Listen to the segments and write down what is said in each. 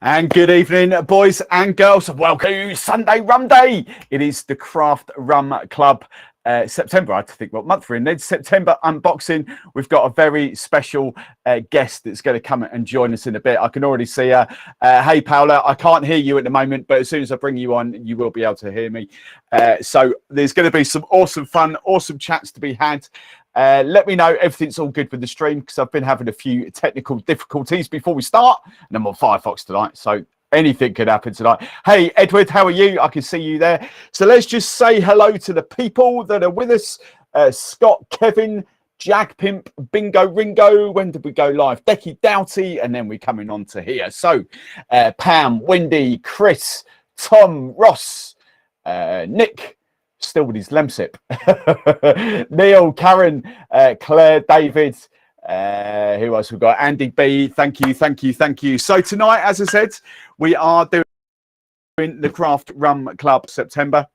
And good evening, boys and girls. Welcome to Sunday Rum Day. It is the Craft Rum Club September, I think what month we're in. It's September unboxing. We've got a very special guest that's going to come and join us in a bit. I can already see her. Hey, Paola, I can't hear you at the moment, but as soon as I bring you on, you will be able to hear me. So there's going to be some awesome fun, awesome chats to be had. Let me know everything's all good with the stream, because I've been having a few technical difficulties before we start, and I'm on Firefox tonight, so anything could happen tonight. Hey, Edward, how are you? I can see you there. So let's just say hello to the people that are with us. Scott, Kevin, Jack Pimp, Bingo Ringo. When did we go live? Becky Doughty, and then we're coming on to here. So Pam, Wendy, Chris, Tom, Ross, Nick, still with his Lemsip, Neil, Karen, Claire, David, who else we've got? Andy B, thank you. So tonight, as I said, we are doing the Craft Rum Club September.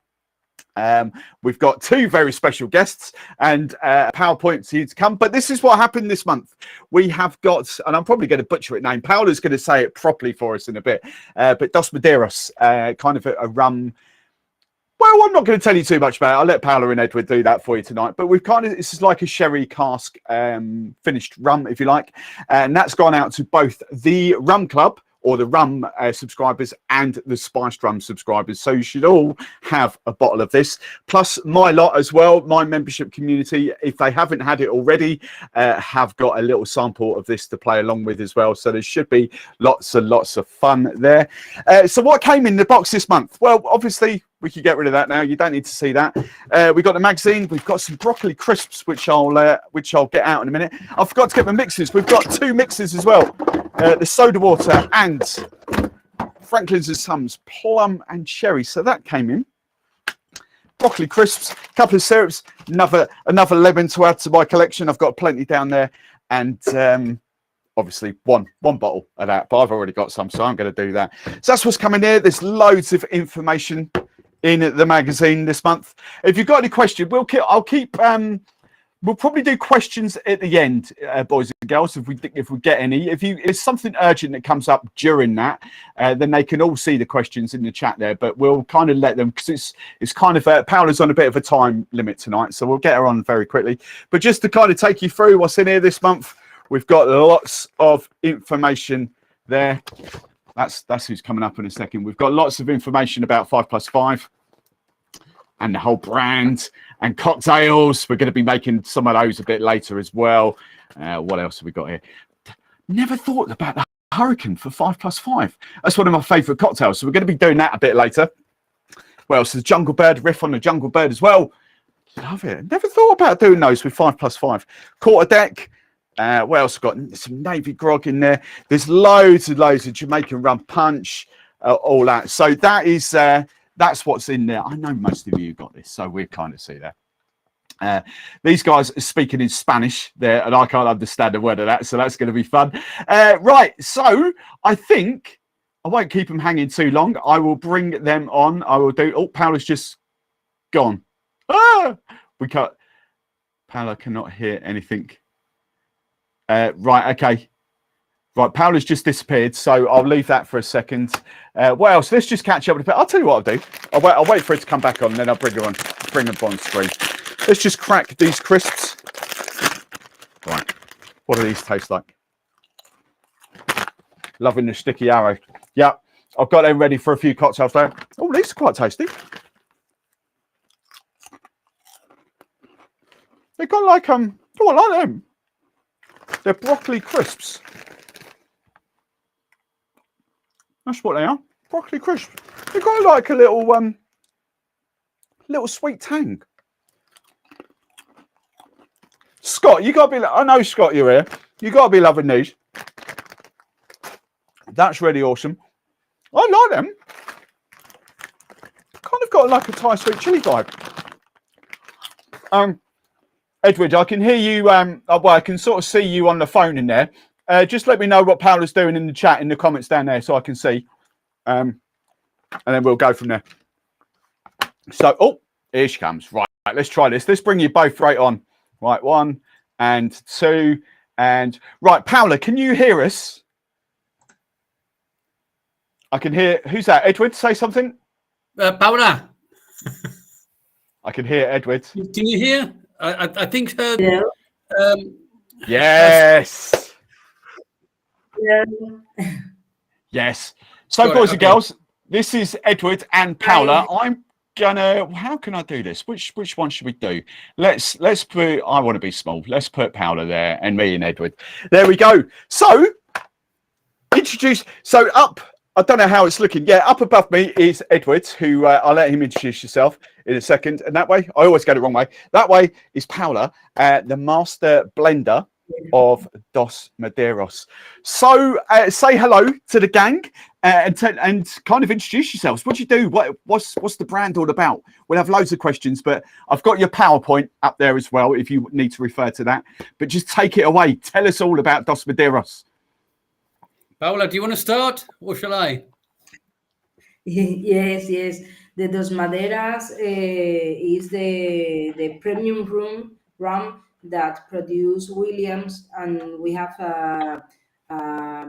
We've got two very special guests and PowerPoint to you to come. But this is what happened this month. We have got, and I'm probably going to butcher it name, Paola's going to say it properly for us in a bit, but Dos Maderas, kind of a rum. Well, I'm not going to tell you too much about it. I'll let Paola and Edward do that for you tonight. But we've kind of, this is like a sherry cask finished rum, if you like. And that's gone out to both the Rum Club, or the rum subscribers, and the spiced rum subscribers. So you should all have a bottle of this, plus my lot as well. My membership community, if they haven't had it already, have got a little sample of this to play along with as well. So there should be lots and lots of fun there. So what came in the box this month? Well, obviously we could get rid of that now. You don't need to see that. We've got the magazine. We've got some broccoli crisps, which I'll get out in a minute. I forgot to get my mixes. We've got two mixes as well. The soda water and Franklin's and Sons plum and cherry. So that came in. Broccoli crisps, a couple of syrups, another lemon to add to my collection. I've got plenty down there, and obviously one bottle of that, but I've already got some, so I'm going to do that. So that's what's coming here. There's loads of information in the magazine this month. If you've got any questions, we'll probably do questions at the end, boys and girls, if we get any. If there's something urgent that comes up during that, then they can all see the questions in the chat there. But we'll kind of let them, because it's kind of Paola's on a bit of a time limit tonight, so we'll get her on very quickly. But just to kind of take you through what's in here this month, we've got lots of information there. That's who's coming up in a second. We've got lots of information about 5+5 and the whole brand, and cocktails. We're going to be making some of those a bit later as well. What else have we got here? Never thought about the Hurricane for 5+5. That's one of my favourite cocktails, so we're going to be doing that a bit later. Well, so the Jungle Bird, riff on the Jungle Bird as well. Love it. Never thought about doing those with 5+5. Quarter deck. What else? Got some Navy grog in there. There's loads and loads of Jamaican rum punch, all that. So that is that's what's in there. I know most of you got this, so we'll kind of see that. These guys are speaking in Spanish there, and I can't understand a word of that, so that's going to be fun. Right, so I think I won't keep them hanging too long. I will bring them on. I will do. Oh, Paola's just gone. We can't. Paola cannot hear anything. Right, okay. Right, Paola's just disappeared, so I'll leave that for a second. What else? Let's just catch up with it. I'll tell you what I'll do. I'll wait for it to come back on, and then I'll bring her on screen. Let's just crack these crisps. Right, what do these taste like? Loving the sticky arrow. Yeah, I've got them ready for a few cocktails there. Oh, these are quite tasty. They got like oh, I like them. They're broccoli crisps. That's what they are. Broccoli crisps. They've got like a little sweet tang. Scott, you gotta be. I know, Scott, you're here. You gotta be loving these. That's really awesome. I like them. Kind of got like a Thai sweet chili vibe. Edward, I can hear you. Well, I can sort of see you on the phone in there. Just let me know what Paola's doing in the chat, in the comments down there, so I can see. And then we'll go from there. So, oh, here she comes. Right, let's try this. Let's bring you both right on. Right, 1 and 2 and right. Paola, can you hear us? I can hear. Who's that? Edward, say something. Paola. I can hear Edward. Can you hear? I think her. Yeah. Yes. Yeah. Yes. So, boys and girls, this is Edward and Paola. I'm gonna. How can I do this? Which one should we do? Let's put. I want to be small. Let's put Paola there and me and Edward. There we go. So, introduce. So up. I don't know how it's looking. Yeah, up above me is Edward, who I'll let him introduce yourself in a second. And that way, I always get it wrong way. That way is Paola, the master blender of Dos Maderas. So say hello to the gang and kind of introduce yourselves. What do you do? What's the brand all about? We'll have loads of questions, but I've got your PowerPoint up there as well if you need to refer to that. But just take it away. Tell us all about Dos Maderas. Paola, do you want to start or shall I? Yes. The Dos Maderas is the premium rum that produce Williams, and we have a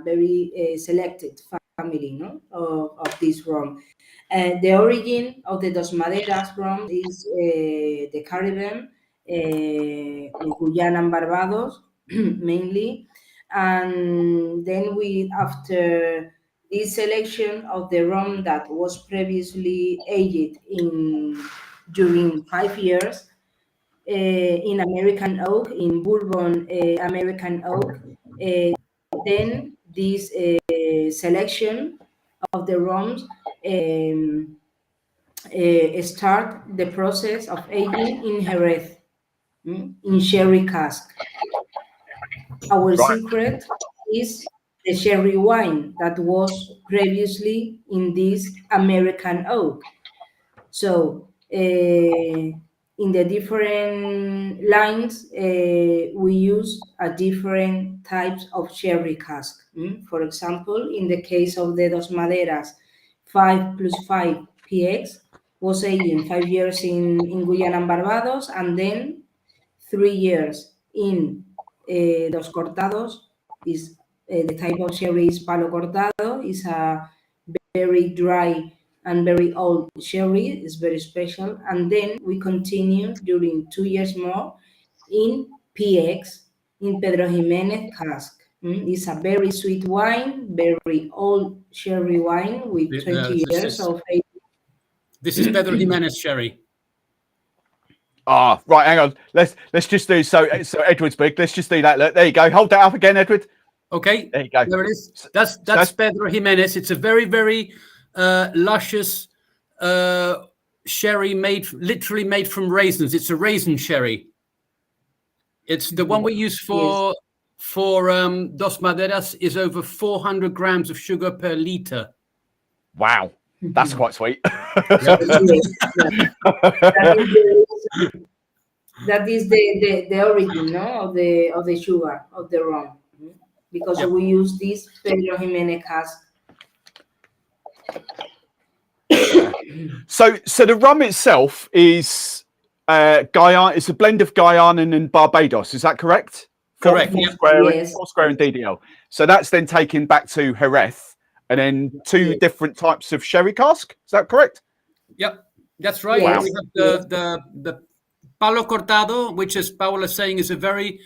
very selected family, no, of this rum. The origin of the Dos Maderas rum is the Caribbean, Guyana and Barbados mainly. And then after this selection of the rum that was previously aged during 5 years in American oak, in bourbon American oak, then this selection of the rums start the process of aging in Jerez, in sherry cask. Our secret is the sherry wine that was previously in this American oak. So in the different lines, we use a different types of sherry cask. For example, in the case of the Dos Maderas, 5+5 PX was aging 5 years in Guyana and Barbados, and then 3 years in Dos Cortados. Is the type of sherry is Palo Cortado. Is a very dry and very old sherry. It's very special. And then we continue during 2 years more in PX, in Pedro Jimenez cask. It's a very sweet wine, very old sherry wine with 20 years of age. This is Pedro Jimenez sherry. Ah, right. Hang on. Let's just do so Edward's big. Let's just do that. Look, there you go. Hold that up again, Edward. Okay. There you go. There it is. That's Pedro Jimenez. It's a very, very luscious sherry literally made from raisins. It's a raisin sherry. It's the one we use for Dos Maderas is over 400 grams of sugar per liter. Wow. That's quite sweet. That is the origin, no, of the sugar of the rum, because we use this Pedro Jimenez cask. So the rum itself is Guyana. It's a blend of Guyana and Barbados. Is that correct? Correct. Foursquare and DDL. So that's then taken back to Jerez, and then two different types of sherry cask. Is that correct? Yep, that's right. Yes. We have the Palo Cortado, which, as Paola is saying, is a very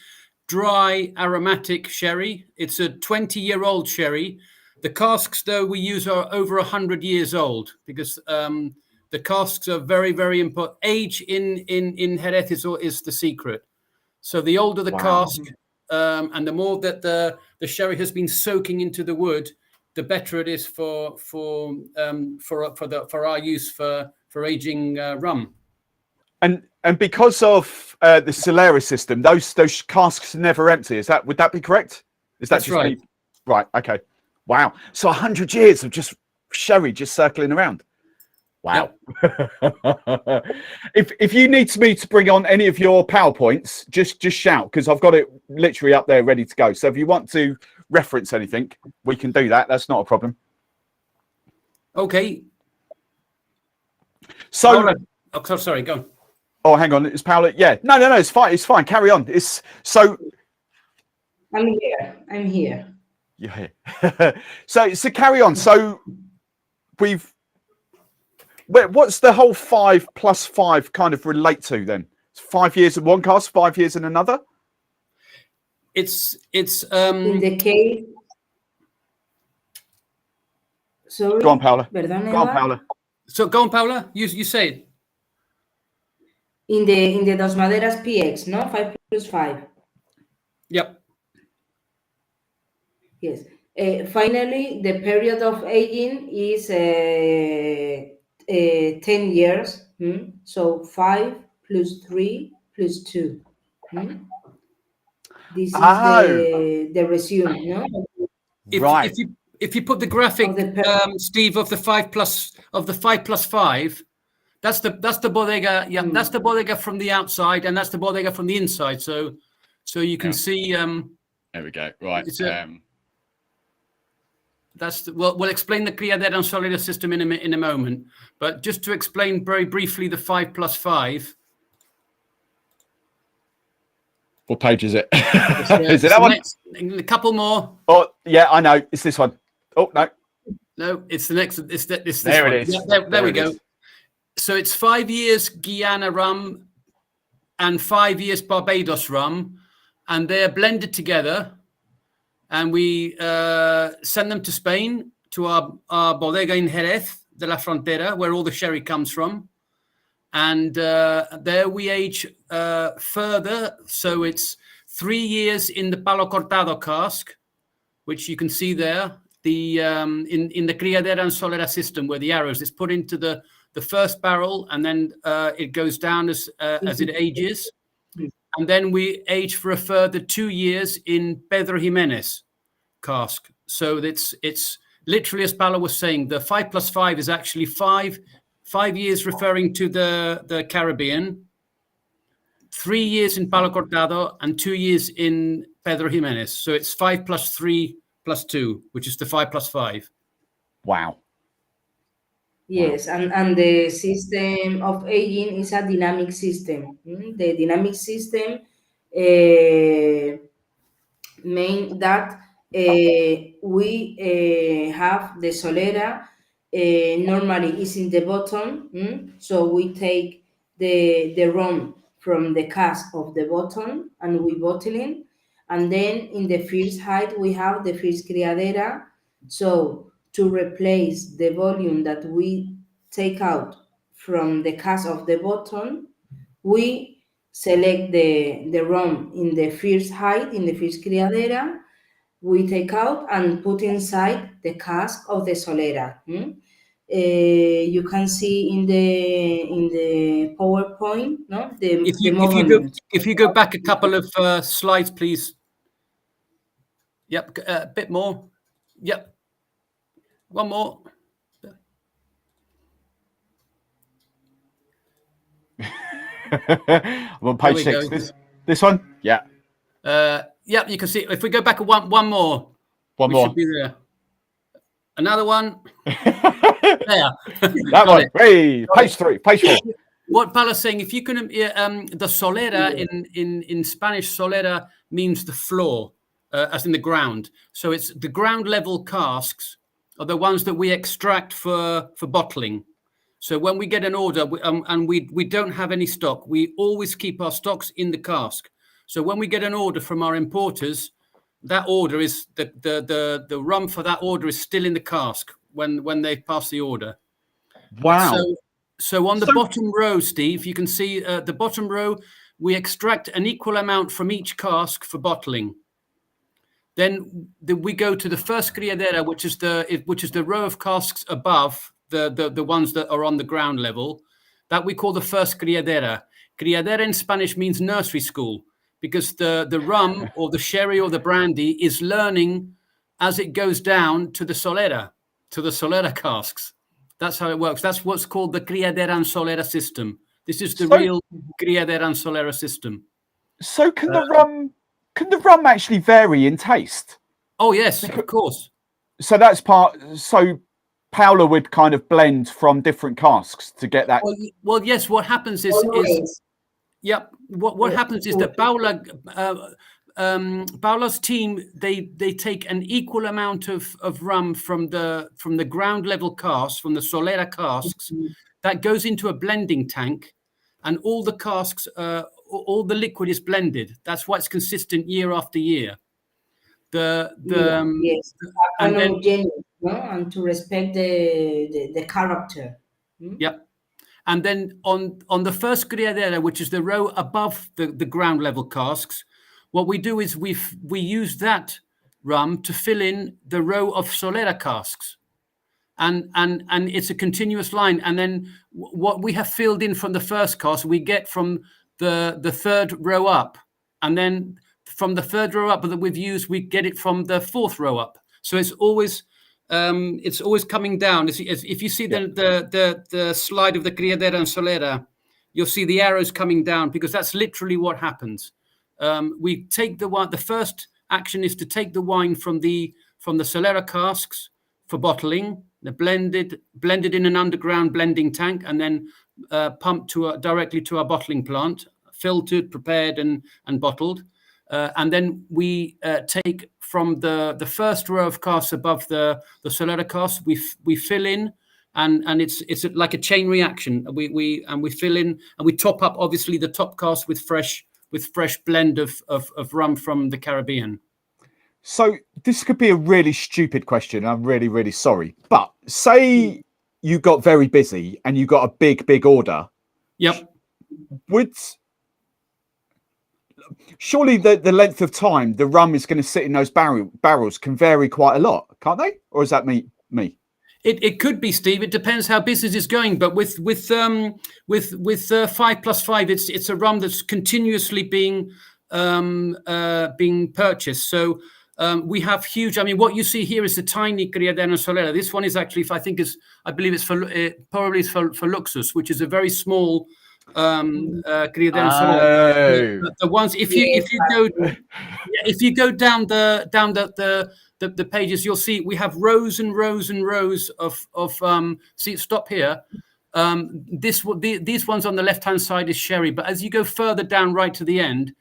dry, aromatic sherry. It's a 20-year-old sherry. The casks, though, we use are over 100 years old because the casks are very, very important. Age in Jerez is the secret. So the older the cask, and the more that the sherry has been soaking into the wood, the better it is for our use for aging rum. And because of the Solera system, those casks are never empty. Would that be correct? That's right? Right. Okay. Wow. So 100 years of just sherry just circling around. Wow. Yep. If you need me to bring on any of your PowerPoints, just shout, because I've got it literally up there ready to go. So if you want to reference anything, we can do that. That's not a problem. Okay. So, Paola, sorry, go on. Oh, hang on. It's Paola. Yeah. No. It's fine. It's fine. Carry on. I'm here. Yeah. So carry on. So what's the whole 5+5 kind of relate to then? It's 5 years in one cask, 5 years in another. It's in the case. Sorry, Go on, Paola. perdón, Go on, Eduard. Paola. so go on, Paola. You say it. In the Dos Maderas PX, no, 5+5. Yep. Yes. Finally, the period of aging is 10 years. So 5 + 3 + 2. This is the resume, no? Right. If you put the graphic, Steve, of the 5+5, that's the bodega. Yeah, that's the bodega from the outside, and that's the bodega from the inside. So you can see. There we go. Right. We'll explain the Criadera and Solera system in a moment, but just to explain very briefly the 5+5. What page is it? Is it that one? A couple more. Oh, yeah, I know. It's this one. Oh, no. No, it's the next. It's this there one. It is. Yeah, there we go. Is. So it's 5 years Guyana rum and 5 years Barbados rum, and they're blended together. And we send them to Spain, to our bodega in Jerez de la Frontera, where all the sherry comes from. And there we age further. So it's 3 years in the Palo Cortado cask, which you can see there, in the Criadera and Solera system, where the arrows, it's put into the first barrel, and then it goes down as it ages. And then we age for a further 2 years in Pedro Jimenez cask. So it's literally, as Paolo was saying, the 5+5 is actually 5 years referring to the Caribbean, 3 years in Palo Cortado, and 2 years in Pedro Jimenez. So it's 5 + 3 + 2, which is the 5+5. Wow. Yes, and the system of aging is a dynamic system. The dynamic system means that we have the Solera normally is in the bottom. So we take the rum from the cask of the bottom and we bottle it. And then in the first height, we have the first criadera. So to replace the volume that we take out from the cask of the bottom, we select the rum in the first height, in the first criadera, we take out and put inside the cask of the Solera. You can see in the PowerPoint, no, if you go back a couple of slides, please. Yep, a bit more. Yep, one more. I'm on page 6. This one? Yeah. Yeah, you can see. If we go back one more. Should be there. Another one. There. That one. Hey, page 3, page 4. What Paolo's saying, if you can, the Solera in Spanish, Solera means the floor, as in the ground. So it's the ground level casks are the ones that we extract for bottling. So when we get an order and we don't have any stock, we always keep our stocks in the cask. So when we get an order from our importers, that order is the rum for that order is still in the cask when they pass the order. Wow. So on the bottom row, Steve, you can see the bottom row, we extract an equal amount from each cask for bottling. Then we go to the first criadera, which is the row of casks above the ones that are on the ground level. That we call the first criadera. Criadera in Spanish means nursery school, because the rum or the sherry or the brandy is learning as it goes down to the Solera casks. That's how it works. That's what's called the Criadera and Solera system. This is the real Criadera and Solera system. So can the rum actually vary in taste? Oh yes, of course. So that's so Paola would kind of blend from different casks to get that. Well yes. What happens is What happens is that Paola Paola's team, they take an equal amount of rum from the ground level casks, from the Solera casks, that goes into a blending tank, and all the casks, all the liquid is blended. That's why it's consistent year after year. Yes, And then homogeneous, no? And to respect the character. yep. And then on the first criadera, which is the row above the ground level casks, what we do is we use that rum to fill in the row of Solera casks, and it's a continuous line. And then what we have filled in from the first cask, we get from the third row up, and then from the third row up that we've used, we get it from the fourth row up. So it's always coming down. If you see the slide of the criadera and Solera, you'll see the arrows coming down, because that's literally what happens. We take the wine. The first action is to take the wine from the Solera casks for bottling. They're blended in an underground blending tank, and then pumped directly to our bottling plant, filtered, prepared, and bottled. And then we take from the first row of casks above the Solera casks, we fill in, and it's like a chain reaction. We fill in, and we top up, obviously, the top cask with fresh blend of rum from the Caribbean. So this could be a really stupid question. I'm really, really sorry. But say you got very busy and you got a big order. Yep. Surely the length of time the rum is going to sit in those barrels can vary quite a lot, can't they? Or is that me? It could be, Steve. It depends how business is going. But with 5+5, it's a rum that's continuously being purchased. So we have huge. I mean, what you see here is the tiny Criadera Solera. This one is actually, I believe it's probably for Luxus, which is a very small Criadera Solera. The ones, if you go down the pages, you'll see we have rows and rows and rows of see, stop here. These ones on the left hand side is sherry, but as you go further down right to the end,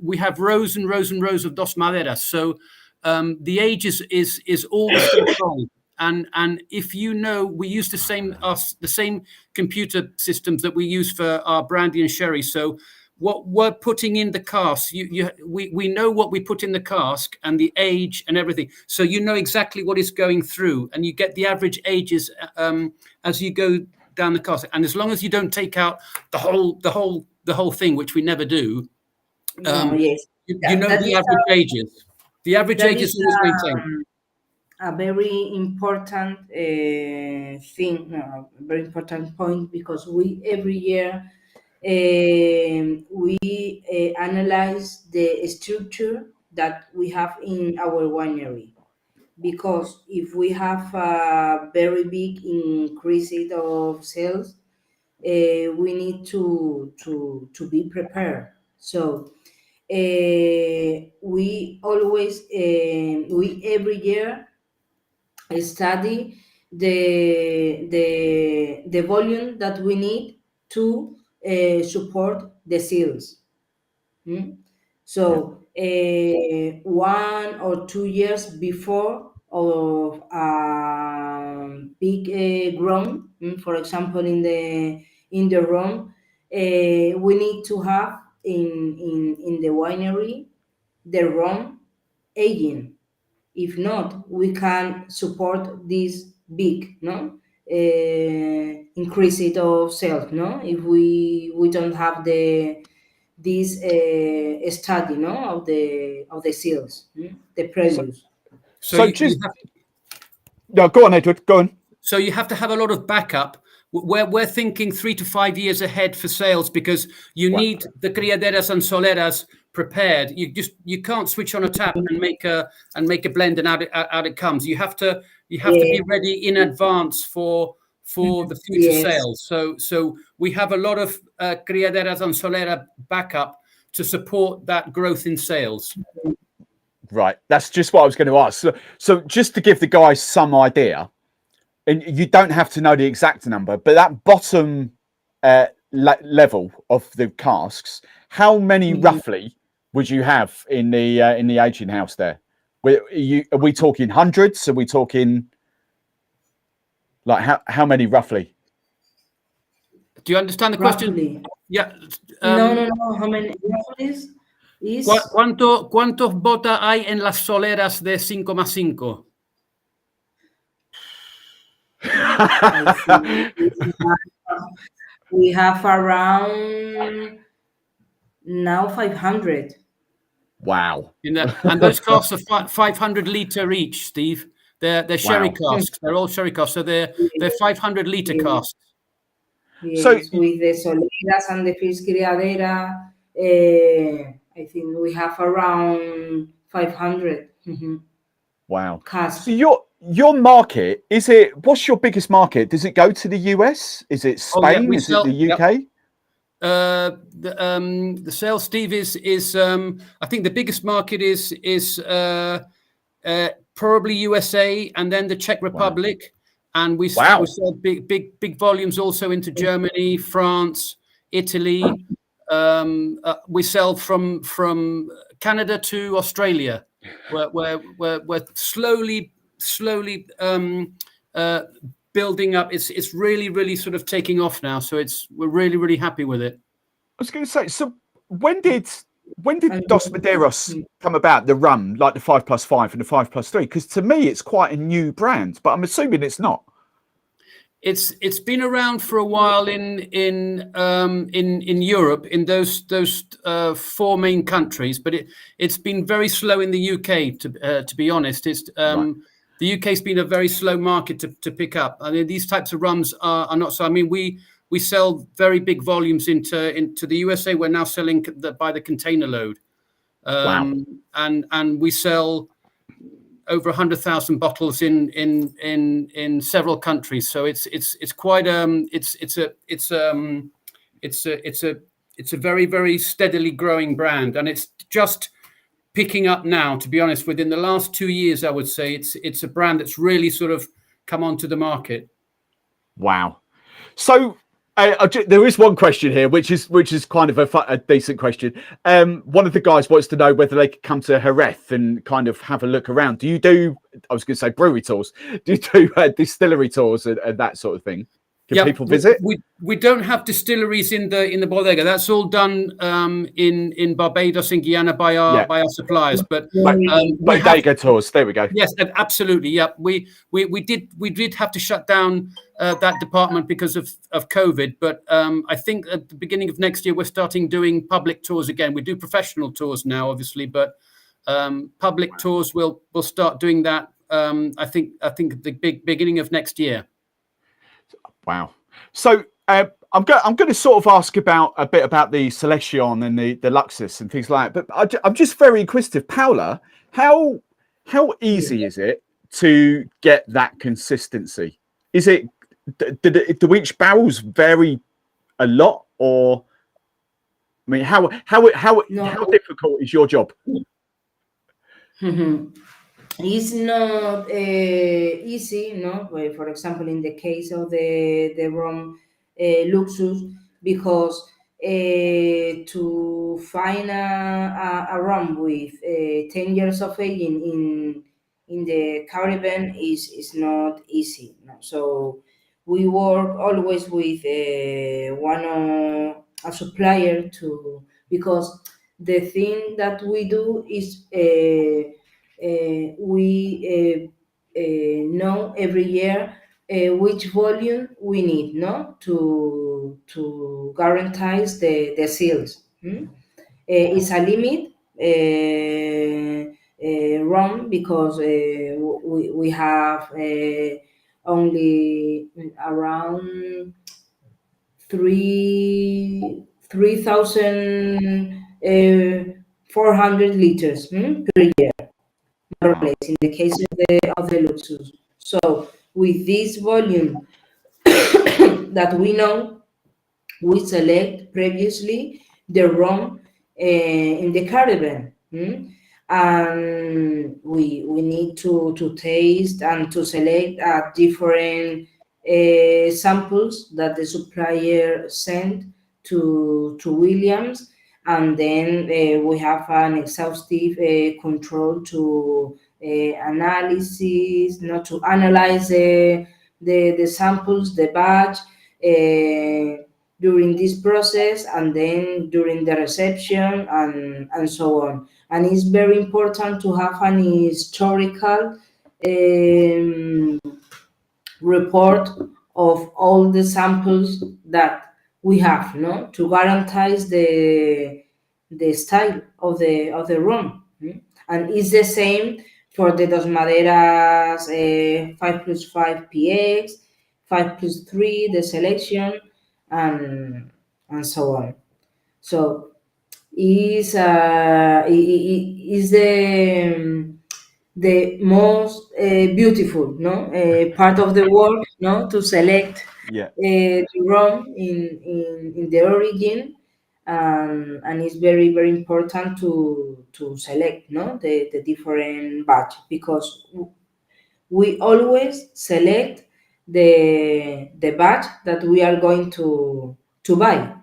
we have rows and rows and rows of Dos Maderas. So the age is all the same wrong. And if you know, we use the same computer systems that we use for our brandy and sherry. So what we're putting in the cask, we know what we put in the cask and the age and everything. So you know exactly what is going through, and you get the average ages as you go down the cask. And as long as you don't take out the whole thing, which we never do, you know the average ages. The average age is always maintained. A very important thing, a very important point, because we every year we analyze the structure that we have in our winery, because if we have a very big increase of sales, we need to be prepared. So we always we every year study the volume that we need to support the sales. So 1 or 2 years before of big grown, for example, in the rum, we need to have in the winery the rum aging. If not, we can support this big increase it of sales. If we don't have this study of the sales, the previous. No, go on, Edward. Go on. So you have to have a lot of backup. We're thinking 3 to 5 years ahead for sales, because you need the criaderas and soleras prepared. You can't switch on a tap and make a blend and out it comes. You have to be ready in advance for the future sales. So we have a lot of criaderas and solera backup to support that growth in sales. Right, that's just what I was going to ask. So just to give the guys some idea, and you don't have to know the exact number, but that bottom level of the casks, how many roughly would you have in the aging house there? Are we talking hundreds? Are we talking like how many roughly? Do you understand the question? Roughly. Yeah. No. How many roughly is? ¿Cuántos botas hay en las soleras de 5x5? I think we have around now 500. Wow. And those casks are 500-liter each, Steve. They're sherry casks. They're all sherry casks. So they're 500-liter casks. Yes, So with the Soleras and the Fish Criadera, I think we have around 500. wow. Casks. So your market, what's your biggest market? Does it go to the US? Is it Spain? Is it the UK? Yep. The sales, Steve, is I think the biggest market is probably USA and then the Czech Republic. And we sell big volumes also into Germany, France, Italy. We sell from Canada to Australia, where we're slowly building up. It's really sort of taking off now. So we're really happy with it. I was going to say, so when did Dos Maderas come about, the rum, like the 5+5 and the 5+3? Because to me, it's quite a new brand, but I'm assuming it's not. It's been around for a while in Europe, in those 4 main countries, but it's been very slow in the UK. To be honest, the UK's been a very slow market to pick up. I mean, these types of rums are not so. I mean, we sell very big volumes into the USA. We're now selling by the container load, and we sell over 100,000 bottles in several countries. So it's quite it's a very steadily growing brand, and it's just picking up now. To be honest, within the last 2 years, I would say it's a brand that's really sort of come onto the market. Wow. So there is one question here, which is kind of a decent question. One of the guys wants to know whether they could come to Jerez and kind of have a look around. Do you do? I was going to say brewery tours. Do you do distillery tours and that sort of thing? Can people visit? We don't have distilleries in the bodega. That's all done in Barbados and Guyana by our suppliers. But Bodega tours. There we go. Yes, absolutely. Yeah, we did have to shut down that department because of COVID. But I think at the beginning of next year we're starting doing public tours again. We do professional tours now, obviously, but public tours we'll start doing that. I think at the beginning of next year. Wow. So I'm going to sort of ask a bit about the Selection and the Luxus and things like that. But I'm just very inquisitive. Paola, how easy is it to get that consistency? Is it do each barrels vary a lot, or I mean, how difficult is your job? It's not easy, no. For example, in the case of the rum Luxus, because to find a rum with 10 years of aging in the Caribbean is not easy. No? So we work always with a supplier because the thing that we do is we know every year which volume we need, no, to guarantee the sales. It's a limit rum because we have only around 3,400 liters per year, more or less, in the case of the Luxus. So with this volume that we know, we select previously the rum in the Caribbean. And we need to taste and to select different samples that the supplier sent to Williams, and then we have an exhaustive control to analysis, not to analyze the samples, the batch during this process, and then during the reception, and so on. And it's very important to have an historical report of all the samples that we have, no, to guarantee the style of the rum. And it's the same for the Dos Maderas 5+5 PX, 5+3, the selection, and so on. So is the most beautiful, no, part of the work, no, to select the rum in the origin, and it's very very important to select, no, the different batch, because we always select the batch that we are going to buy.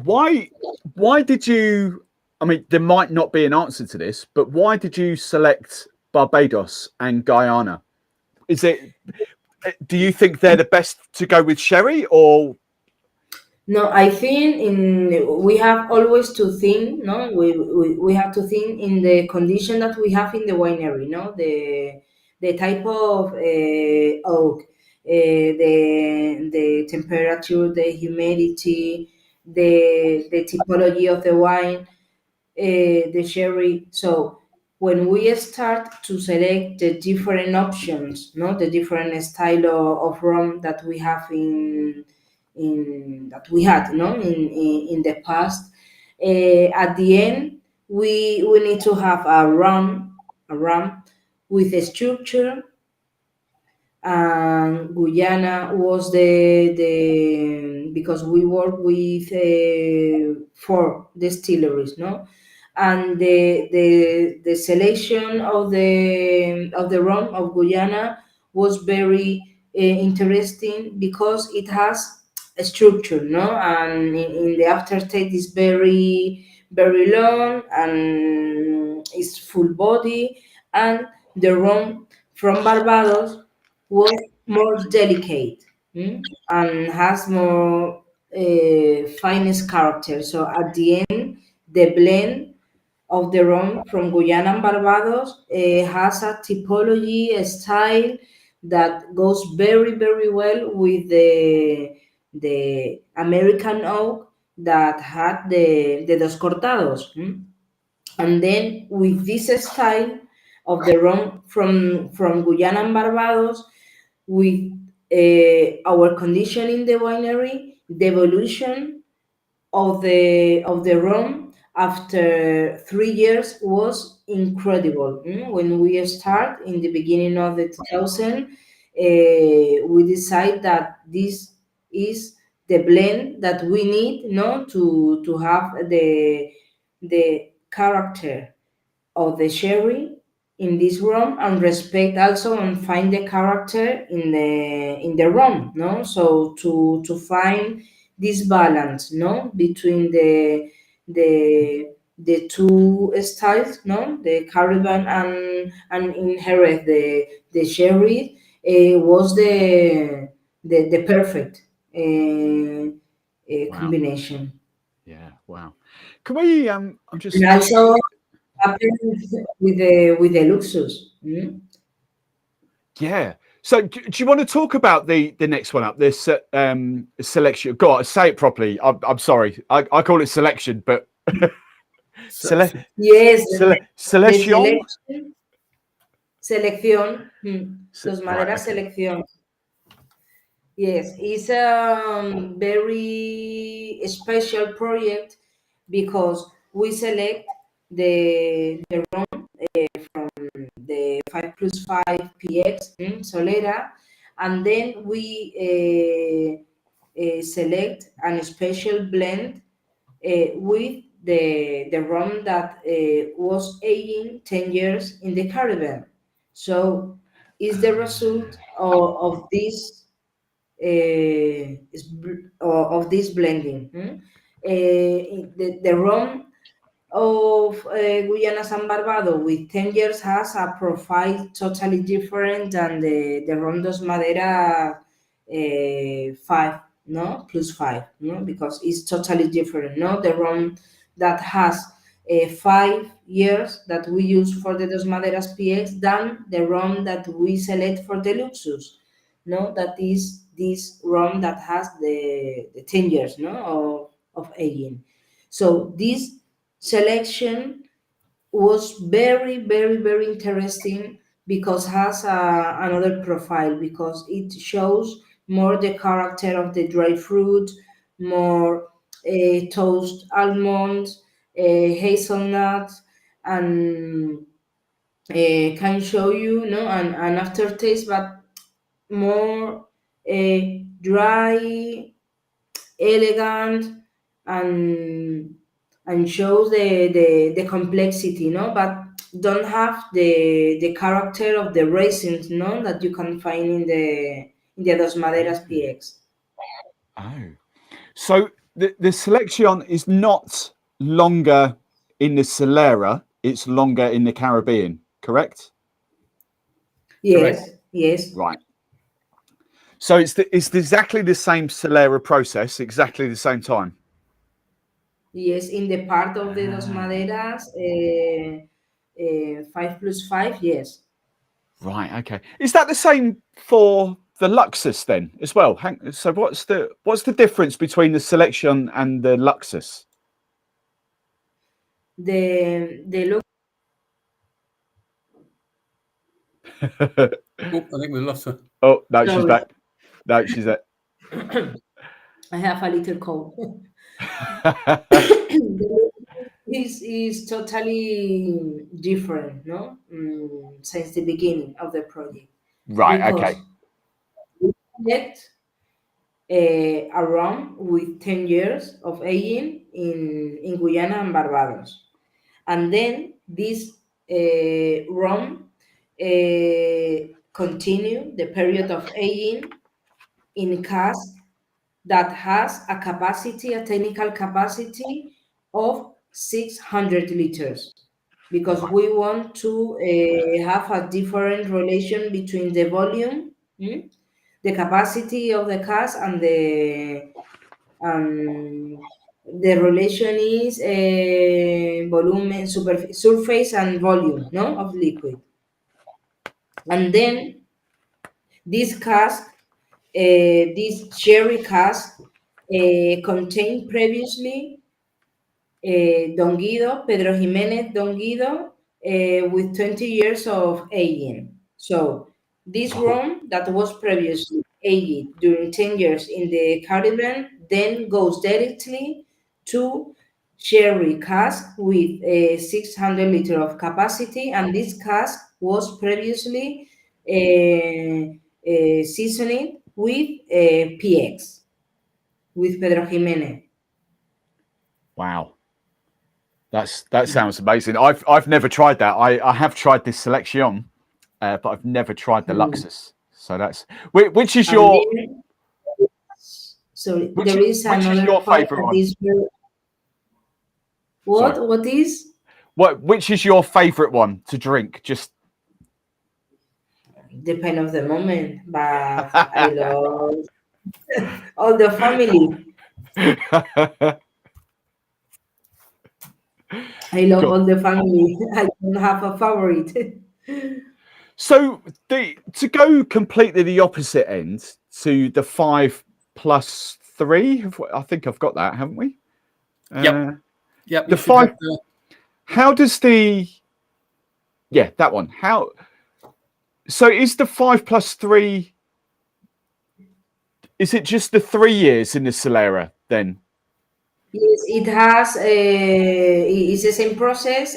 Why did you, I mean, there might not be an answer to this, but why did you select Barbados and Guyana? Is it, do you think they're the best to go with sherry, or? No, I think we have always to think, no, we have to think in the condition that we have in the winery, no, the type of oak, the temperature, the humidity, the typology of the wine, the sherry. So when we start to select the different options, no, the different style of rum that we have in that we had, no, in the past, at the end we need to have a rum with a structure. And Guyana was the because we work with 4 distilleries, no, and the selection of the rum of Guyana was very interesting because it has a structure, no, and in the aftertaste is very very long and it's full body, and the rum from Barbados was more delicate, and has more finest character. So at the end, the blend of the rum from Guyana and Barbados has a typology, a style that goes very, very well with the American oak that had the Dos Cortados. And then with this style of the rum from Guyana and Barbados, with our condition in the winery, the evolution of the rum after 3 years was incredible. When we start in the beginning of the 2000, we decide that this is the blend that we need, no, to have the character of the sherry in this rum, and respect also and find the character in the rum, no, so to find this balance, no, between the two styles, no, the Caribbean and in Jerez the sherry was the perfect combination. Yeah, wow. Can we I'm just, And also happened with the luxus. yeah. So do you want to talk about the next one up, this selection? Go on, say it properly. I'm sorry, I call it selection, but Yes, the selection. selección, Dos Right, Maderas okay. selección. Yes, it's a very special project because we select the rum from the 5+5 PX, Solera, and then we select a special blend with the rum that was aging 10 years in the Caribbean. So is the result of this of this blending. The rum of Guyana and Barbados with 10 years has a profile totally different than the rum dos Madera 5, no, plus 5, no, because it's totally different, no, the rum that has 5 years that we use for the dos Maderas PX than the rum that we select for the Luxus, no, that is this rum that has the 10 years, no, of aging. So this selection was very, very, very interesting because has another profile, because it shows more the character of the dry fruit, more toast almond, hazelnut, and can show you, an aftertaste, but more dry, elegant, and shows the complexity, but don't have the character of the raisins, that you can find in the Dos Maderas PX. Oh, so the selection is not longer in the Solera; it's longer in the Caribbean. Correct? Yes, Correct. yes, Right. So it's exactly the same Solera process, exactly the same time. yes. In the part of the Dos Maderas, 5+5, yes. Right. Okay. Is that the same for the Luxus then as well? So what's the difference between the selection and the Luxus? The look. Oh, I think we lost her. Oh no, she's Sorry, back. No, she's there. I have a little cold. This is totally different, since the beginning of the project, Right. because Okay. we select a rum with 10 years of aging in Guyana and Barbados. And then this rum continue the period of aging in cask that has a technical capacity of 600 liters, because Right. we want to have a different relation between the volume, the capacity of the cask, and the relation is volume, surface and volume, of liquid. And then this cask, this sherry cask, contained previously Don Guido, Pedro Jimenez Don Guido, with 20 years of aging. So this Oh, rum that was previously aged during 10 years in the Caribbean then goes directly to sherry cask with a 600 liter of capacity, and this cask was previously seasoned with PX, with Pedro Jimenez. wow. That sounds amazing. I've never tried that. I have tried this selection, but I've never tried the Mm. Luxus. So that's which is And your then, so which there is which is another your part favorite that one? is very, Sorry. what is Which is your favorite one to drink? Just depend of the moment, but I love all the family. I love cool. all the family. I don't have a favorite. So to go completely the opposite end to the 5+3, I think I've got that, haven't we? Yep. Yep. The You should have 5. How does that one? How so is the 5+3? Is it just the 3 years in the Solera then? Yes, it has. It's the same process.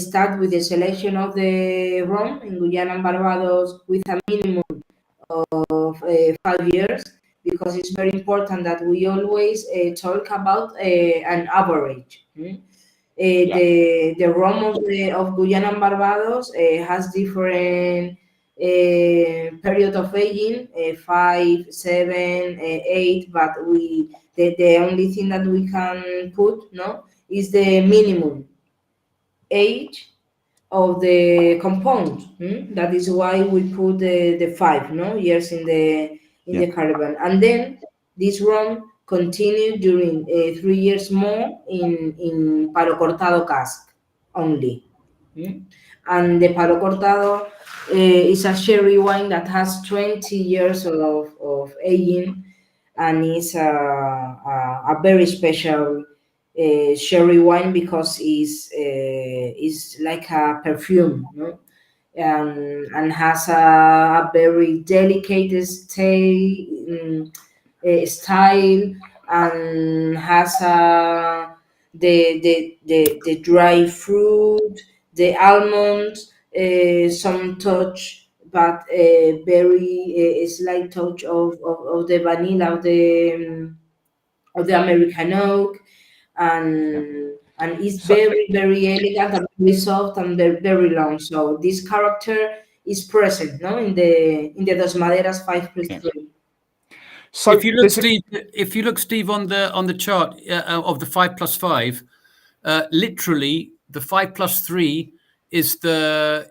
Start with the selection of the rum in Guyana and Barbados with a minimum of 5 years, because it's very important that we always talk about an average. Yeah. The rum of Guyana and Barbados has different period of aging, 5, 7, 8, but the only thing that we can put, no, is the minimum age of the compound. That is why we put the 5 years in the caravan, and then this rum continued during 3 years more in palo cortado cask only. And the palo cortado is a sherry wine that has 20 years of aging, and is a very special sherry wine because is like a perfume, no? And has a very delicate style, and has the dry fruit, the almond, some touch, but very slight touch of the vanilla of the American oak, and it's very elegant and very soft and very long. So this character is present, no, in the Dos Maderas 5+3. So if you look, Steve, on the chart of the 5+5, literally the 5+3 is there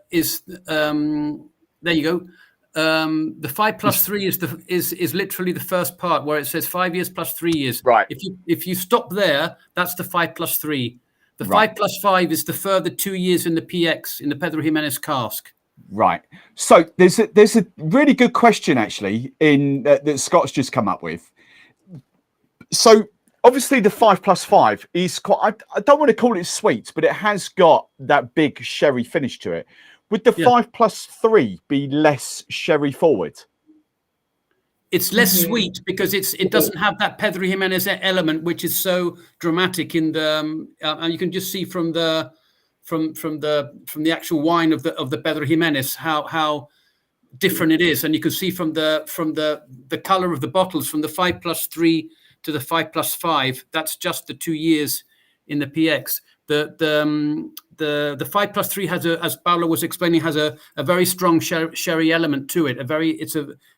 you go. The 5+3 is literally the first part where it says 5 years plus 3 years. Right. If you stop there, that's the 5+3. The 5+5 is the further 2 years in the PX, in the Pedro Jimenez cask. Right. So there's a really good question actually in that Scott's just come up with. So obviously the 5+5 is quite, I don't want to call it sweet, but it has got that big sherry finish to it. Would the 5+3 be less sherry forward? It's less sweet because it doesn't have that Pedro Jimenez element, which is so dramatic in the and you can just see from the actual wine of the Pedro Jimenez how different it is, and you can see from the color of the bottles from the 5+3 to the 5+5. That's just the 2 years in the PX. The 5+3 has as Paolo was explaining, has a very strong sherry element to it.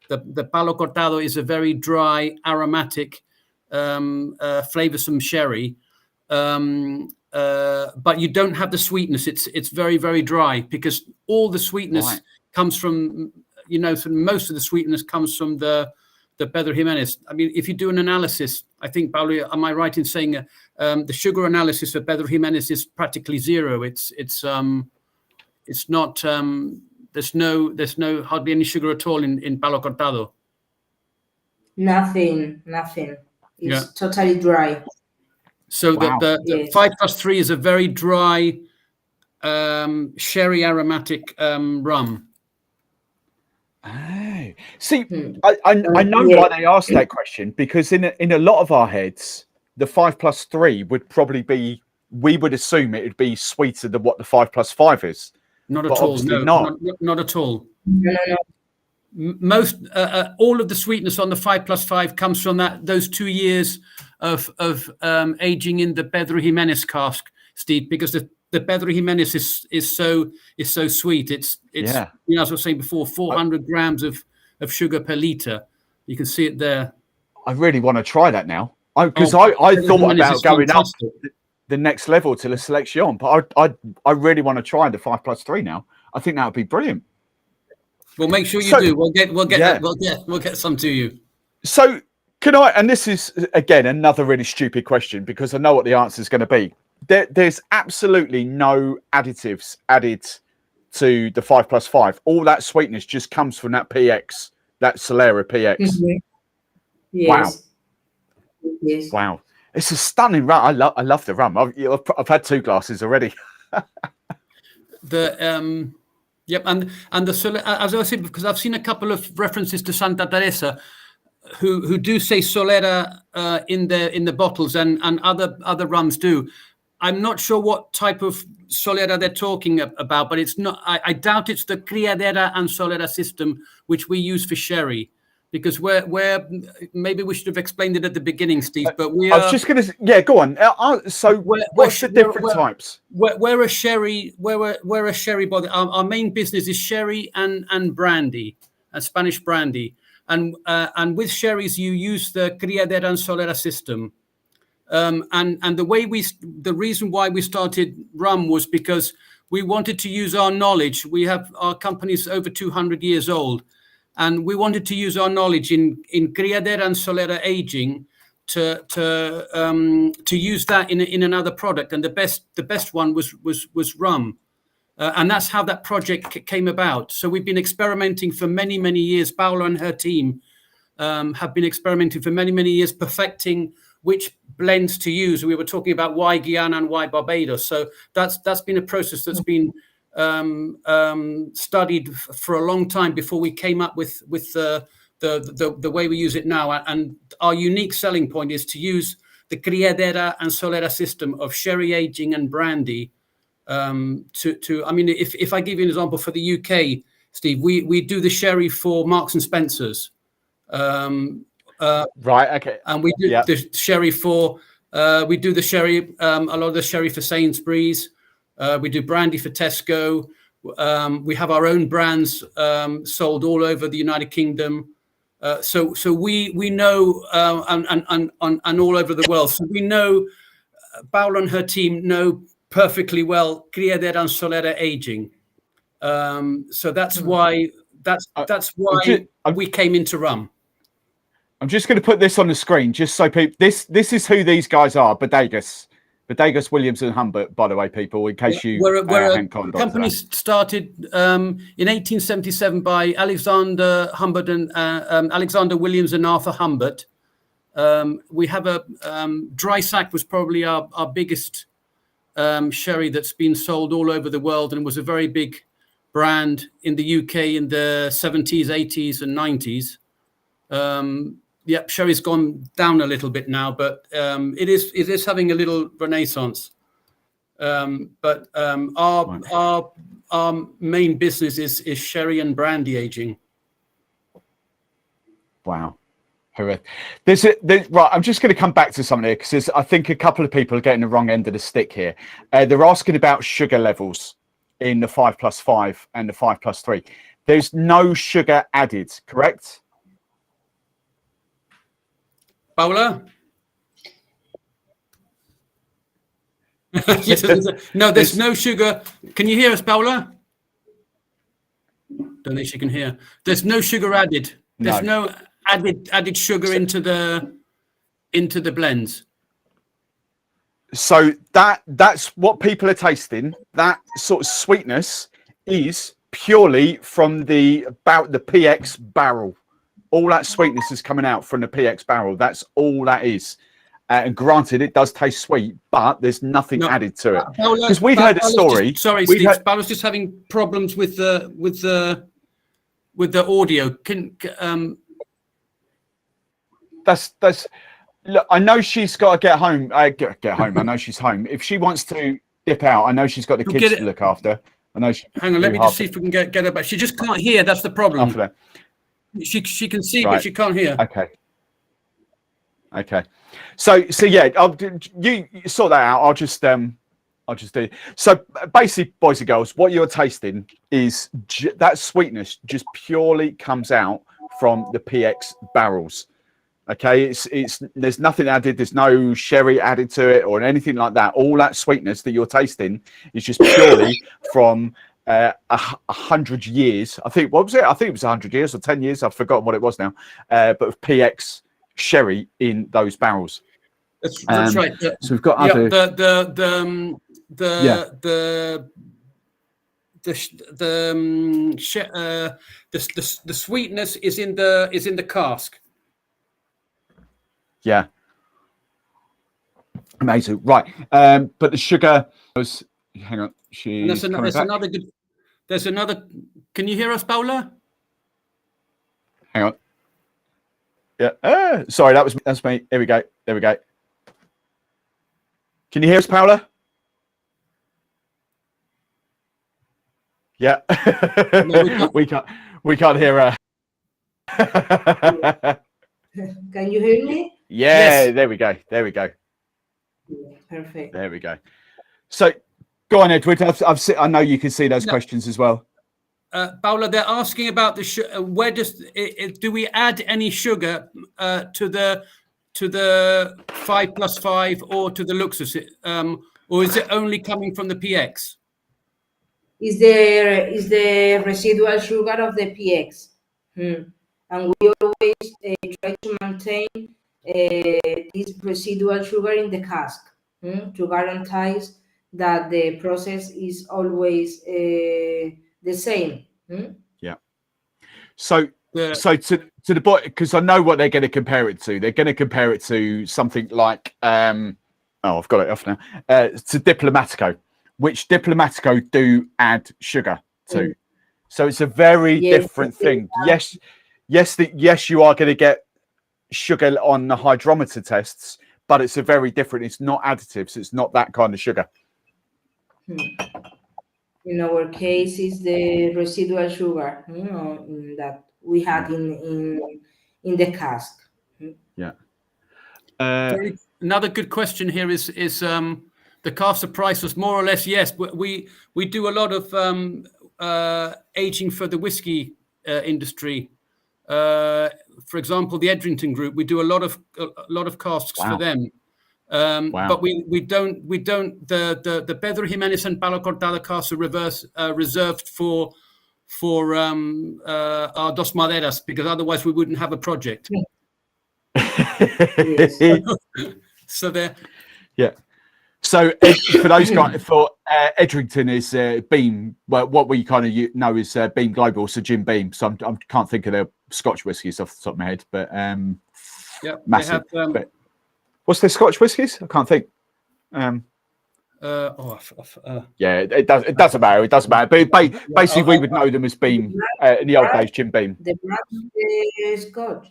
The Palo Cortado is a very dry, aromatic, flavorsome sherry, but you don't have the sweetness. It's very, very dry because all the sweetness comes from, most of the sweetness comes from the Pedro Jimenez. I mean, if you do an analysis, I think, Paolo, am I right in saying the sugar analysis for Pedro Jimenez is practically zero? It's not. There's no hardly any sugar at all in Palo Cortado. Nothing. It's totally dry. So the 5+3 is a very dry, sherry aromatic rum. Oh, see, I know why they asked that question, because in a lot of our heads, the 5+3 would probably be, we would assume it would be sweeter than what the 5+5 is. Not at all. No, not at all. No. Most all of the sweetness on the 5+5 comes from those 2 years of aging in the Pedro Jimenez cask, Steve, because the Pedro Jimenez is so sweet. It's as I was saying before, 400 grams of sugar per liter. You can see it there. I really want to try that now, because I thought about going up the next level to the selection, but I really want to try the 5+3 now. I think that would be brilliant. Well, make sure you do. We'll get some to you. So can I? And this is again another really stupid question, because I know what the answer is going to be. There's absolutely no additives added to the 5+5. All that sweetness just comes from that PX, that Solera PX. Mm-hmm. Yes. Wow. Yes. Wow. It's a stunning rum. I love the rum. I've had 2 glasses already. Yep, and the as I said, because I've seen a couple of references to Santa Teresa, who do say Solera in the bottles, and other rums do. I'm not sure what type of Solera they're talking about, but it's not. I doubt it's the Criadera and Solera system which we use for sherry. because we're maybe we should have explained it at the beginning, Steve. But I was just going to, yeah, go on. So what's the different types? We're a sherry. We're a sherry body. Our main business is sherry and brandy, and Spanish brandy. And with sherries, you use the Criadera and Solera system. And the reason why we started rum was because we wanted to use our knowledge. Our company's over 200 years old, and we wanted to use our knowledge in Criadera and Solera Aging to use that in another product. And the best one was rum. And that's how that project came about. So we've been experimenting for many, many years. Paola and her team have been experimenting for many, many years, perfecting which blends to use. We were talking about why Guyana and why Barbados. So that's been a process that's been studied for a long time before we came up with the way we use it now. And our unique selling point is to use the Criadera and Solera system of sherry aging and brandy. I mean, if I give you an example for the UK, Steve, we do the sherry for Marks and Spencers. Right. Okay. And we do the sherry for we do the sherry a lot of the sherry for Sainsbury's. We do brandy for Tesco. We have our own brands sold all over the United Kingdom. So we know and all over the world. So we know Paola and her team know perfectly well Criadera and Solera Aging. So that's why we came into rum. I'm just going to put this on the screen, just so people. This is who these guys are. Bodegas, Williams and Humbert. By the way, people, in case you we're a company started in 1877 by Alexander Humbert and Alexander Williams and Arthur Humbert. We have a dry sack was probably our biggest sherry that's been sold all over the world, and was a very big brand in the UK in the 70s, 80s, and 90s. Yep, sherry's gone down a little bit now, but it is having a little renaissance. But our main business is sherry and brandy aging. Wow. Right. I'm just going to come back to something here, because I think a couple of people are getting the wrong end of the stick here. They're asking about sugar levels in the 5+5 and the 5+3. There's no sugar added, correct? Paola? Yes, no, there's no sugar. Can you hear us, Paola? Don't think she can hear. There's no sugar added. There's no added sugar into the blends. So that's what people are tasting. That sort of sweetness is purely from the PX barrel. All that sweetness is coming out from the PX barrel. That's all that is. And granted, it does taste sweet, but there's nothing added to it. Because we've heard a story. Sorry, Steve. Paola's just having problems with the audio. That's. Look, I know she's got to get home. Get home. I know she's home. If she wants to dip out, I know she's got the kids to look after. I know. Hang on, let me just see if we can get her back. She just can't hear. That's the problem. After that. She can see, but she can't hear. Okay. So yeah, you sort that out. I'll just do. So basically, boys and girls, what you're tasting is that sweetness just purely comes out from the PX barrels. Okay, it's there's nothing added. There's no sherry added to it or anything like that. All that sweetness that you're tasting is just purely from 100 years. I think, what was it? I think it was 100 years or 10 years. I've forgotten what it was now. But with PX sherry in those barrels. That's right. So we've got other. The sweetness is in the cask. Yeah. Amazing. Right. But the sugar was. Hang on. There's another good. There's another. Can you hear us, Paola? Hang on. Yeah. Sorry, that's me. There we go. Can you hear us, Paola? Yeah. No, we can't hear her. Can you hear me? Yeah, Yes. there we go. There we go. Yeah, perfect. There we go. So go on, Edward. I know you can see those questions as well. Paola, they're asking about the where do we add any sugar to the 5+5 or to the Luxus, or is it only coming from the PX? Is the residual sugar of the PX, and we always try to maintain this residual sugar in the cask to guarantee that the process is always the same. Yeah. So to the boy, because I know what they're going to compare it to. They're going to compare it to something like oh, I've got it off now. To Diplomatico, which Diplomatico do add sugar to. So it's a very different thing. Yes, you are going to get sugar on the hydrometer tests, but it's a very different. It's not additives. It's not that kind of sugar. In our case, is the residual sugar that we had in the cask. Yeah. Another good question here is the cask price was more or less yes. We do a lot of aging for the whiskey industry. For example, the Edrington Group, we do a lot of casks for them. But we don't the Pedro Jimenez and Palo Cortado casks are reserved for our Dos Maderas, because otherwise we wouldn't have a project. So there. Yeah. So for those guys, for Edrington is Beam. Well, what we kind of know is Beam Global, so Jim Beam. So I can't think of their Scotch whiskies off the top of my head, but massive. But what's their Scotch whiskies? I can't think. Yeah, it doesn't matter. It doesn't matter. But basically, we would know them as Beam in the old days. Jim Beam. The brand is Scotch.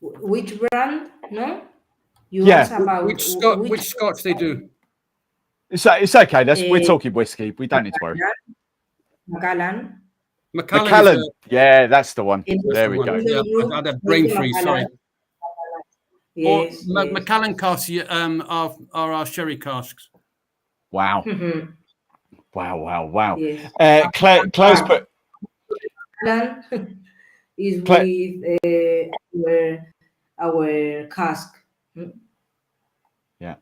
Which brand? No. You asked about which Scotch they do. It's okay. We're talking whiskey. We don't need to worry. Macallan. Macallan. Yeah, that's the one. There we go. Yeah, I had a brain freeze. Sorry. Yes, Macallan casks are our sherry casks. Wow. Wow. Yes. Claire's put. Macallan is with our cask. Yeah.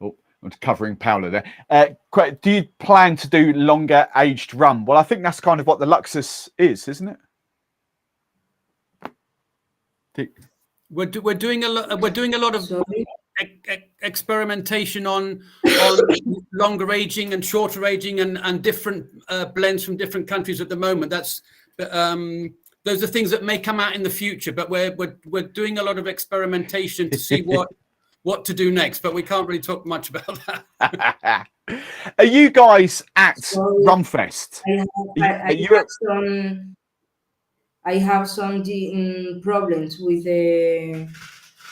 Oh, I'm covering Paola there. Do you plan to do longer aged rum? Well, I think that's kind of what the Luxus is, isn't it? We're doing a lot of experimentation on longer aging and shorter aging and different blends from different countries at the moment. That's those are things that may come out in the future, but we're doing a lot of experimentation to see what to do next. But we can't really talk much about that. Are you guys at Rumfest? I have some problems with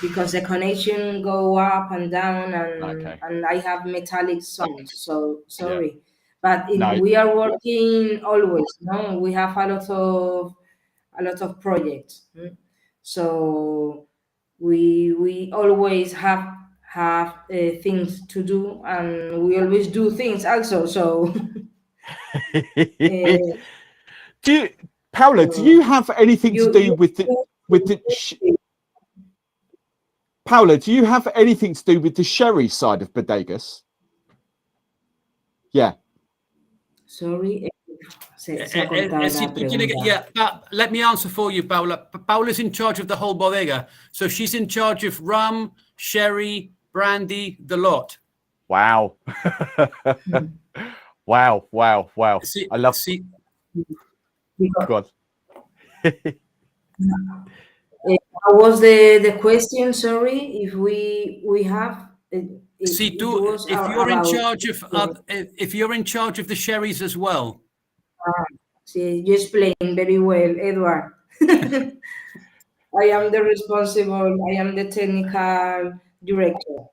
because the connection go up and down, and I have metallic sounds. So sorry, but we are working always. No, we have a lot of projects. So we always have things to do, and we always do things also. So Paola, do you have anything to do with the Paola, do you have anything to do with the sherry side of Bodegas? Yeah. Sorry. Let me answer for you, Paola. Paola's in charge of the whole bodega. So she's in charge of rum, sherry, brandy, the lot. Wow. Wow. I love God. What was the question? Sorry, if we have. If you're in charge of the sherries as well. You explained very well, Edward. I am the responsible. I am the technical director.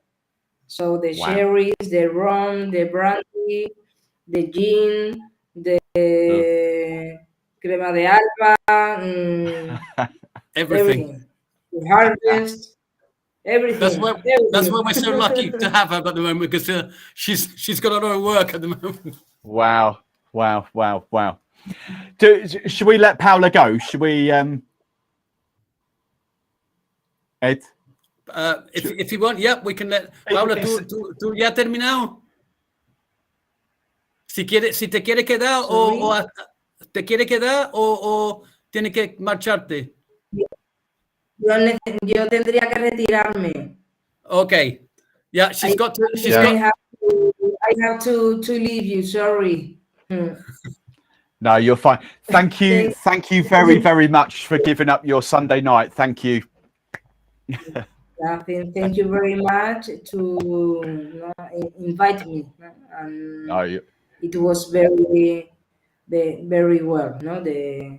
So the sherries, the rum, the brandy, the gin, the crema de alba, Everything. The harvest, That's everything, why we're so lucky to have her at the moment, because she's got a lot of work at the moment. Wow. Should we let Paola go? Should we, Ed? If you want, yeah, we can let Paola. ¿Tú ya terminado? Si te quiere quedar o te quiere quedar o tiene que marcharte. Yo tendría que retirarme. Okay. Yeah, I have to leave you. Sorry. No, you're fine. Thank you very, very much for giving up your Sunday night. Thank you. Thank you very much to invite me. It was very, very well. The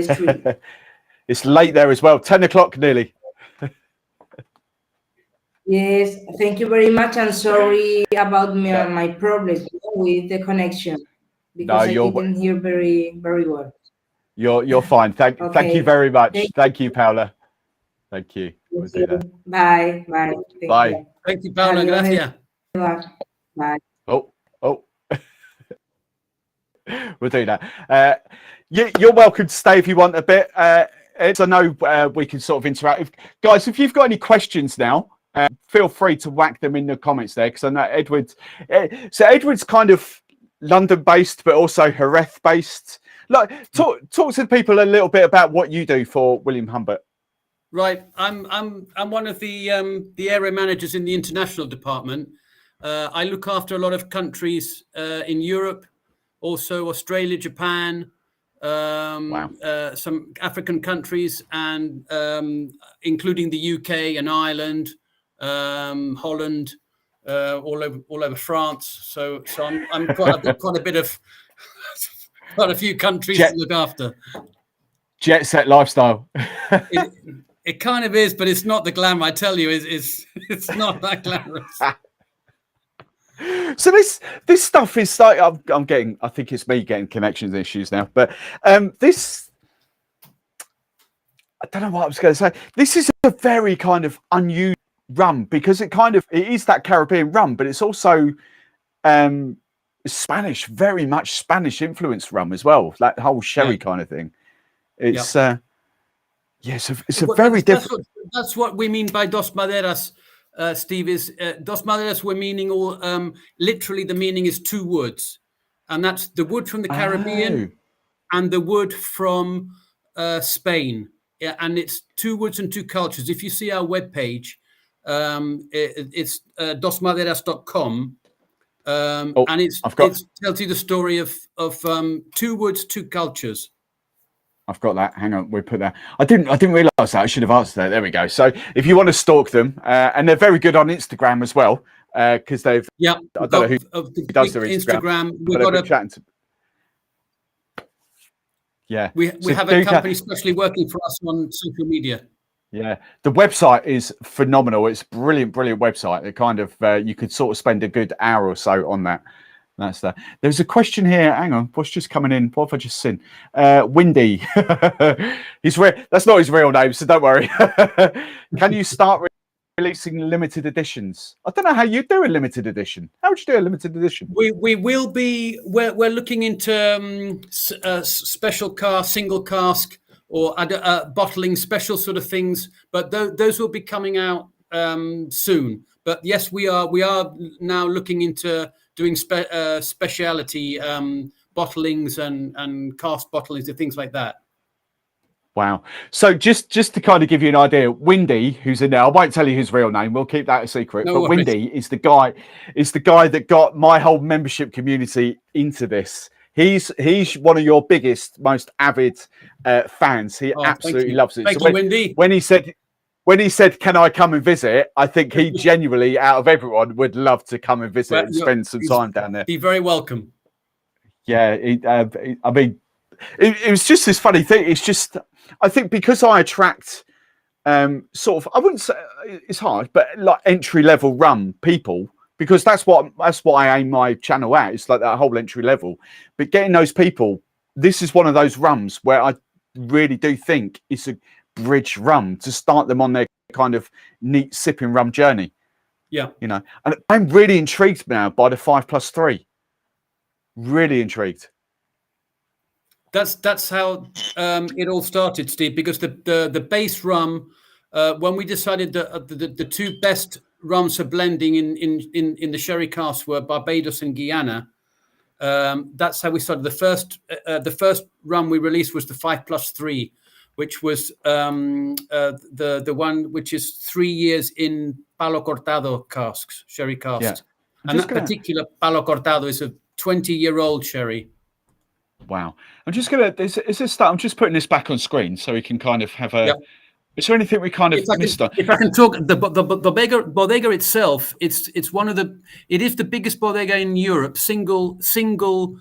street. It's late there as well. 10 o'clock nearly. Yes, thank you very much. And sorry about my problems with the connection, because I didn't hear very, very well. You're fine. Thank you very much. Thank you, Paola. Thank you. We'll do that. Bye. Bye. Thank you, Paola. Gracias. Bye. Oh. We'll do that. You're welcome to stay if you want a bit. Ed, I know we can sort of interact. Guys, if you've got any questions now, feel free to whack them in the comments there, because I know Edward's kind of London-based, but also Jerez-based. Like, talk to people a little bit about what you do for William Humbert. Right, I'm one of the area managers in the international department. I look after a lot of countries in Europe, also Australia, Japan, some African countries, and including the UK and Ireland, Holland, all over France. So I'm quite a bit of quite a few countries to look after. Jet set lifestyle. It kind of is, but it's not the glamour. I tell you, it's not that glamorous. So this stuff is like, I'm getting, I think it's me getting connections issues now, but this, I don't know what I was going to say. This is a very kind of unusual rum, because it is that Caribbean rum, but it's also Spanish, very much Spanish influenced rum as well. That whole sherry kind of thing. It's it's a very different. That's what we mean by Dos Maderas. Steve, is Dos Maderas, we're meaning literally the meaning is two woods, and that's the wood from the Caribbean and the wood from Spain. Yeah, and it's two woods and two cultures. If you see our webpage, it's dosmaderas.com, and it tells you the story of two woods, two cultures. I've got that. Hang on, we put that. I didn't realize that. I should have answered that. There we go. So if you want to stalk them, and they're very good on Instagram as well, because they've. Yeah, I don't know who does their Instagram. We've got we have a company especially working for us on social media. Yeah, the website is phenomenal. It's brilliant website. It kind of you could sort of spend a good hour or so on that. That's that. There's a question here. Hang on, what's just coming in? What have I just seen? Windy. That's not his real name, so don't worry. Can you start releasing limited editions? I don't know how you do a limited edition. How would you do a limited edition? We will be. We're looking into special cask, single cask, or bottling special sort of things. But those will be coming out soon. But yes, we are now looking into doing speciality bottlings and cask bottlings and things like that. Wow. So just to kind of give you an idea, Windy, who's in there, I won't tell you his real name, we'll keep that a secret. No but worries. Windy is the guy that got my whole membership community into this. He's one of your biggest, most avid fans. He absolutely loves it. Thank you, Windy. When he said, can I come and visit? I think he genuinely, out of everyone, would love to come and visit and spend some time down there. Be very welcome. Yeah, I mean, it was just this funny thing. It's just, I think because I attract sort of, I wouldn't say it's hard, but like entry level rum people, because that's what I aim my channel at. It's like that whole entry level. But getting those people this is one of those rums where I really do think it's a bridge rum to start them on their kind of neat sipping rum journey. Yeah. You know, and I'm really intrigued now by the 5+3. Really intrigued. That's how it all started, Steve. Because the base rum, when we decided that the two best rums for blending in the sherry cask were Barbados and Guyana. That's how we started. The first rum we released was the 5+3, which was the one which is 3 years in Palo Cortado casks, sherry casks. Yeah. And that particular Palo Cortado is a 20-year-old sherry. Wow. I'm just gonna. Is this start? I'm just putting this back on screen so we can kind of have a. Yep. Is there anything we kind of missed on? If I can talk, the bodega itself, it's one of the. It is the biggest bodega in Europe. Single ceiling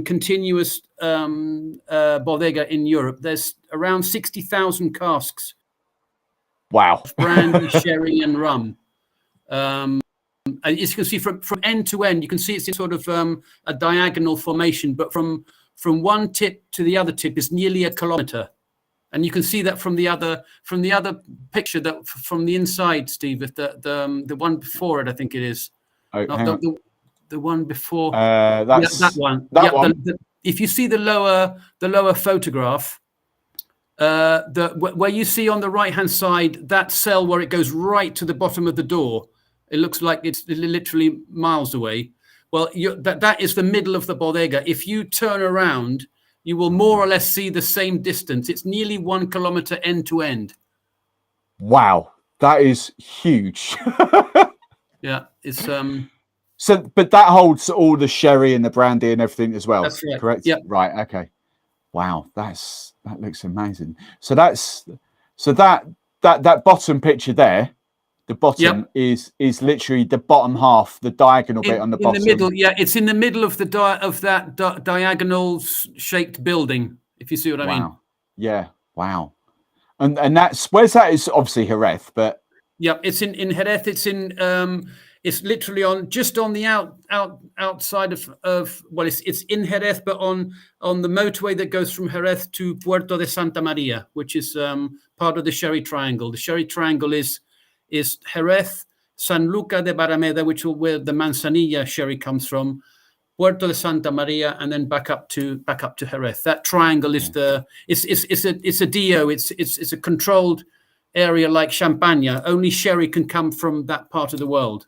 continuous bodega in Europe. There's around 60,000 casks. Wow. Of brandy, sherry, and rum. And as you can see from end to end, you can see it's in sort of a diagonal formation, but from one tip to the other tip is nearly 1 kilometer. And you can see that from the other picture, that from the inside, Steve, if the one before it, I think it is. Oh, the one before. That's that one. That one. If you see the lower photograph, where you see on the right hand side that cell where it goes right to the bottom of the door, it looks like it's literally miles away. Well, that is the middle of the bodega. If you turn around, you will more or less see the same distance. It's nearly 1 kilometer end to end. Wow, that is huge. Yeah, it's So, but that holds all the sherry and the brandy and everything as well. That's right. Correct. Yeah. Right. Okay. Wow, that looks amazing. So that bottom picture there. The bottom is literally the bottom half, the diagonal bit on the bottom. In the middle, yeah, it's in the middle of that diagonal shaped building. If you see what I mean. Yeah. Wow. And that's where's that? Is obviously Jerez, but yeah, it's in Jerez. It's literally just on the outside of well, it's in Jerez, but on the motorway that goes from Jerez to Puerto de Santa Maria, which is part of the Sherry Triangle. The Sherry Triangle is Jerez, San Luca de Barrameda, which is where the Manzanilla sherry comes from, Puerto de Santa Maria, and then back up to Jerez. That triangle is it's a DO. It's a controlled area like Champagne. Only sherry can come from that part of the world.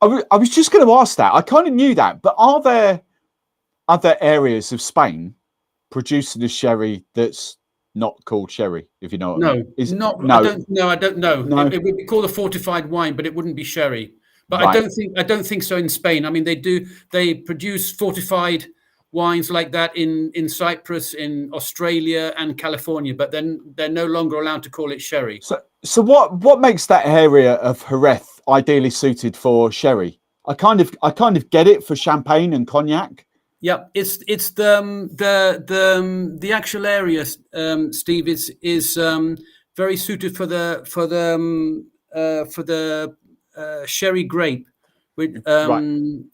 I was just going to ask that. I kind of knew that, but are there other areas of Spain producing the sherry that's not called sherry? If you know what I mean. I don't know. No. It would be called a fortified wine, but it wouldn't be sherry. But Right. I don't think so in Spain. I mean, they produce fortified wines like that in Cyprus, in Australia, and California, but then they're no longer allowed to call it sherry. So what makes that area of Jerez ideally suited for sherry? I kind of get it for champagne and cognac. Yeah, it's the actual area, Steve, is very suited for the sherry grape, with and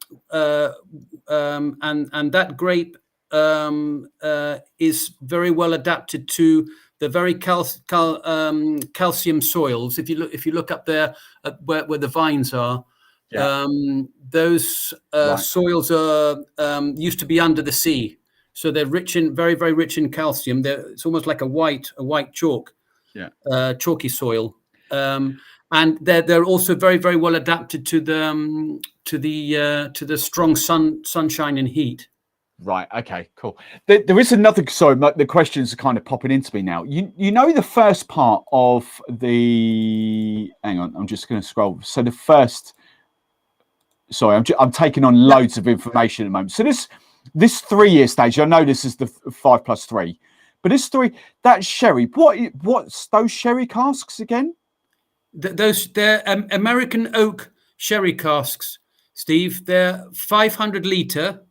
that grape is very well adapted to the very calcium soils. If you look up there at where the vines are, those soils are used to be under the sea, so they're very very rich in calcium. It's almost like a white chalk, chalky soil, and they're also very very well adapted to the strong sunshine and heat. Right. Okay. Cool. There is another. Sorry, the questions are kind of popping into me now. You know the first part of the. Hang on, I'm just going to scroll. So the first. Sorry, I'm taking on loads of information at the moment. So this 3 year stage. I know this is the 5+3, but this that sherry. What's those sherry casks again? They're American oak sherry casks, Steve. They're 500 litre.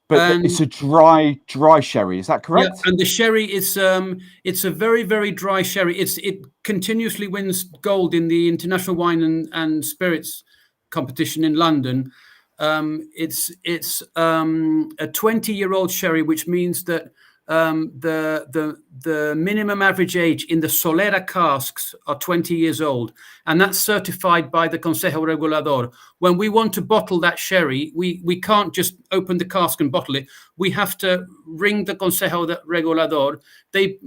But it's a dry sherry, is that correct? Yeah, and the sherry is it's a very very dry sherry. It continuously wins gold in the International Wine and Spirits competition in London. It's a 20-year-old sherry, which means that the minimum average age in the Solera casks are 20 years old, and that's certified by the Consejo Regulador. When we want to bottle that sherry, we can't just open the cask and bottle it. We have to ring the Consejo Regulador. They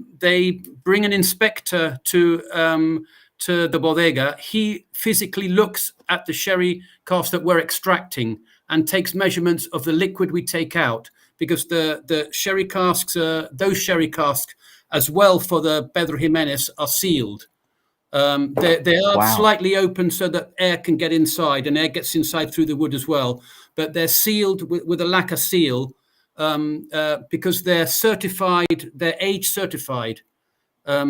bring an inspector to the bodega. He physically looks at the sherry cask that we're extracting and takes measurements of the liquid we take out, because the sherry casks, those sherry casks as well for the Pedro Jimenez, are sealed. They are slightly open so that air can get inside, and air gets inside through the wood as well. But they're sealed with a lacquer seal because they're certified, they're age certified.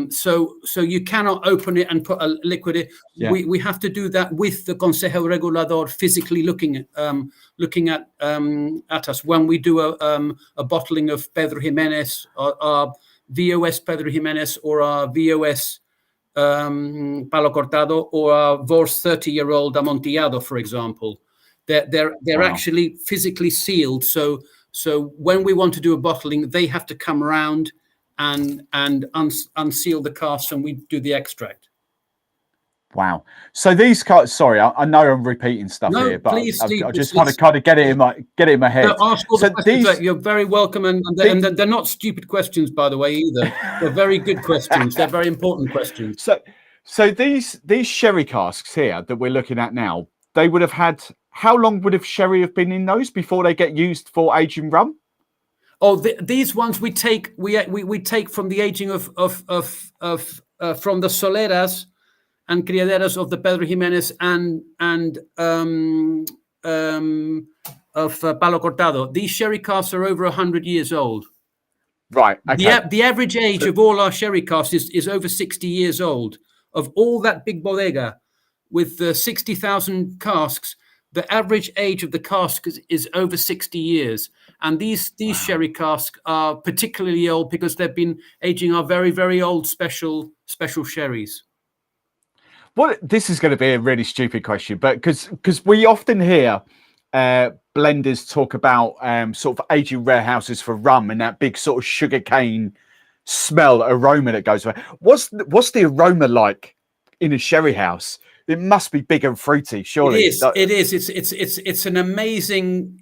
So you cannot open it and put a liquid in. Yeah. We have to do that with the Consejo Regulador physically looking at us when we do a bottling of Pedro Jimenez, our VOS Pedro Jimenez, or our VOS Palo Cortado, or our VOS 30-year-old Amontillado, for example. They're actually physically sealed. So when we want to do a bottling, they have to come around and unseal the casks, and we do the extract. Wow. So these cards, sorry, I know I'm repeating stuff here, but please, I just want to kind of get it in my head. Ask all the questions. You're very welcome, and they're not stupid questions, by the way, either. They're very good questions. They're very important questions. So these sherry casks here that we're looking at now, they would have had, how long would have sherry have been in those before they get used for aging rum? Oh, these ones we take from the aging of from the soleras and criaderas of the Pedro Jimenez and of Palo Cortado. These sherry casks are over 100 years old. Right. Okay. The average age of all our sherry casks is over 60 years old. Of all that big bodega with 60,000 casks, the average age of the cask is over 60 years. And these sherry casks are particularly old because they've been aging our very, very old special sherries. Well, this is going to be a really stupid question, but because we often hear blenders talk about sort of aging warehouses for rum and that big sort of sugarcane smell, aroma that goes away. What's the aroma like in a sherry house? It must be big and fruity, surely. It is. It's an amazing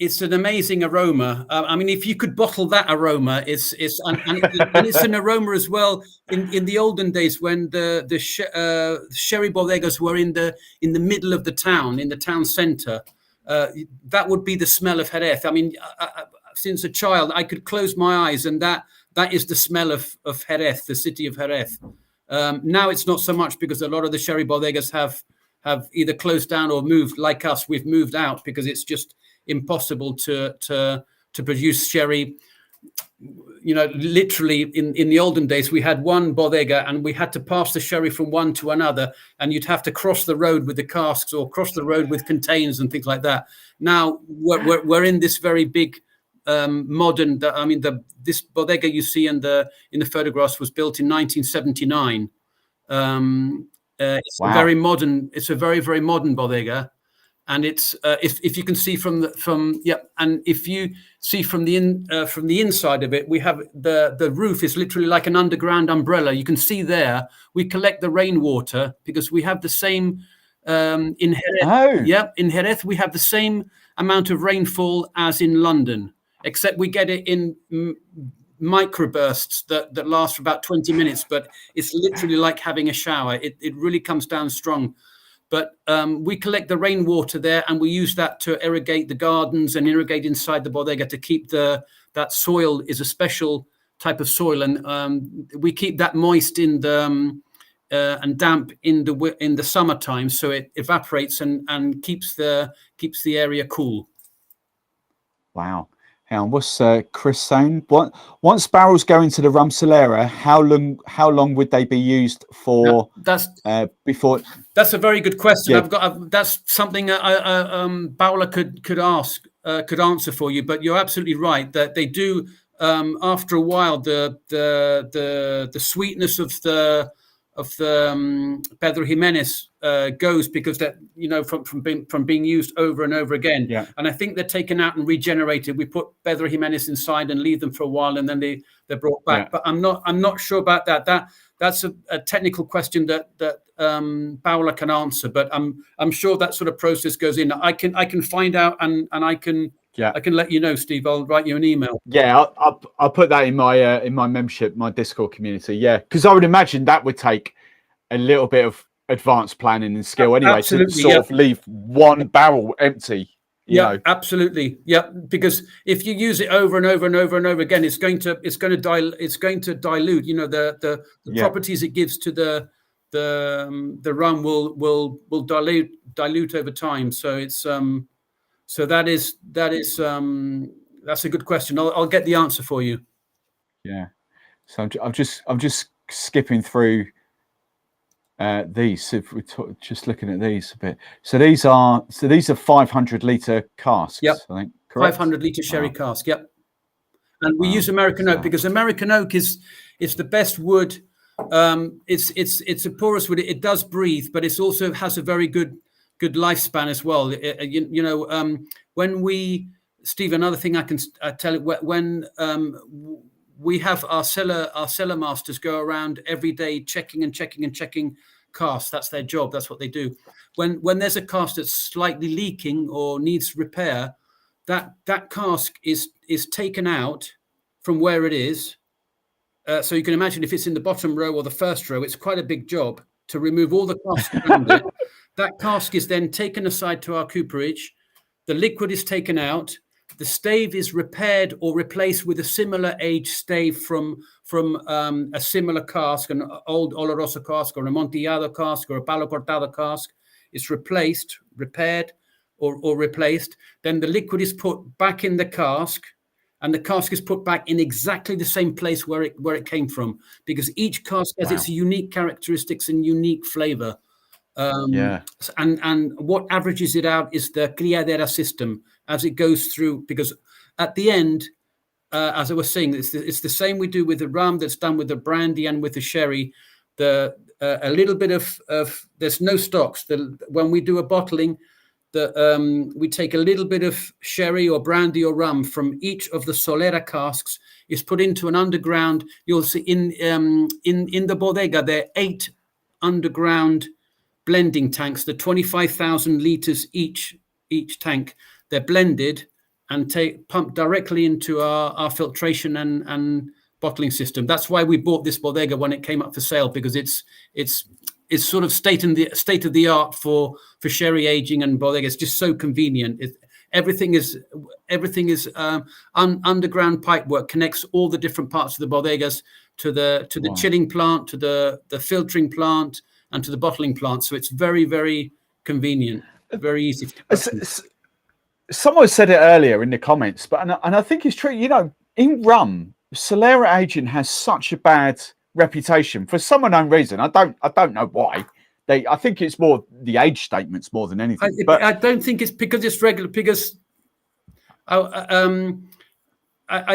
aroma. I mean, if you could bottle that aroma, it's an aroma as well. In the olden days, when the sherry bodegas were in the middle of the town, in the town centre, that would be the smell of Jerez. I mean, since a child, I could close my eyes, and that is the smell of Jerez, the city of Jerez. Now it's not so much, because a lot of the sherry bodegas have either closed down or moved. Like us, we've moved out because it's just impossible to produce sherry. You know, literally in the olden days, we had one bodega and we had to pass the sherry from one to another, and you'd have to cross the road with the casks or cross the road with containers and things like that. Now we're in this very big modern. This bodega you see in the photographs was built in 1979. It's a very modern. It's a very, very modern bodega, and it's if you can see and if you see from the inside of it, we have the roof is literally like an underground umbrella. You can see there. We collect the rainwater because we have the same in Jerez. Oh. Yeah, in Jerez we have the same amount of rainfall as in London, except we get it in microbursts that last for about 20 minutes, but it's literally like having a shower. It really comes down strong. But we collect the rainwater there, and we use that to irrigate the gardens and irrigate inside the bodega to keep that soil is a special type of soil, and we keep that moist in the and damp in the summertime, so it evaporates and keeps the area cool. Wow. And what's Chris saying? Once barrels go into the rum solera, how long would they be used for? Before. That's a very good question. Yeah. That's something Paola could answer for you. But you're absolutely right that they do. After a while, the sweetness of Pedro Jimenez goes, because that, you know, from being used over and over again. Yeah. And I think they're taken out and regenerated. We put Pedro Jimenez inside and leave them for a while, and then they're brought back. Yeah. But I'm not sure about that. That's a technical question that Paola can answer. But I'm sure that sort of process goes in. I can find out, and I can let you know, Steve. I'll write you an email. Yeah, I'll put that in my membership, my Discord community. Yeah, because I would imagine that would take a little bit of advanced planning and skill anyway. Absolutely, to sort of leave one barrel empty. You know. Absolutely, yeah. Because if you use it over and over and over and over again, it's going to dilute. You know, the properties it gives to the rum will dilute over time. So it's so that's a good question. I'll get the answer for you. Yeah. So I'm just skipping through these. If we're just looking at these a bit. So these are 500-litre casks. Yep. I think, correct? 500-litre sherry cask. Yep. And we use American oak because American oak is the best wood. It's a porous wood. It does breathe, but it also has a very good lifespan as well. When we, Steve, another thing I can tell you, when we have our cellar masters go around every day checking casks. That's their job. That's what they do. When there's a cask that's slightly leaking or needs repair, that cask is taken out from where it is. So you can imagine if it's in the bottom row or the first row, it's quite a big job to remove all the casks around it. That cask is then taken aside to our cooperage. The liquid is taken out. The stave is repaired or replaced with a similar age stave from a similar cask, an old Oloroso cask or an Amontillado cask or a Palo Cortado cask. It's replaced, repaired, or replaced. Then the liquid is put back in the cask, and the cask is put back in exactly the same place where it came from, because each cask has its unique characteristics and unique flavor. And what averages it out is the criadera system as it goes through, because at the end, as I was saying, it's the same we do with the rum that's done with the brandy and with the sherry. A little bit of there's no stocks. When we do a bottling, we take a little bit of sherry or brandy or rum from each of the Solera casks, is put into an underground. You'll see in the bodega there are 8 underground blending tanks. The 25,000 liters each tank. They're blended and pumped directly into our filtration and bottling system. That's why we bought this bodega when it came up for sale, because it's sort of state of the art for sherry aging and bodega. It's just so convenient. Everything is underground pipe work, connects all the different parts of the bodegas to the chilling plant, to the filtering plant, and to the bottling plant. So it's very, very convenient, very easy. Someone said it earlier in the comments, and I think it's true. You know, in rum, Solera Aging has such a bad reputation for some unknown reason. I don't know why. I think it's more the age statements more than anything. But I don't think it's because it's regular. Because I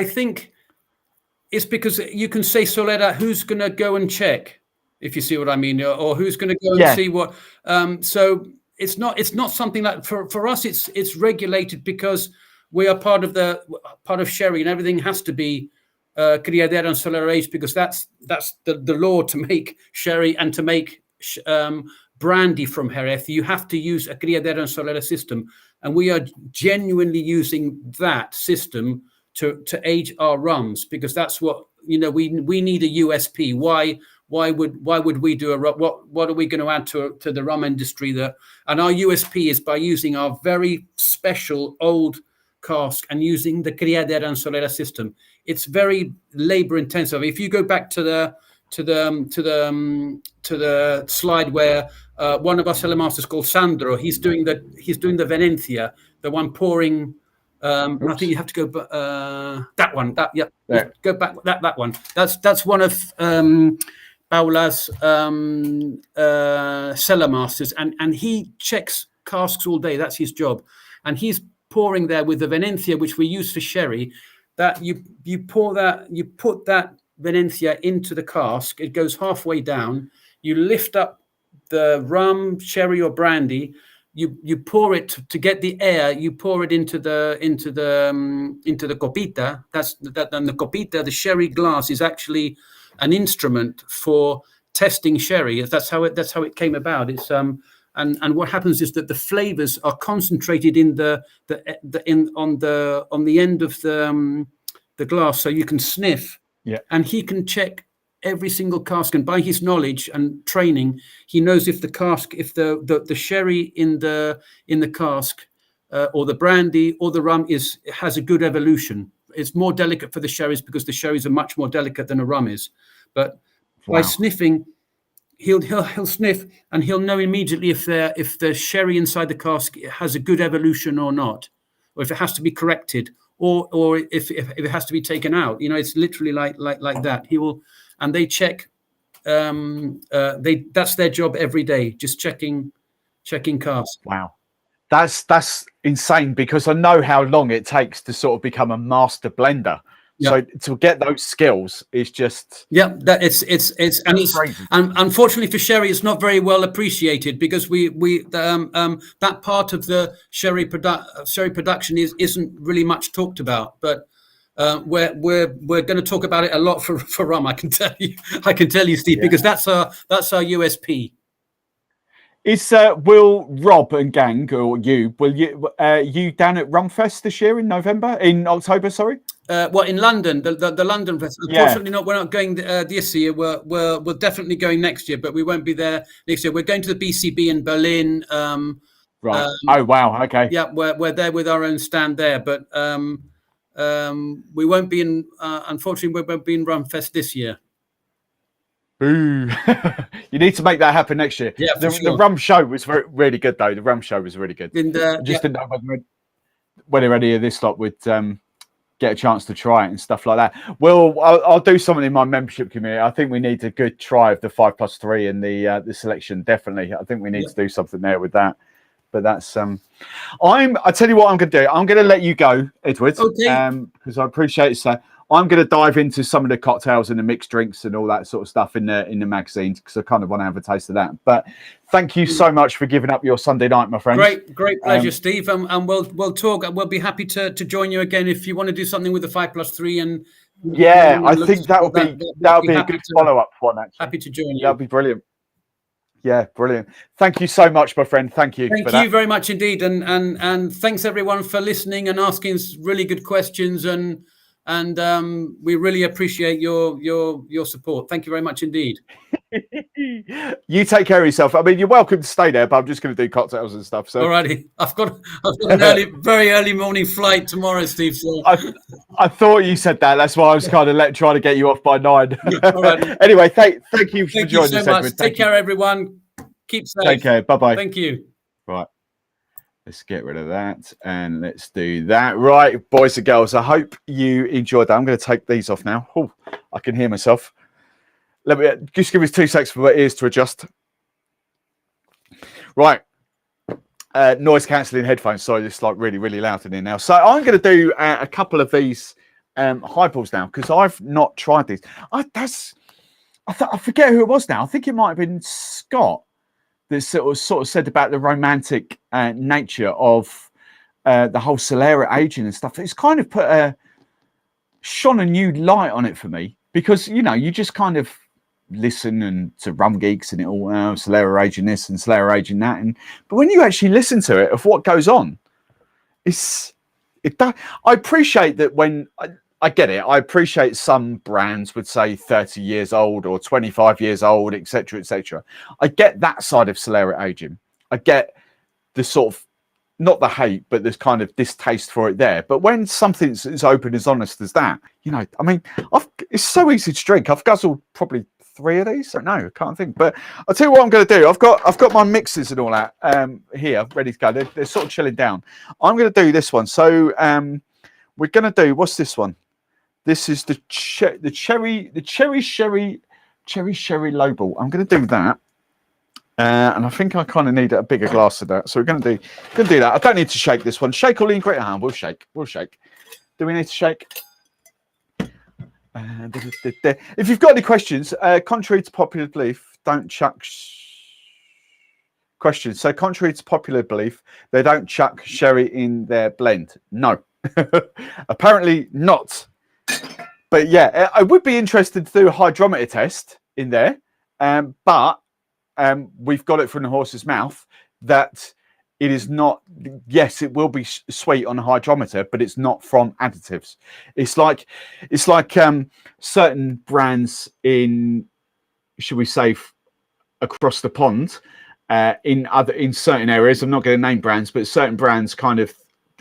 think it's because you can say Solera. Who's going to go and check? If you see what I mean, or who's going to go and see what? So it's not something like for us. It's regulated because we are part of sherry, and everything has to be criadera and Solera aged, because that's the law to make sherry and to make brandy from Jerez. You have to use a criadera and Solera system, and we are genuinely using that system to age our rums, because that's what we need a USP. Why would we do what are we going to add to the rum industry? And our USP is by using our very special old cask and using the criadera and Solera system. It's very labor intensive. If you go back to the slide where one of our cellar masters called Sandro, he's doing the Venencia, the one pouring. I think you have to go that one. Go back that one. That's one of Paola's cellar masters, and he checks casks all day. That's his job, and he's pouring there with the Venencia, which we use for sherry. That you put that Venencia into the cask. It goes halfway down. you lift up the rum, sherry, or brandy. You pour it to get the air. You pour it into the copita. And the copita, the sherry glass, is actually an instrument for testing sherry. That's how it came about. It's and what happens is that the flavors are concentrated on the end of the glass, so you can sniff. Yeah. And he can check every single cask, and by his knowledge and training, he knows if the cask, if the sherry in the cask, or the brandy or the rum has a good evolution. It's more delicate for the sherries because the sherries are much more delicate than a rum is. But by sniffing, he'll sniff and he'll know immediately if the sherry inside the cask has a good evolution or not, or if it has to be corrected, or if it has to be taken out. It's literally like that. He will. And they check. That's their job every day, just checking casks. Wow, that's insane, because I know how long it takes to sort of become a master blender. Yeah. So to get those skills is just it's unfortunately for sherry, it's not very well appreciated, because that part of the sherry production isn't really much talked about, but. We're going to talk about it a lot for rum. I can tell you, Steve, because that's our USP. Is will Rob and gang, or will you down at Rumfest this year in October? Sorry. In London, the London Fest. Unfortunately, we're not going this year. We're definitely going next year, but we won't be there next year. We're going to the BCB in Berlin. Right. Oh wow. Okay. Yeah, we're there with our own stand there, but. We won't be in. Unfortunately, we won't be in Rumfest this year. Boo! You need to make that happen next year. Yeah, the rum show was really good, though. The rum show was really good. I just didn't know whether any of this lot would get a chance to try it and stuff like that. Well, I'll do something in my membership community. I think we need a good try of the 5+3 and the selection. Definitely, I think we need to do something there with that. But that's I tell you what I'm going to do. I'm going to let you go, Edward, because I appreciate it. So I'm going to dive into some of the cocktails and the mixed drinks and all that sort of stuff in the magazines, because I kind of want to have a taste of that. But thank you so much for giving up your Sunday night, my friend. Great pleasure, Steve. And we'll talk. We'll be happy to join you again if you want to do something with the 5+3. And I think that would be a good follow-up one. Actually, happy to join you. That'd be brilliant. Yeah, brilliant. Thank you so much, my friend. Thank you. Thank you very much indeed, and thanks everyone for listening and asking really good questions, and we really appreciate your support. Thank you very much indeed. You take care of yourself. I mean, you're welcome to stay there, but I'm just going to do cocktails and stuff. So, alrighty, I've got an very early morning flight tomorrow, Steve. So I thought you said that. That's why I was kind of trying to get you off by 9. Anyway, thank you for joining us, Edward. Take care, everyone. Keep safe. Take care. Bye-bye. Thank you. Right. Let's get rid of that and let's do that. Right, boys and girls, I hope you enjoyed that. I'm going to take these off now. Oh, I can hear myself. Let me just give us 2 seconds for my ears to adjust. Right. Noise cancelling headphones. Sorry, it's like really, really loud in here now. So I'm going to do a couple of these highballs now, because I've not tried these. I forget who it was now. I think it might have been Scott that sort of said about the romantic nature of the whole Solera aging and stuff. It's kind of shone a new light on it for me, because you just kind of listen and to rum geeks and it all Solera aging this and Solera aging that, but when you actually listen to it of what goes on, I appreciate that when I get it. I appreciate some brands would say 30 years old or 25 years old, etc., etc. I get that side of Solera aging. I get the sort of, not the hate, but there's kind of distaste for it there. But when something's as open, as honest as that, I mean, it's so easy to drink. I've guzzled probably 3 of these. I don't know, I can't think. But I'll tell you what I'm going to do. I've got my mixes and all that here ready to go. They're sort of chilling down. I'm going to do this one. So we're going to do, what's this one? This is the cherry sherry lowball. I'm going to do that, and I think I kind of need a bigger glass of that. So we're going to do that. I don't need to shake this one. Shake all the ingredients. We'll shake. Do we need to shake? If you've got any questions, contrary to popular belief, don't chuck questions. So contrary to popular belief, they don't chuck sherry in their blend. No, apparently not. But yeah, I would be interested to do a hydrometer test in there. But we've got it from the horse's mouth that it is not. Yes, it will be sweet on a hydrometer, but it's not from additives. It's like certain brands should we say, across the pond, in certain areas. I'm not going to name brands, but certain brands kind of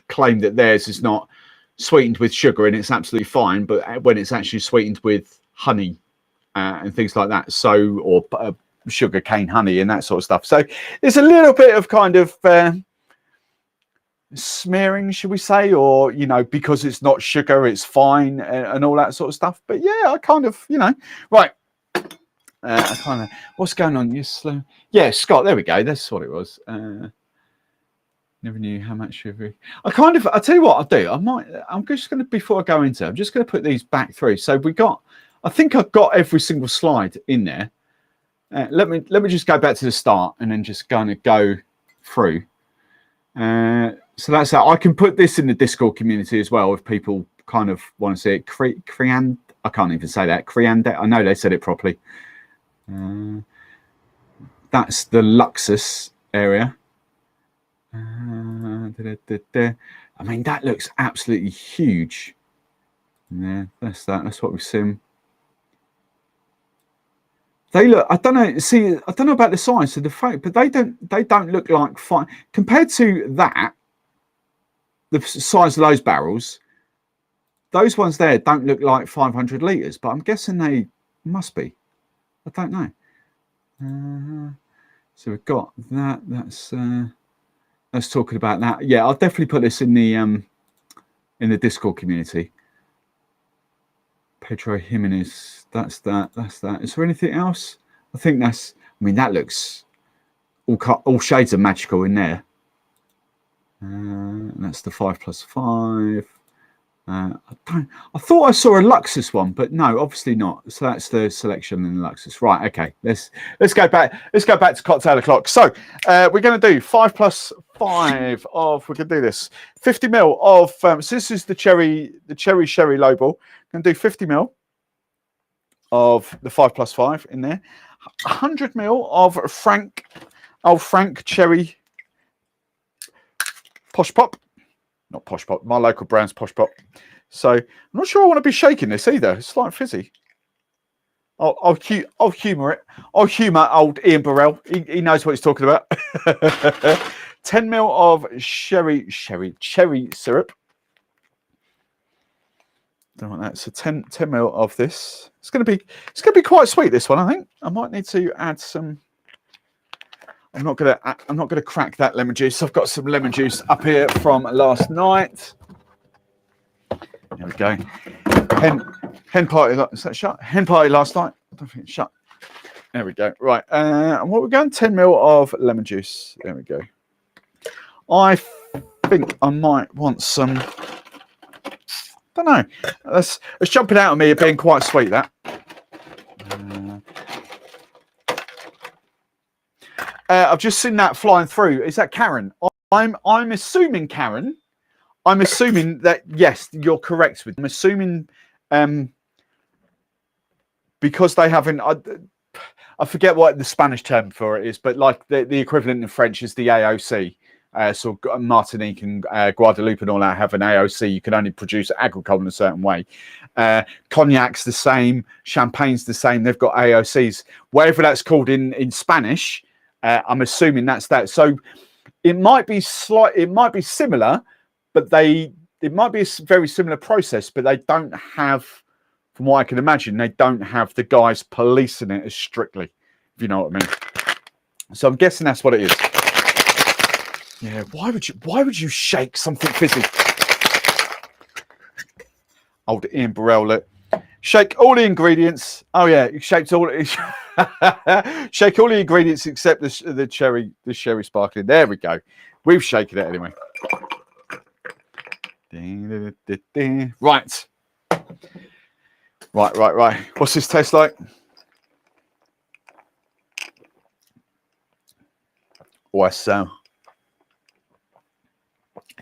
claim that theirs is not sweetened with sugar and it's absolutely fine. But when it's actually sweetened with honey and things like that, or sugar cane honey and that sort of stuff. So there's a little bit of kind of smearing, should we say, or because it's not sugar, it's fine and all that sort of stuff. But yeah, I kind of right. I kind of what's going on? Yeah, Scott. There we go. That's what it was. Never knew how much sugar. I tell you what I'll do. I'm just going to, before I go into, I'm just going to put these back through. So I think I've got every single slide in there. Let me just go back to the start and then just kind of go through. So that's how I can put this in the Discord community as well if people kind of want to see it. I can't even say that. I know they said it properly. That's the Luxus area. I mean, that looks absolutely huge. Yeah, that's that. That's what we've seen. They look. I don't know. See, I don't know about the size of the fact, but they don't look like fine compared to that. The size of those barrels, those ones there don't look like 500 litres, but I'm guessing they must be. I don't know. So we've got that. That's talking about that. Yeah, I'll definitely put this in the Discord community. Pedro Jimenez. That's that. Is there anything else? I think that's. I mean, that looks all shades of magical in there. That's the 5+5. I thought I saw a Luxus one, but no, obviously not. So that's the selection in the Luxus. Right, okay. Let's go back. Let's go back to cocktail o'clock. So we're going to do 5+5 of. We can do this 50 ml of. So this is the cherry sherry label. Going to do 50 ml of the 5+5 in there. 100 ml of Frank cherry Posh Pop. Not Posh Pop, my local brand's Posh Pop. So I'm not sure I want to be shaking this either. It's slightly fizzy. I'll humour it. I'll humour old Ian Burrell. He knows what he's talking about. 10 ml of cherry syrup. Don't want that. So 10 ml of this. It's gonna be quite sweet, this one, I think. I might need to add some. I'm not gonna crack that lemon juice. I've got some lemon juice up here from last night. There we go. Hen party. Is that shut? Hen party last night. I don't think it's shut. There we go. Right. And what we're going? 10 ml of lemon juice. There we go. I think I might want some. Don't know. That's jumping out at me of being quite sweet. That. I've just seen that flying through. Is that Karen? I'm assuming Karen. I'm assuming that yes, you're correct with. I'm assuming because they haven't. I forget what the Spanish term for it is, but like the equivalent in French is the AOC. So Martinique and Guadeloupe and all that have an AOC. You can only produce agricole in a certain way. Cognac's the same. Champagne's the same. They've got AOCs. Whatever that's called in Spanish. I'm assuming that's that. So it might be similar, but it might be a very similar process, but they don't have, from what I can imagine, they don't have the guys policing it as strictly, if you know what I mean. So I'm guessing that's what it is. Yeah, why would you shake something fizzy? Old Ian Burrell, look. Shake all the ingredients. Oh yeah, you shaked all. Shake all the ingredients except the cherry sparkling. There we go. We've shaken it anyway. Right. Right. What's this taste like? Oh, it's,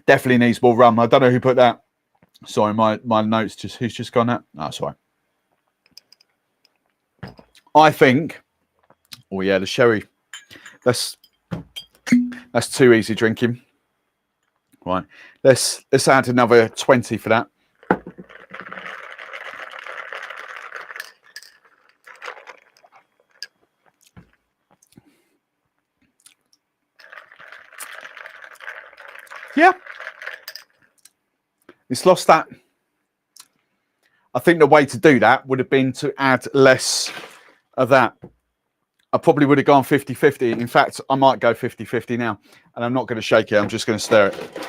definitely needs more rum. I don't know who put that. Sorry, my notes just, who's just gone that? No, sorry. I think, oh yeah, the sherry, that's too easy drinking. Right, let's add another 20 for that. Yeah, it's lost that. I think the way to do that would have been to add less of that. I probably would have gone 50-50. In fact, I might go 50-50 now. And I'm not going to shake it. I'm just going to stir it.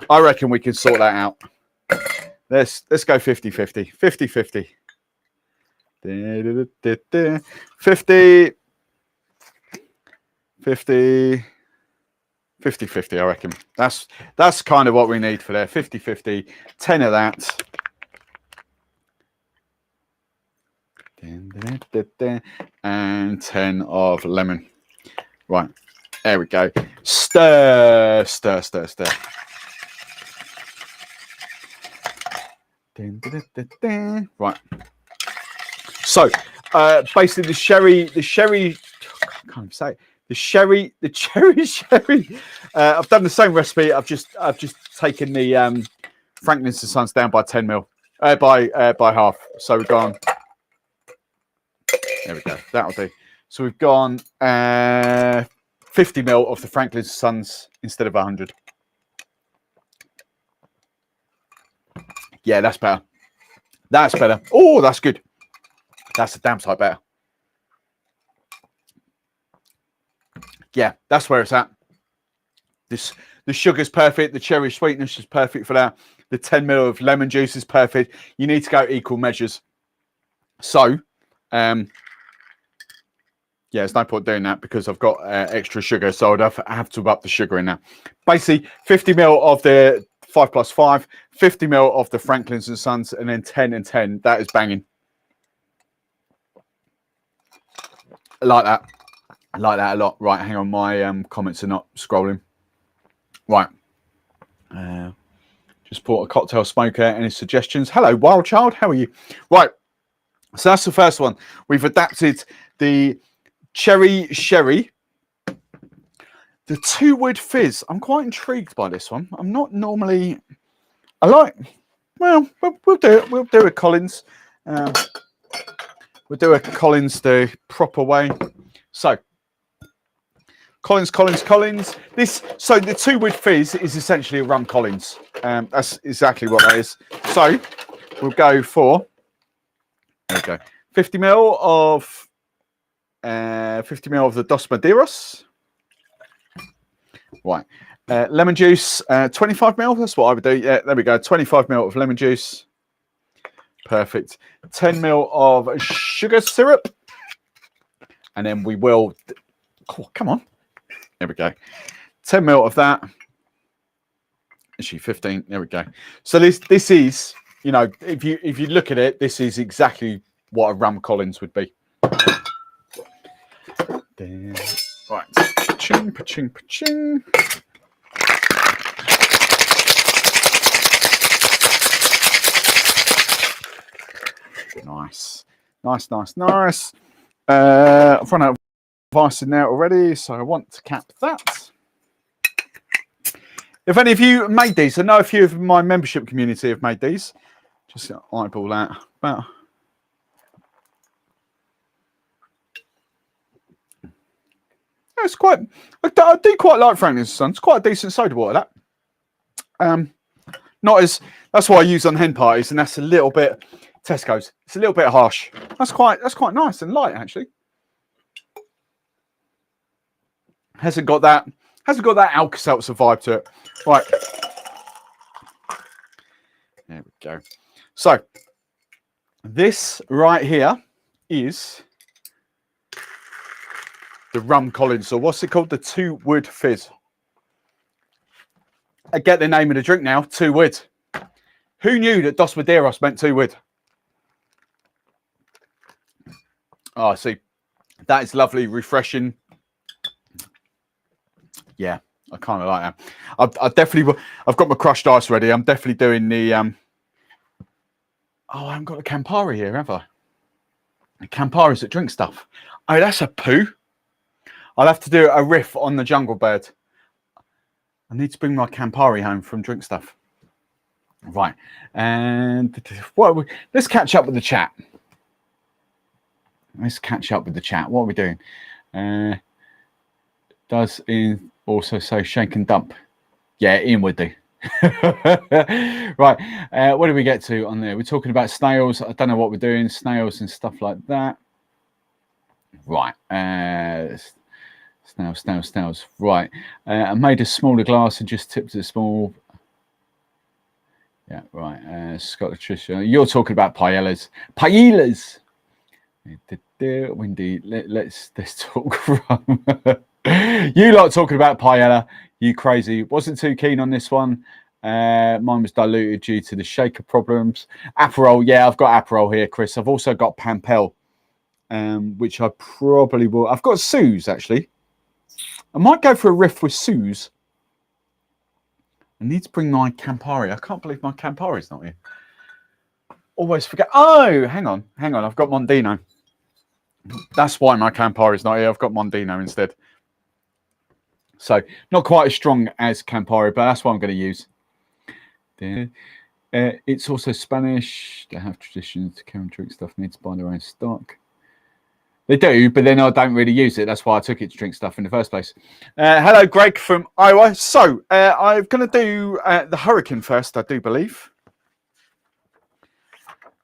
I reckon we can sort that out. Let's go 50-50. 50-50. 50. 50. 50-50, I reckon. That's kind of what we need for there. 50-50. 10 of that. And 10 of lemon. Right, there we go. Stir. Right. So basically the sherry, I can't even say it. The cherry. I've done the same recipe. I've just taken the Franklin's and Sons down by 10 mil, by half. So we've gone. There we go. That'll do. So we've gone 50 mil of the Franklin's Sons instead of 100. Yeah, that's better. That's better. Oh, that's good. That's a damn sight better. Yeah, that's where it's at. The sugar's perfect. The cherry sweetness is perfect for that. The 10 mil of lemon juice is perfect. You need to go equal measures. So, yeah, there's no point doing that because I've got extra sugar, so I have to up the sugar in now. Basically, 50 mil of the 5+5, 50 mil of the Franklin's and Sons, and then 10 and 10. That is banging. I like that. I like that a lot. Right, hang on. My comments are not scrolling. Right. Just bought a cocktail smoker. Any suggestions? Hello, Wild Child. How are you? Right. So that's the first one. We've adapted the cherry sherry. The 2 wood fizz. I'm quite intrigued by this one. I'm not normally. I like. Well, we'll do it. We'll do a Collins. We'll do a Collins the proper way. So. Collins. So the 2 wood fizz is essentially a rum Collins. That's exactly what that is. So we'll go for. There we go. 50 ml of the Dos Maderas. Right. Lemon juice, 25 ml. That's what I would do. Yeah, there we go. 25 ml of lemon juice. Perfect. 10 ml of sugar syrup. And then we will. Oh, come on. There we go. 10 ml of that. Actually, 15. There we go. So this is, you know, if you look at it, this is exactly what a rum Collins would be. Right. Paching. Nice. I've run out of ice in there already, so I want to cap that. If any of you made these, I know a few of my membership community have made these. Just eyeball that. About it's quite. I do quite like Franklin's Sons. It's quite a decent soda water. That. Not as. That's what I use on hen parties, and that's a little bit Tesco's. It's a little bit harsh. That's quite nice and light actually. Hasn't got that Alka-Seltzer vibe to it. Right. There we go. So this right here is the rum Collins, or what's it called? The 2 wood fizz. I get the name of the drink now, 2 wood. Who knew that Dos Maderas meant 2 wood? Oh, see, that is lovely, refreshing. Yeah, I kind of like that. I definitely, I've got my crushed ice ready. I'm definitely doing the. Oh, I haven't got the Campari here, have I? The Campari's that drink stuff. Oh, that's a poo. I'll have to do a riff on the Jungle Bird. I need to bring my Campari home from drink stuff. Right, and let's catch up with the chat. Let's catch up with the chat. What are we doing? Does Ian also say shake and dump? Yeah, Ian would do. Right, what did we get to on there? We're talking about snails. I don't know what we're doing. Snails and stuff like that. Right, snails. Right, I made a smaller glass and just tipped it small. Yeah, right. Scott Latricia, you're talking about paellas. Paellas. Windy, let's talk rum. You lot talking about paella. You crazy. Wasn't too keen on this one. Mine was diluted due to the shaker problems. Aperol, yeah, I've got Aperol here, Chris. I've also got Pampel, which I probably will. I've got Suze, actually. I might go for a riff with Suze. I need to bring my Campari. I can't believe my Campari's not here. Always forget. Oh, hang on. I've got Mondino. That's why my Campari's not here. I've got Mondino instead. So not quite as strong as Campari, but that's what I'm going to use. It's also Spanish. They have traditions to carry and drink stuff. Need to buy their own stock. They do, but then I don't really use it. That's why I took it to drink stuff in the first place. Hello, Greg from Iowa. So I'm going to do the Hurricane first, I do believe.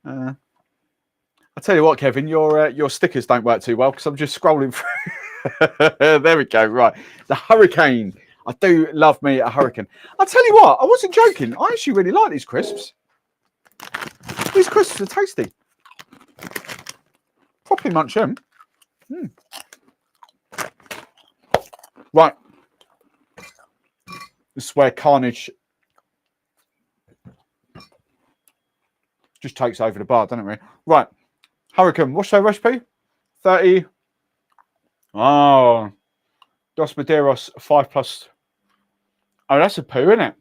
I'll tell you what, Kevin, your stickers don't work too well because I'm just scrolling through. There we go. Right, the Hurricane. I do love me a Hurricane. I'll tell you what, I wasn't joking. I actually really like these crisps. These crisps are tasty. Properly munch them. Right. This is where carnage just takes over the bar, doesn't it, really? Right. Hurricane, what's their recipe? 30. Oh. Dos Maderas 5+. Oh, that's a poo, isn't it?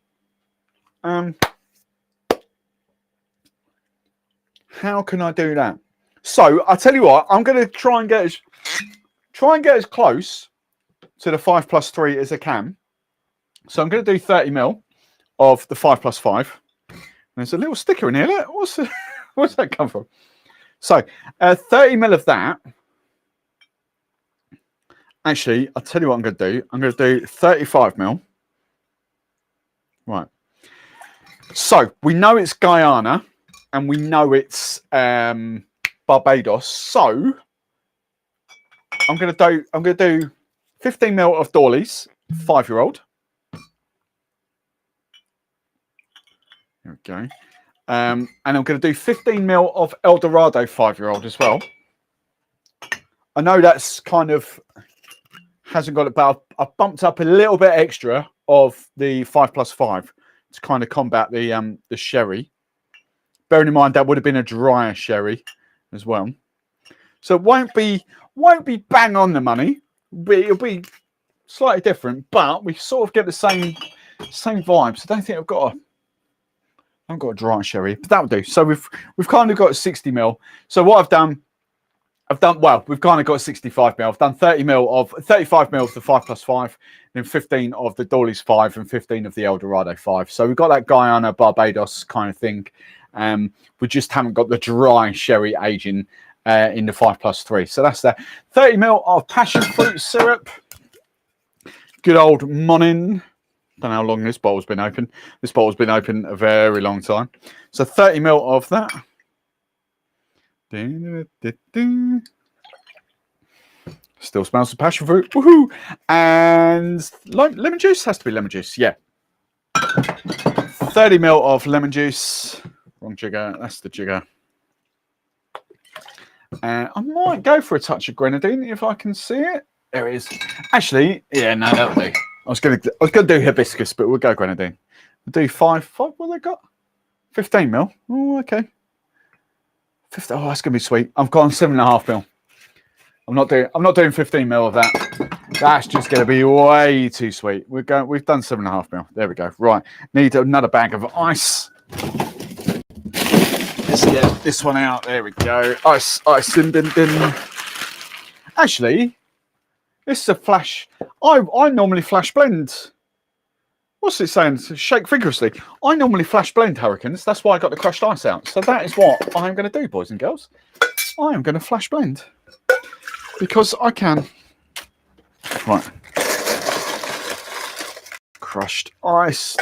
How can I do that? So I'll tell you what, I'm going to try and get as close to the 5+3 as I can. So I'm going to do 30 ml of the 5+5. There's a little sticker in here. Look, what's that come from? So 30 ml of that. Actually, I'll tell you what I'm going to do. I'm going to do 35 ml. Right. So we know it's Guyana and we know it's Barbados. So I'm going to do 15 ml of Dawley's 5-year-old. There we go. And I'm going to do 15 ml of El Dorado 5-year-old as well. I know that's kind of hasn't got it, but I've bumped up a little bit extra of the 5+5 to kind of combat the sherry. Bearing in mind that would have been a drier sherry as well, so it won't be bang on the money. It'll be slightly different, but we sort of get the same vibes. I don't think I've got a dry sherry, but that'll do. So we've kind of got 60 ml. So what I've done, well, we've kind of got 65 ml. I've done 35 ml of the 5+5, then 15 of the Dawley's 5 and 15 of the El Dorado 5. So we've got that Guyana Barbados kind of thing. We just haven't got the dry sherry aging in the 5+3. So that's that. 30 ml of passion fruit syrup. Good old Monin. Don't know how long this bottle's been open. This bottle's been open a very long time. So 30 ml of that. Still smells of passion fruit. Woohoo! And lemon juice has to be lemon juice. Yeah. 30 ml of lemon juice. Wrong jigger. That's the jigger. I might go for a touch of grenadine if I can see it. There it is. Actually, yeah, no, that'll do. I was gonna do hibiscus, but we'll go grenadine. We'll do 5. What they got? 15 ml. Oh, okay. 50, oh, that's gonna be sweet. I've gone 7.5 ml. I'm not doing 15 ml of that. That's just going to be way too sweet. We've done 7.5 ml. There we go. Right. Need another bag of ice. Let's get this one out. There we go. Ice, din. Actually, this is a flash. I normally flash blend. What's it saying? Shake vigorously. I normally flash blend hurricanes. That's why I got the crushed ice out. So that is what I'm going to do, boys and girls. I am going to flash blend because I can. Right. Crushed ice.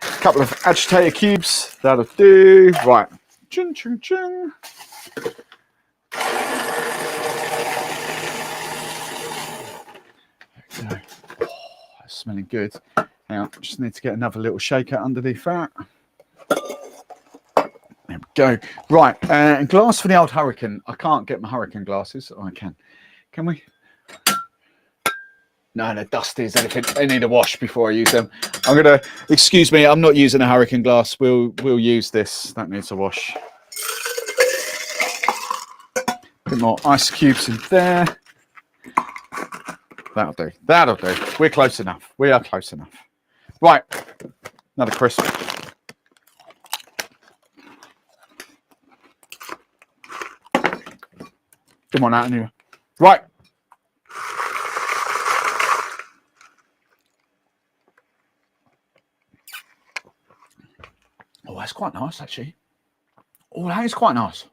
A couple of agitator cubes. That'll do. Right. Ching, ching, ching. There we go. Smelling good. Now, just need to get another little shaker underneath that. There we go. Right, and glass for the old hurricane. I can't get my hurricane glasses. Oh, I can. Can we? No, they're dusty as anything. They need a wash before I use them. I'm gonna. Excuse me. I'm not using a hurricane glass. We'll use this. That needs a wash. Bit more ice cubes in there. That'll do. That'll do. We're close enough. We are close enough. Right. Another crisp. Come on out anyway. Right. Oh, that's quite nice, actually. Oh, that is quite nice.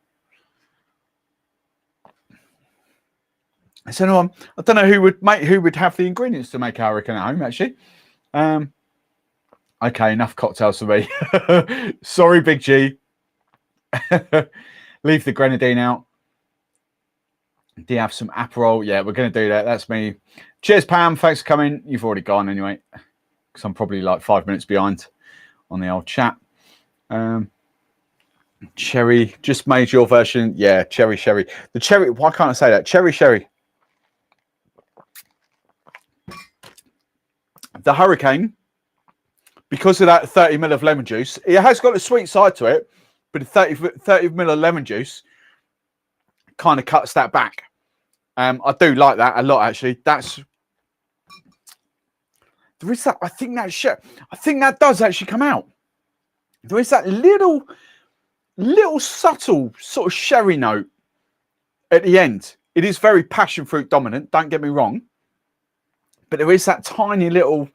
So I don't know who would have the ingredients to make a hurricane at home, actually. Okay, enough cocktails for me. Sorry, Big G. Leave the grenadine out. Do you have some Aperol? Yeah, we're going to do that. That's me. Cheers, Pam. Thanks for coming. You've already gone anyway, because I'm probably like 5 minutes behind on the old chat. Cherry, just made your version. Yeah, cherry. The cherry, why can't I say that? Cherry. The hurricane, because of that 30 ml of lemon juice, it has got a sweet side to it, but the 30 ml of lemon juice kind of cuts that back. I do like that a lot, actually. There is that. I think that does actually come out. There is that little subtle sort of sherry note at the end. It is very passion fruit dominant. Don't get me wrong. But there is that tiny little,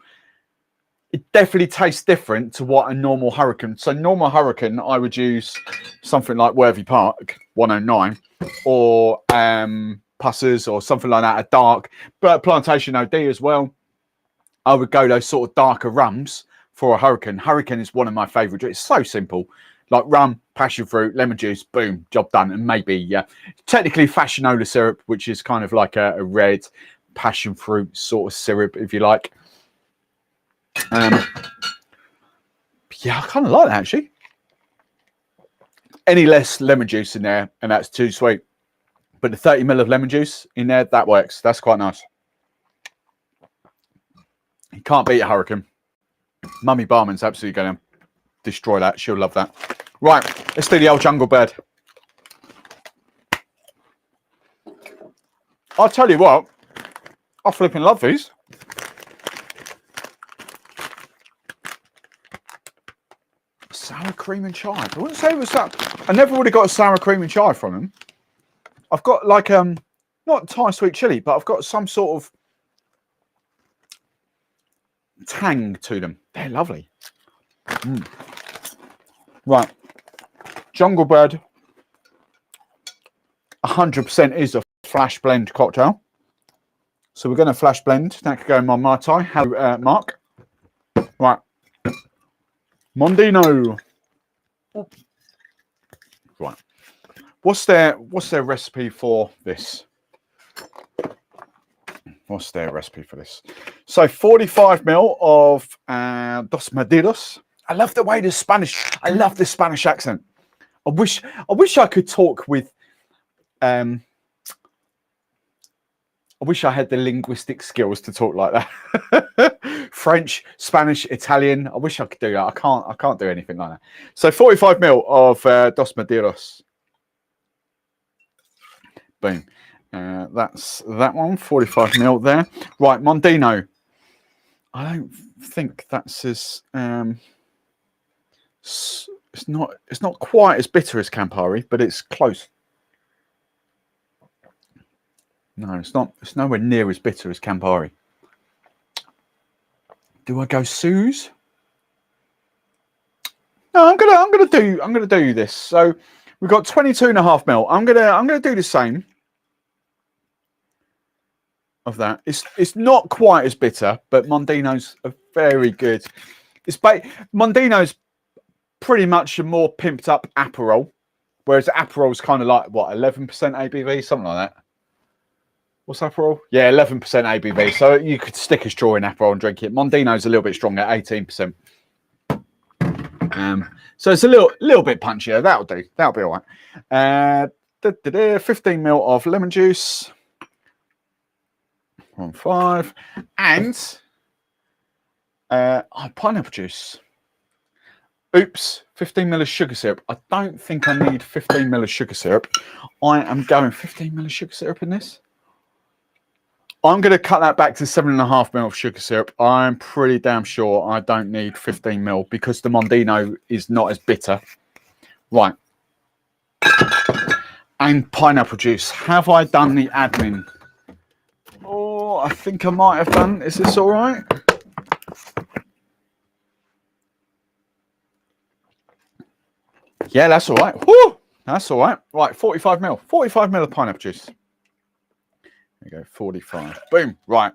it definitely tastes different to what a normal hurricane. So normal hurricane, I would use something like Worthy Park 109 or Pussers or something like that, a dark, but Plantation OD as well. I would go those sort of darker rums for a hurricane. Hurricane is one of my favourite drinks. It's so simple. Like rum, passion fruit, lemon juice, boom, job done. And maybe, technically fashionola syrup, which is kind of like a red passion fruit sort of syrup, if you like. Yeah, I kind of like that, actually. Any less lemon juice in there, and that's too sweet. But the 30 ml of lemon juice in there, that works. That's quite nice. You can't beat a hurricane. Mummy Barman's absolutely going to destroy that. She'll love that. Right, let's do the old jungle bird. I'll tell you what, I flipping love these. Sour cream and chive. I wouldn't say it was that. I never would have got a sour cream and chive from them. I've got like not Thai sweet chili, but I've got some sort of tang to them. They're lovely. Right, jungle bird. 100% is a flash blend cocktail. So we're going to flash blend. That could go in my Mai Tai. Hello, Mark. Right. Mondino. Right. What's their recipe for this? What's their recipe for this? So 45 ml of Dos Maderas. I love the way the Spanish. I love the Spanish accent. I wish I could talk with. I wish I had the linguistic skills to talk like that. French, Spanish, Italian. I wish I could do that. I can't do anything like that. So 45 ml of Dos Maderas. Boom. That's that one. 45 mil there. Right, Mondino. I don't think that's as it's not quite as bitter as Campari, but it's close. No, it's not. It's nowhere near as bitter as Campari. Do I go Suze? No, I'm gonna do this. So we've got 22.5 mil. I'm gonna do the same of that. It's not quite as bitter, but Mondino's are very good. Mondino's pretty much a more pimped up Aperol, whereas Aperol's kind of like what 11% ABV, something like that. What's Aperol? Yeah, 11% ABV. So you could stick a straw in Aperol and drink it. Mondino's a little bit stronger, 18%. So it's a little bit punchier. That'll do. That'll be all right. 15 mil of lemon juice. 1.5 and pineapple juice. Oops, 15 ml of sugar syrup. I don't think I need 15 ml of sugar syrup. I am going 15 ml of sugar syrup in this. I'm going to cut that back to 7.5 ml of sugar syrup. I'm pretty damn sure I don't need 15 ml because the Mondino is not as bitter. Right. And pineapple juice. Have I done the admin? Oh, I think I might have done. Is this all right? Yeah, that's all right. Woo! That's all right. Right, 45 mil. 45 mil of pineapple juice. There we go, 45. Boom. Right.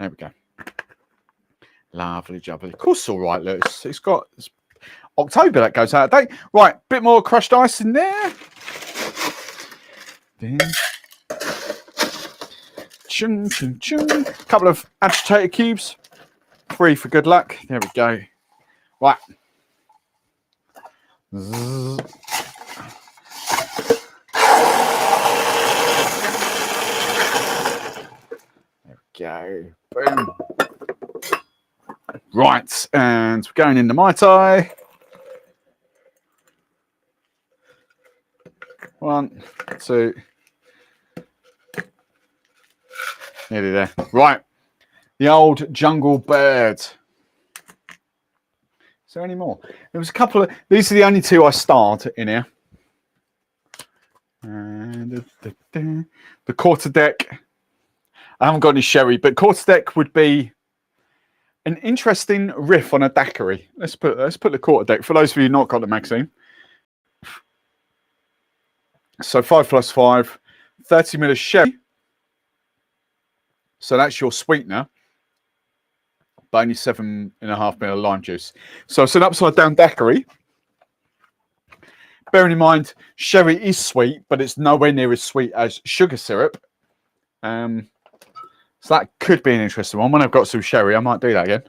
There we go. Lovely jubbly. Of course it's all right, look. It's October that goes out of date. Right, bit more crushed ice in there. Chung, chung, chung. Couple of agitator cubes. 3 for good luck. There we go. Right. Zzz. There we go. Boom. Right, and we're going into Mai Tai. 1, 2. Nearly there. Right. The old jungle bird. Is there any more? There was a couple of... These are the only 2 I starred in here. And the quarter deck. I haven't got any sherry, but quarter deck would be an interesting riff on a daiquiri. Let's put the quarter deck. For those of you who've not got the magazine. So 5 + 5, 30 ml of sherry. So that's your sweetener. But only 7.5 ml of lime juice. So it's an upside down daiquiri. Bearing in mind, sherry is sweet, but it's nowhere near as sweet as sugar syrup. So that could be an interesting one. When I've got some sherry, I might do that again.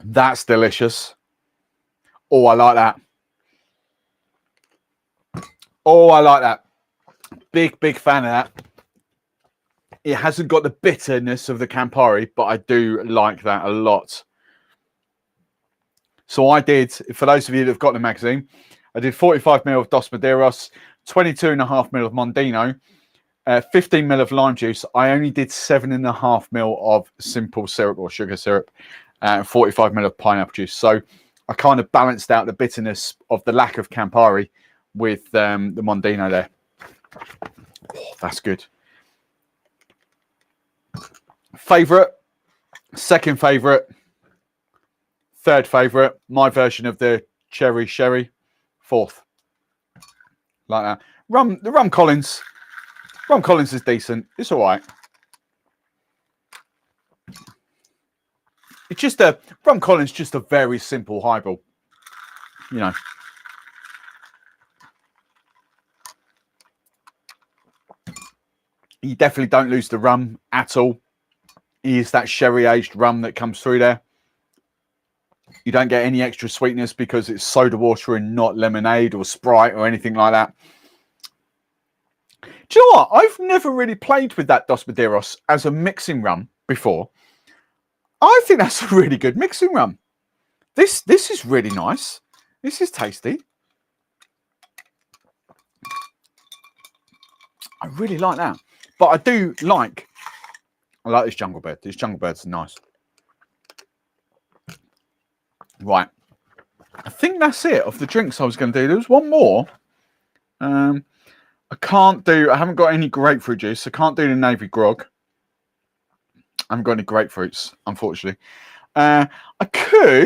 That's delicious. Oh, I like that. Oh, I like that. Big fan of that. It hasn't got the bitterness of the Campari, but I do like that a lot. So I did, for those of you that have got the magazine, I did 45 ml of Dos Maderas, 22.5 ml of Mondino, 15 ml of lime juice. I only did 7.5 ml of simple syrup or sugar syrup, and 45 ml of pineapple juice. So I kind of balanced out the bitterness of the lack of Campari with the Mondino there. Oh, that's good. Favorite, second favorite, third favorite, my version of the cherry sherry, fourth. Like that. The Rum Collins is decent. It's all right. It's just Rum Collins, just a very simple highball, you know. You definitely don't lose the rum at all. It is that sherry aged rum that comes through there. You don't get any extra sweetness because it's soda water and not lemonade or Sprite or anything like that. Do you know what? I've never really played with that Dos Maderas as a mixing rum before. I think that's a really good mixing rum. This is really nice. This is tasty. I really like that. But I like this Jungle Bird. This Jungle Bird's nice. Right. I think that's it of the drinks I was going to do. There was one more. I haven't got any grapefruit juice. I can't do the navy grog. I haven't got any grapefruits, unfortunately. I tell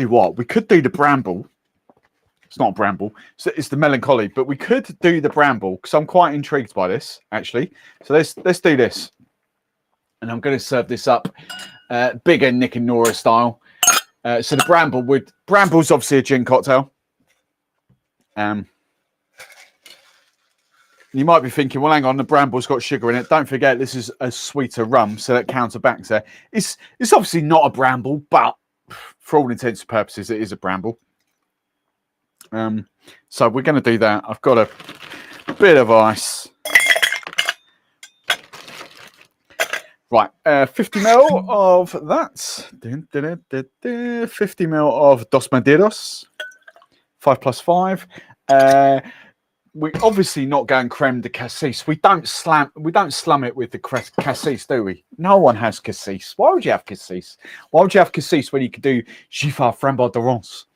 you what, we could do the bramble. It's not a bramble. It's the melancholy, but we could do the bramble because I'm quite intrigued by this, actually. So let's do this. And I'm going to serve this up bigger Nick and Nora style. So the bramble's obviously a gin cocktail. You might be thinking, well, hang on, the bramble's got sugar in it. Don't forget, this is a sweeter rum, so that counterbacks there. It's obviously not a bramble, but for all intents and purposes, it is a bramble. So we're going to do that. I've got a bit of ice. Right, 50 ml of that. 50 ml of Dos Maderas. 5+5. We're obviously not going creme de cassis. We don't slum it with the cassis, do we? No one has cassis. Why would you have cassis? Why would you have cassis when you could do Giffard Framboise d'Orance?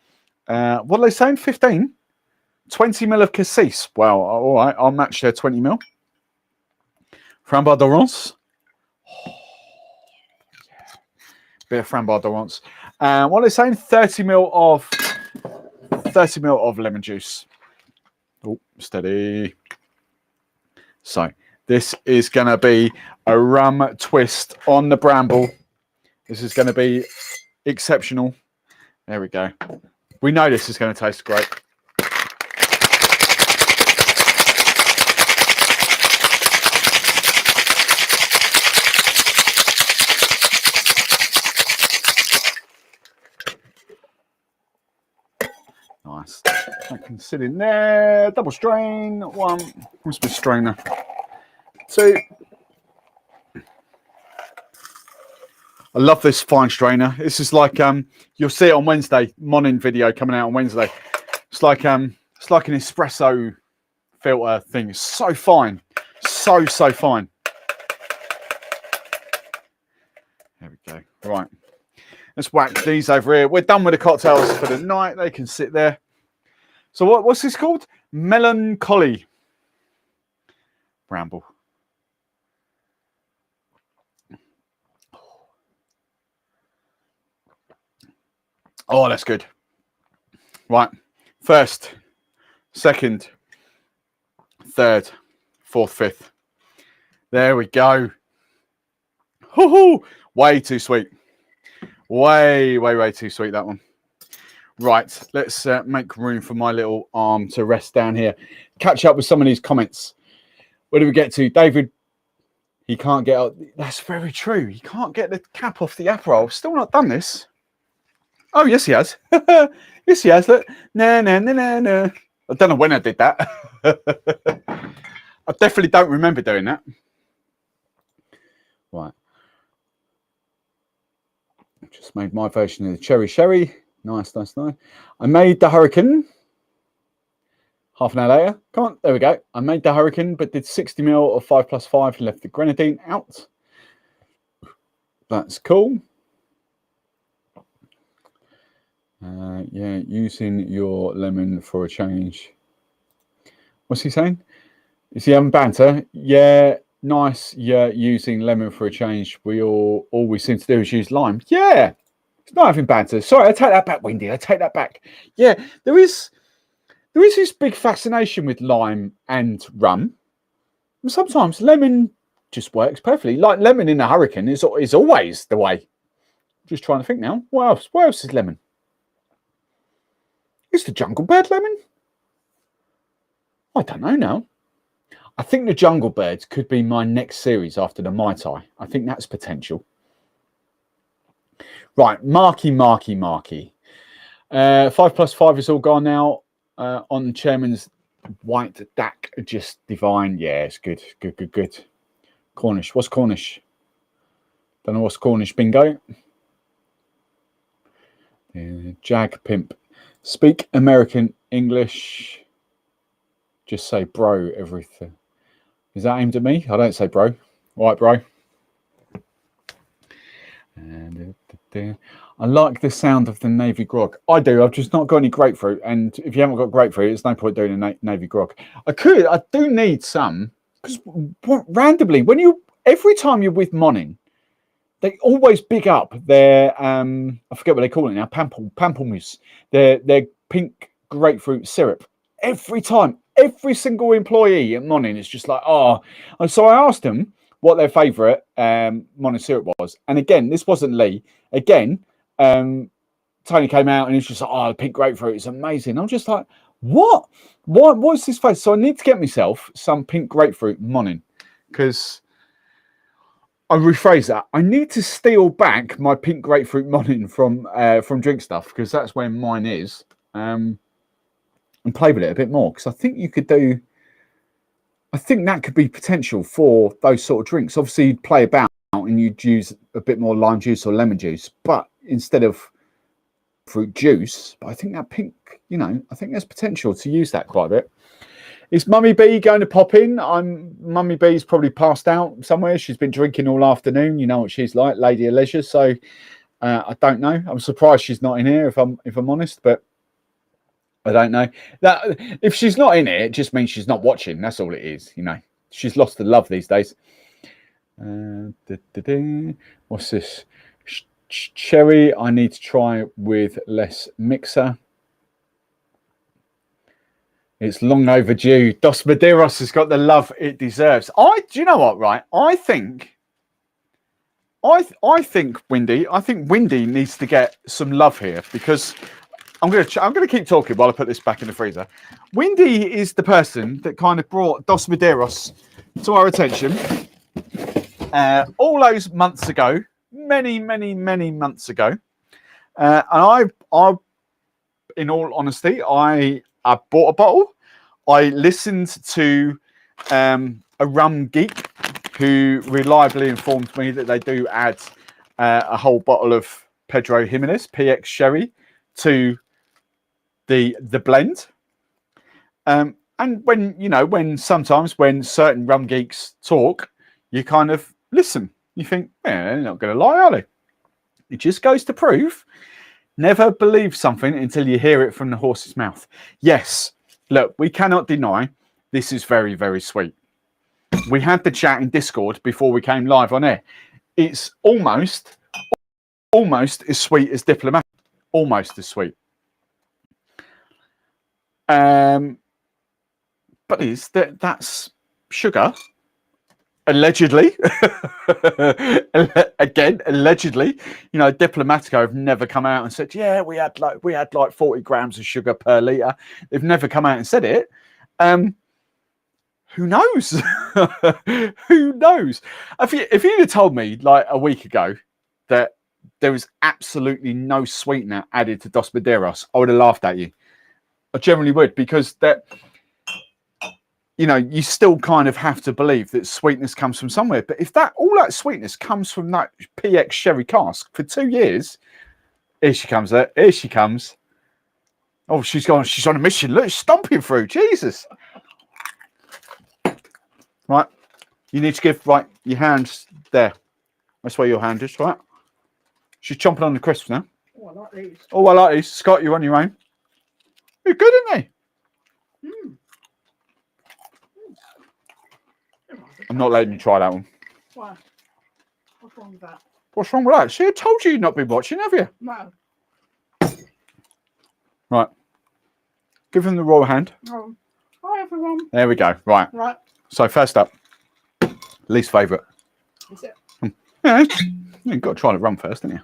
What are they saying? 15? 20 ml of cassis. Well, all right, I'll match their 20 ml. Framboise d'Orance. Bit of Framboise d'Orance. What are they saying? 30 ml of lemon juice. Oh, steady. So this is going to be a rum twist on the bramble. This is going to be exceptional. There we go. We know this is going to taste great. Nice. That can sit in there. Double strain. One. What's my strainer? Two. I love this fine strainer. This is like you'll see it on Wednesday. Morning video coming out on Wednesday. It's like an espresso filter thing. It's so fine. So fine. There we go. Right. Let's whack these over here. We're done with the cocktails for the night. They can sit there. So what's this called? Melancholy. Bramble. Oh, that's good. Right. First, second, third, fourth, fifth. There we go. Hoo-hoo! Way too sweet. Way too sweet, that one. Right, let's make room for my little arm to rest down here. Catch up with some of these comments. Where do we get to? David, he can't get up. That's very true. He can't get the cap off the Aperol. Still not done this. Oh, yes, he has. Yes, he has. Look. No. I don't know when I did that. I definitely don't remember doing that. Right. Just made my version of the cherry sherry. Nice. I made the hurricane. Half an hour later. Come on, there we go. I made the hurricane, but did 60 ml of 5+5 and left the grenadine out. That's cool. Yeah, using your lemon for a change. What's he saying? Is he having banter? Yeah, nice. Yeah, using lemon for a change. All we seem to do is use lime. Yeah, it's not having banter. Sorry, I take that back, Wendy. I take that back. Yeah, there is this big fascination with lime and rum. And sometimes lemon just works perfectly. Like lemon in a hurricane is always the way. Just trying to think now. What else? What else is lemon? Is the Jungle Bird lemon? I don't know now. I think the Jungle Birds could be my next series after the Mai Tai. I think that's potential. Right, Marky. 5+5 is all gone now. On Chairman's white DAC, just divine. Yeah, it's good. Cornish. What's Cornish? Don't know what's Cornish bingo. Jag Pimp. Speak American English. Just say bro everything. Is that aimed at me? I don't say bro. All right, bro. And I like the sound of the navy grog. I do. I've just not got any grapefruit. And if you haven't got grapefruit, there's no point doing a navy grog. I do need some. Because randomly, every time you're with Monin, they always big up their I forget what they call it now, pamplemousse, their pink grapefruit syrup. Every time, every single employee at Monin is just like, oh. And so I asked them what their favourite Monin syrup was. And again, this wasn't Lee. Again, Tony came out and he's just like, oh, the pink grapefruit is amazing. I'm just like, what? What's this face? So I need to get myself some pink grapefruit Monin, because I rephrase that. I need to steal back my pink grapefruit Monin from Drink Stuff, because that's where mine is, and play with it a bit more, because I think you could do. I think that could be potential for those sort of drinks. Obviously, you'd play about and you'd use a bit more lime juice or lemon juice, but instead of fruit juice. But I think that pink, I think there's potential to use that quite a bit. Is Mummy B going to pop in? Mummy B's probably passed out somewhere. She's been drinking all afternoon. You know what she's like, lady of leisure. So I don't know. I'm surprised she's not in here, if I'm honest, but I don't know. That if she's not in here, it just means she's not watching. That's all it is. She's lost the love these days. What's this? Cherry. I need to try with less mixer. It's long overdue. Dos Maderas has got the love it deserves. Do you know what? Right, I think Windy. I think Windy needs to get some love here, because I'm gonna keep talking while I put this back in the freezer. Windy is the person that kind of brought Dos Maderas to our attention all those months ago, many months ago, and I, in all honesty, I bought a bottle. I listened to a rum geek who reliably informed me that they do add a whole bottle of Pedro Jimenez PX Sherry to the blend. And when sometimes when certain rum geeks talk, you kind of listen. You think, they're not going to lie, are they? It just goes to prove, never believe something until you hear it from the horse's mouth. Yes, look, we cannot deny this is very, very sweet. We had the chat in Discord before we came live on air. It's almost as sweet as Diplomat. Almost as sweet. But that's sugar. Allegedly, again, allegedly, Diplomatico have never come out and said, yeah, we had like 40 grams of sugar per litre. They've never come out and said it. Who knows? Who knows? If you'd have told me like a week ago that there was absolutely no sweetener added to Dos Maderas, I would have laughed at you. I generally would, because you still kind of have to believe that sweetness comes from somewhere. But if all that sweetness comes from that PX Sherry Cask for 2 years, here she comes. Here she comes. Oh, she's on a mission. Look, stomping through. Jesus. Right. You need to give, your hands there. That's where your hand is, right? She's chomping on the crisps now. Oh, I like these. Oh, I like these. Scott, you're on your own. You're good, aren't they? Mm. I'm not letting you try that one. Why? What's wrong with that? What's wrong with that? See, I told you you'd not been watching, have you? No. Right. Give him the raw hand. Oh. Hi, everyone. There we go. Right. Right. So, first up, least favourite. Is it? Yeah, you've got to try the rum first, haven't you?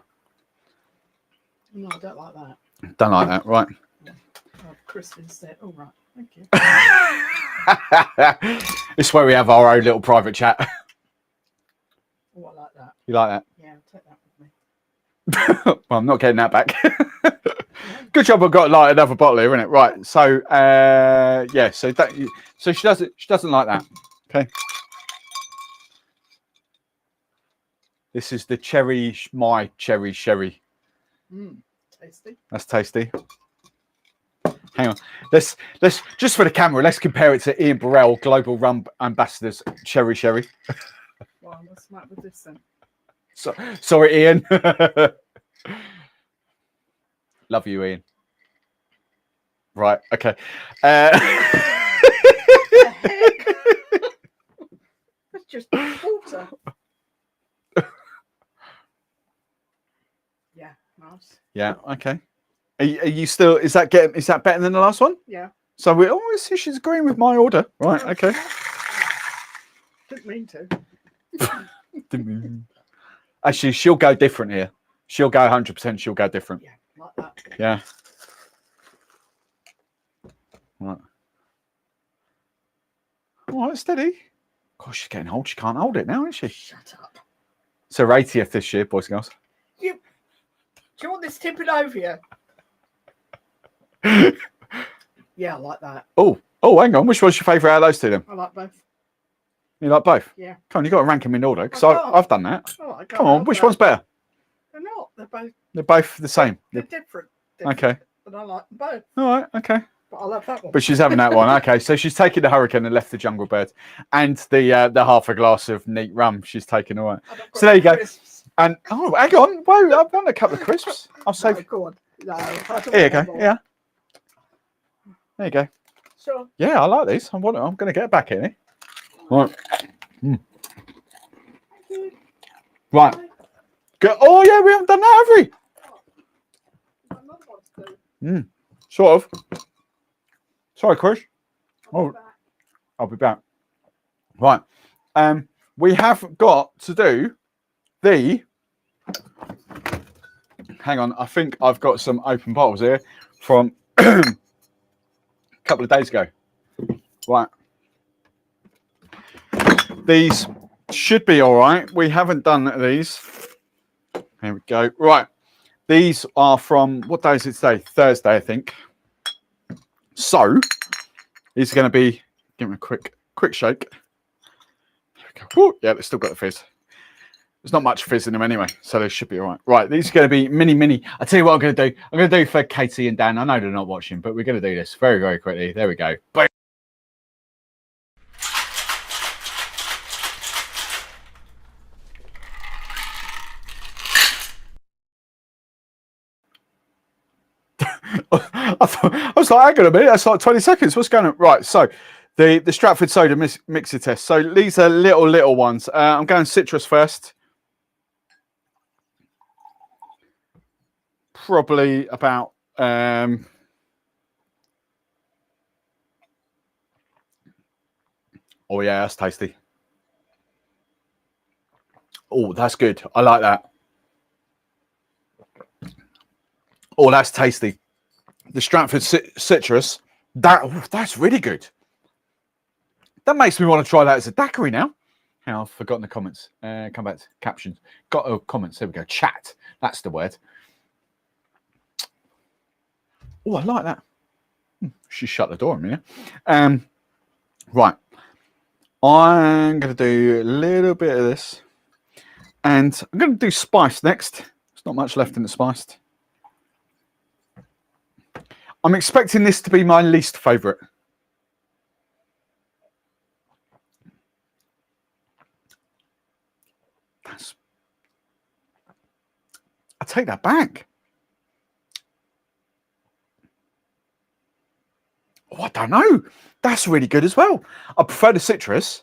No, I don't like that. Don't like that, right? Oh, Kristen said, all right. Thank you. It's where we have our own little private chat. Oh, I like that. You like that? Yeah, I'll take that with me. Well, I'm not getting that back. Good job. I've got like another bottle here, isn't it? Right. So, yeah. So she doesn't like that. Okay. This is the my cherry sherry. tasty. That's tasty. Hang on. Let's just for the camera, let's compare it to Ian Burrell, Global Rum Ambassadors Sherry. Well, let's start with this then. So, sorry, Ian. Love you, Ian. Right, okay. That's just water. Yeah, nice. Yeah, okay. Are you still? Is that better than the last one? Yeah. So we always see she's agreeing with my order. Right, okay. Didn't mean to. Actually, she'll go different here. She'll go 100%. She'll go different. Yeah, like that. Yeah. Right. All right, steady. Gosh, she's getting old. She can't hold it now, is she? Shut up. It's her 80th this year, boys and girls. Do you want this tipping over you? Yeah, I like that. Oh, hang on. Which one's your favourite out of those two then? I like both. You like both? Yeah. Come on, you've got to rank them in order because I can't. I've done that. Oh, I can't Come on, help which that. one's better? They're not. They're both the same. They're different. Okay. But I like them both. All right, okay. But I love that one. But she's having that one. Okay, so she's taking the Hurricane and left the Jungle Bird. And the half a glass of neat rum she's taken away. So there you go. Crisps. And, oh, hang on. Whoa, I've done a couple of crisps. I'll save. No, go on. No, I don't Here you go. want more. Yeah. There you go. Sure. Yeah, I like these. I'm going to get back in it. Right. Mm. Right. Go. Oh, yeah, we haven't done that, have Another one to do. we? Sort of. Sorry, Chris. I'll Oh. be back. I'll be back. Right. We have got to do the. Hang on. I think I've got some open bottles here from a couple of days ago. Right. These should be all right. We haven't done these. Here we go. Right. These are from, what day is it today? Thursday, I think. So, these are going to be, give me a quick shake. There we go. Woo, yeah, they've still got the fizz. There's not much fizz in them anyway, so they should be all right. Right, these are going to be mini. I'll tell you what I'm going to do. I'm going to do for Katie and Dan. I know they're not watching, but we're going to do this very, very quickly. There we go. Boom. I was like, hang on a minute, that's like 20 seconds. What's going on? Right, so the Stratford soda mixer test. So these are little ones. I'm going citrus first. Probably about oh yeah, that's tasty. Oh, that's good. I like that. Oh, that's tasty. The Stratford citrus, that's really good. That makes me want to try that as a daiquiri now. Hang on, I've forgotten the comments. Come back to captions. Got comments. There we go. Chat. That's the word. Oh, I like that. She shut the door a minute. Right. I'm going to do a little bit of this. And I'm going to do spice next. There's not much left in the spiced. I'm expecting this to be my least favourite. I take that back. Oh, I don't know. That's really good as well. I prefer the citrus.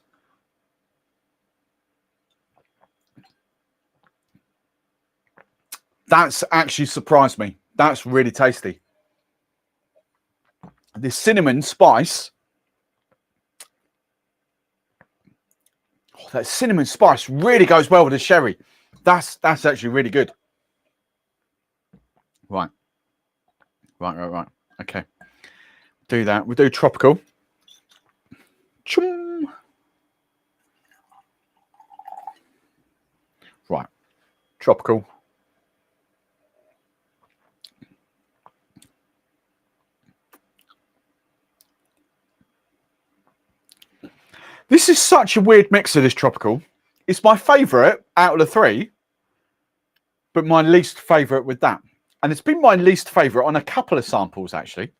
That's actually surprised me. That's really tasty. The cinnamon spice. Oh, that cinnamon spice really goes well with the sherry. That's actually really good. Right. Okay. Do that. We'll do tropical. Chum. Right. Tropical. This is such a weird mixer, this tropical. It's my favourite out of the three, but my least favourite with that. and it's been my least favorite on a couple of samples actually.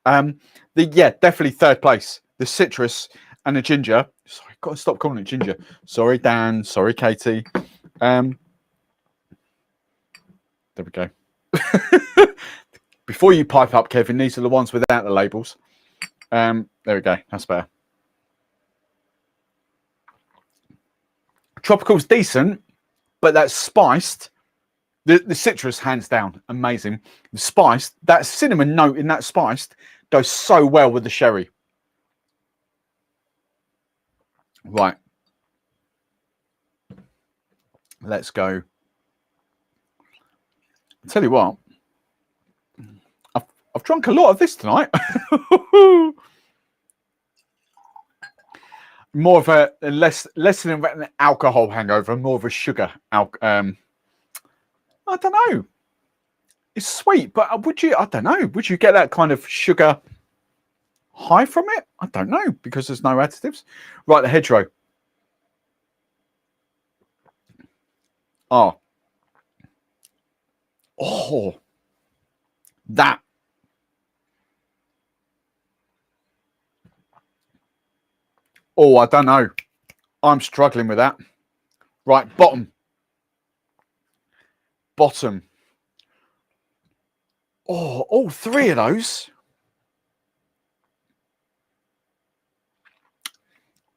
Definitely third place. The citrus and the ginger. Sorry, got to stop calling it ginger. Sorry, Dan. Sorry, Katie. There we go. Before you pipe up, Kevin, these are the ones without the labels. There we go. That's better. Tropical's decent, but that's spiced. The citrus, hands down, amazing. The spiced, that cinnamon note in that spiced goes so well with the sherry. Right. Let's go. I'll tell you what. I've drunk a lot of this tonight. More of a less than an alcohol hangover, more of a sugar. I don't know. It's sweet, but would you? I don't know. Would you get that kind of sugar high from it? I don't know because there's no additives. Right, the hedgerow. Oh, that. Oh, I don't know. I'm struggling with that. Right, bottom. Oh, all three of those.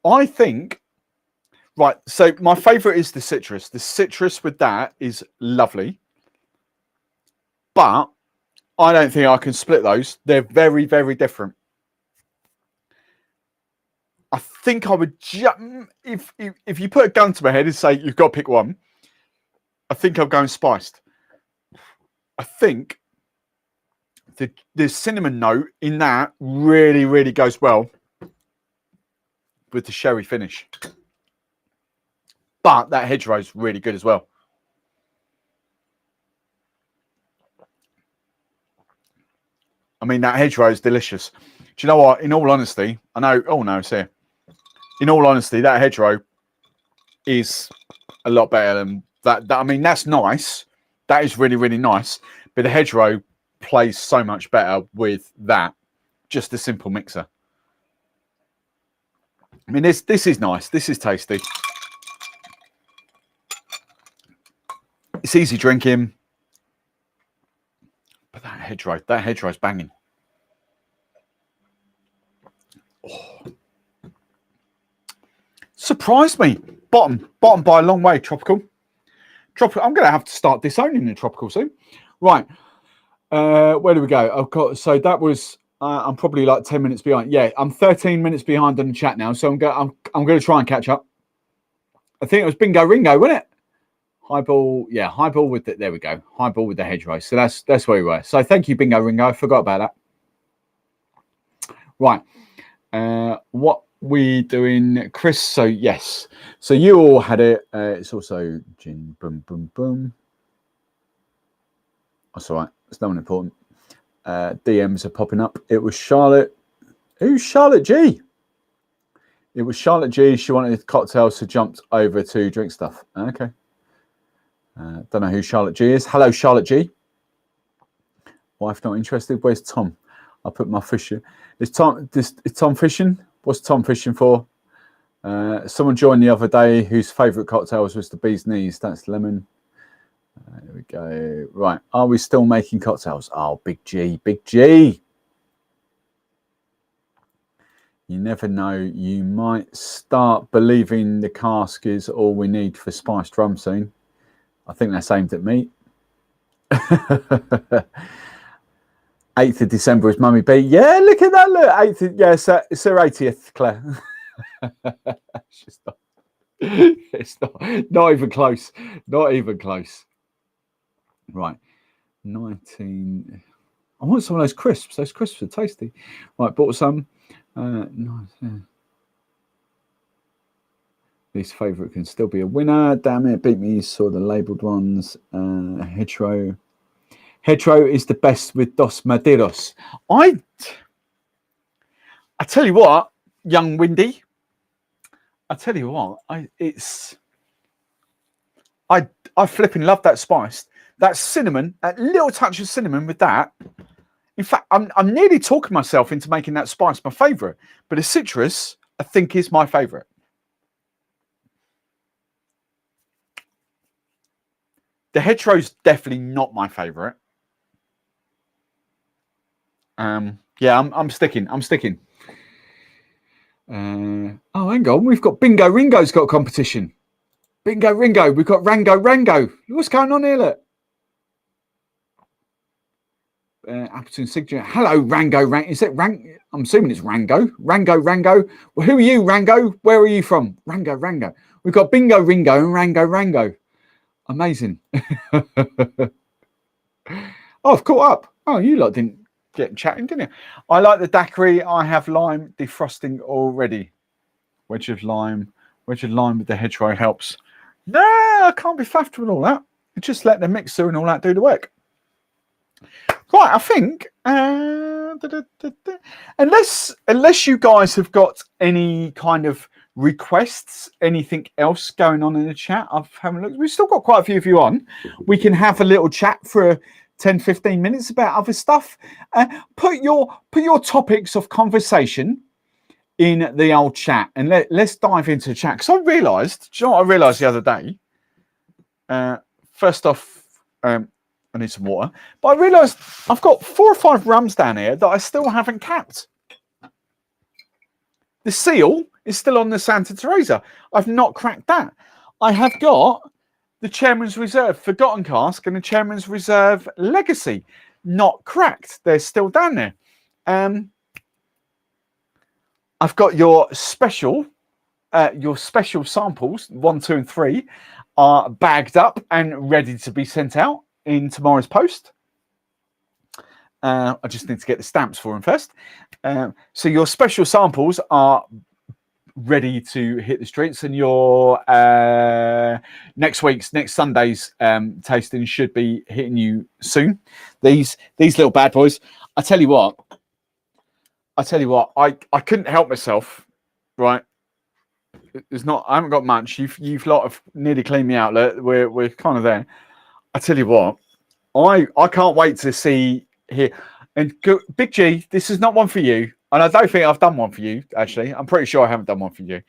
I think, right, so my favorite is the citrus. The citrus with that is lovely. But I don't think I can split those. They're very, very different. I think I would if you put a gun to my head and say you've got to pick one, I think I'm going spiced. I think the cinnamon note in that really, really goes well with the sherry finish. But that hedgerow is really good as well. I mean, that hedgerow is delicious. Do you know what? In all honesty, I know. Oh no, it's here. In all honesty, that hedgerow is a lot better than that. I mean, that's nice. That is really, really nice. But the hedgerow plays so much better with that. Just a simple mixer. I mean, this is nice. This is tasty. It's easy drinking. But that hedgerow's banging. Oh. Surprised me. Bottom by a long way. Tropical. I'm going to have to start disowning the tropical soon. Right. Where do we go? I've got, so that was, I'm probably like 10 minutes behind. Yeah, I'm 13 minutes behind on the chat now. So I'm going to try and catch up. I think it was Bingo Ringo, wasn't it? Highball. Yeah, highball with the, there we go. Highball with the hedgerow. So that's where we were. So thank you, Bingo Ringo. I forgot about that. Right. What we doing, Chris? So yes. So you all had it. It's also gin. Boom, boom, boom. That's all right. It's no one important. DMs are popping up. It was Charlotte. Who's Charlotte G? It was Charlotte G. She wanted cocktails, so jumped over to drink stuff. Okay. Don't know who Charlotte G is. Hello, Charlotte G. Wife not interested. Where's Tom? I'll put my fish in. Is Tom fishing? What's Tom fishing for? Someone joined the other day whose favourite cocktails was the bee's knees. That's lemon. There we go. Right. Are we still making cocktails? Oh, Big G. Big G. You never know. You might start believing the cask is all we need for spiced rum soon. I think that's aimed at me. 8th of December is Mummy B. Yeah, look at that. Look, 8th. Yeah, it's her 80th, Claire. It's not even close. Not even close. Right. 19. I want some of those crisps. Those crisps are tasty. Right, bought some. Least favourite can still be a winner. Damn it, beat me. Saw the labelled ones. Hedgerow. Hedgerow is the best with Dos Maderas. I tell you what, young Windy. I tell you what, I flipping love that spiced. That cinnamon, that little touch of cinnamon with that. In fact, I'm nearly talking myself into making that spice my favourite. But the citrus, I think, is my favourite. The hedgehog's definitely not my favourite. Yeah, I'm sticking. Oh, hang on. We've got Bingo Ringo's got a competition. Bingo Ringo. We've got Rango. What's going on here? Look. Appleton Signature. Hello, Rango. Is it Rang? I'm assuming it's Rango. Rango. Well, who are you, Rango? Where are you from? Rango. We've got Bingo Ringo and Rango. Amazing. Oh, I've caught up. Oh, you lot didn't get chatting, didn't you? I like the daiquiri. I have lime defrosting already. Wedge of lime with the hedgerow helps. No, I can't be faffed with all that. Just let the mixer and all that do the work. Right, I think unless you guys have got any kind of requests, anything else going on in the chat, I've had a look. We've still got quite a few of you on. We can have a little chat for 10-15 minutes about other stuff. Put your topics of conversation in the old chat, and let's dive into the chat. Because I realised, do you know what I realised the other day? First off, I need some water. But I realised I've got 4 or 5 rums down here that I still haven't capped. The seal is still on the Santa Teresa. I've not cracked that. I have got the Chairman's Reserve Forgotten Cask and the Chairman's Reserve Legacy. Not cracked. They're still down there. I've got your special samples, 1, 2, and 3, are bagged up and ready to be sent out in tomorrow's post. I just need to get the stamps for them first. So your special samples are ready to hit the streets, and your next Sunday's tasting should be hitting you soon. These little bad boys. I tell you what, I couldn't help myself, right? I haven't got much. You've lot of nearly cleaned me out. Look, we're kind of there. I tell you what, I can't wait to see here. And Big G, this is not one for you. And I don't think I've done one for you, actually. I'm pretty sure I haven't done one for you.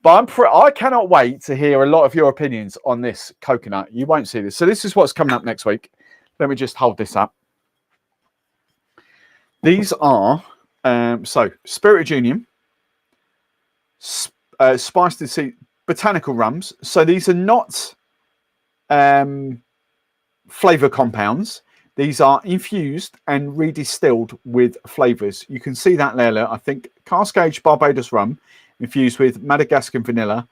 But I cannot wait to hear a lot of your opinions on this coconut. You won't see this. So this is what's coming up next week. Let me just hold this up. These are, Spirit Union, spiced and sea botanical rums. So these are not flavor compounds. These are infused and redistilled with flavors. You can see that there, I think. Cask aged Barbados rum infused with Madagascar vanilla,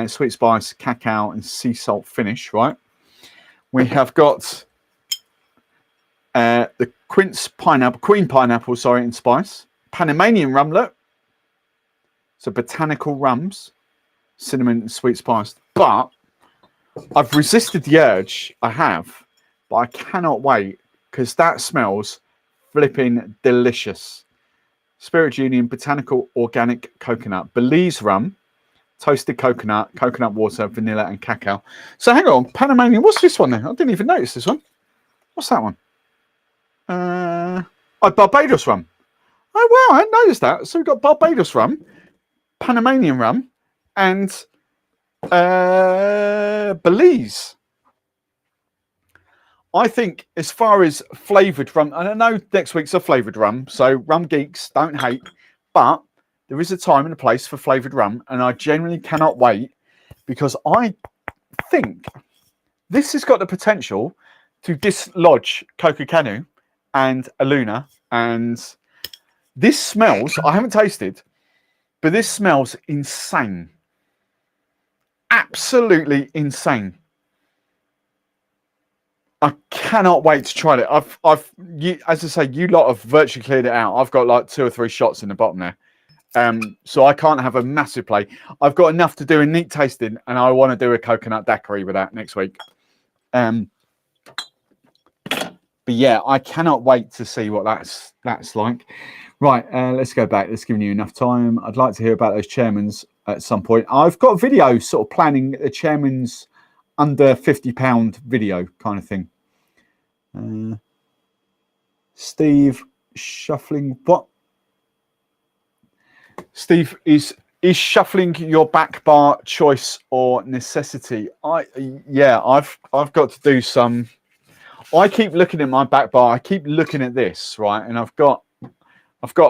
sweet spice, cacao, and sea salt finish, right? We have got the queen pineapple, in spice. Panamanian rumlet. So botanical rums, cinnamon and sweet spice. But I've resisted the urge. I have. But I cannot wait because that smells flipping delicious. Spirit Union Botanical Organic Coconut. Belize rum, toasted coconut, coconut water, vanilla, and cacao. So hang on, Panamanian. What's this one then? I didn't even notice this one. What's that one? Barbados rum. Oh, wow, I hadn't noticed that. So we've got Barbados rum, Panamanian rum, and Belize. I think as far as flavoured rum, and I know next week's a flavoured rum, so rum geeks don't hate, but there is a time and a place for flavoured rum, and I genuinely cannot wait because I think this has got the potential to dislodge Coca Canu and Aluna, and this smells, I haven't tasted, but this smells insane. Absolutely insane. I cannot wait to try it. As I say, you lot have virtually cleared it out. I've got like 2 or 3 shots in the bottom there. So I can't have a massive play. I've got enough to do a neat tasting, and I want to do a coconut daiquiri with that next week. But yeah, I cannot wait to see what that's like. Right, let's go back. That's giving you enough time. I'd like to hear about those chairmans at some point. I've got a video sort of planning a chairman's under £50 video kind of thing. Steve shuffling what? Steve is shuffling your back bar choice or necessity? I've got to do some. I keep looking at my back bar. I keep looking at this, right? And I've got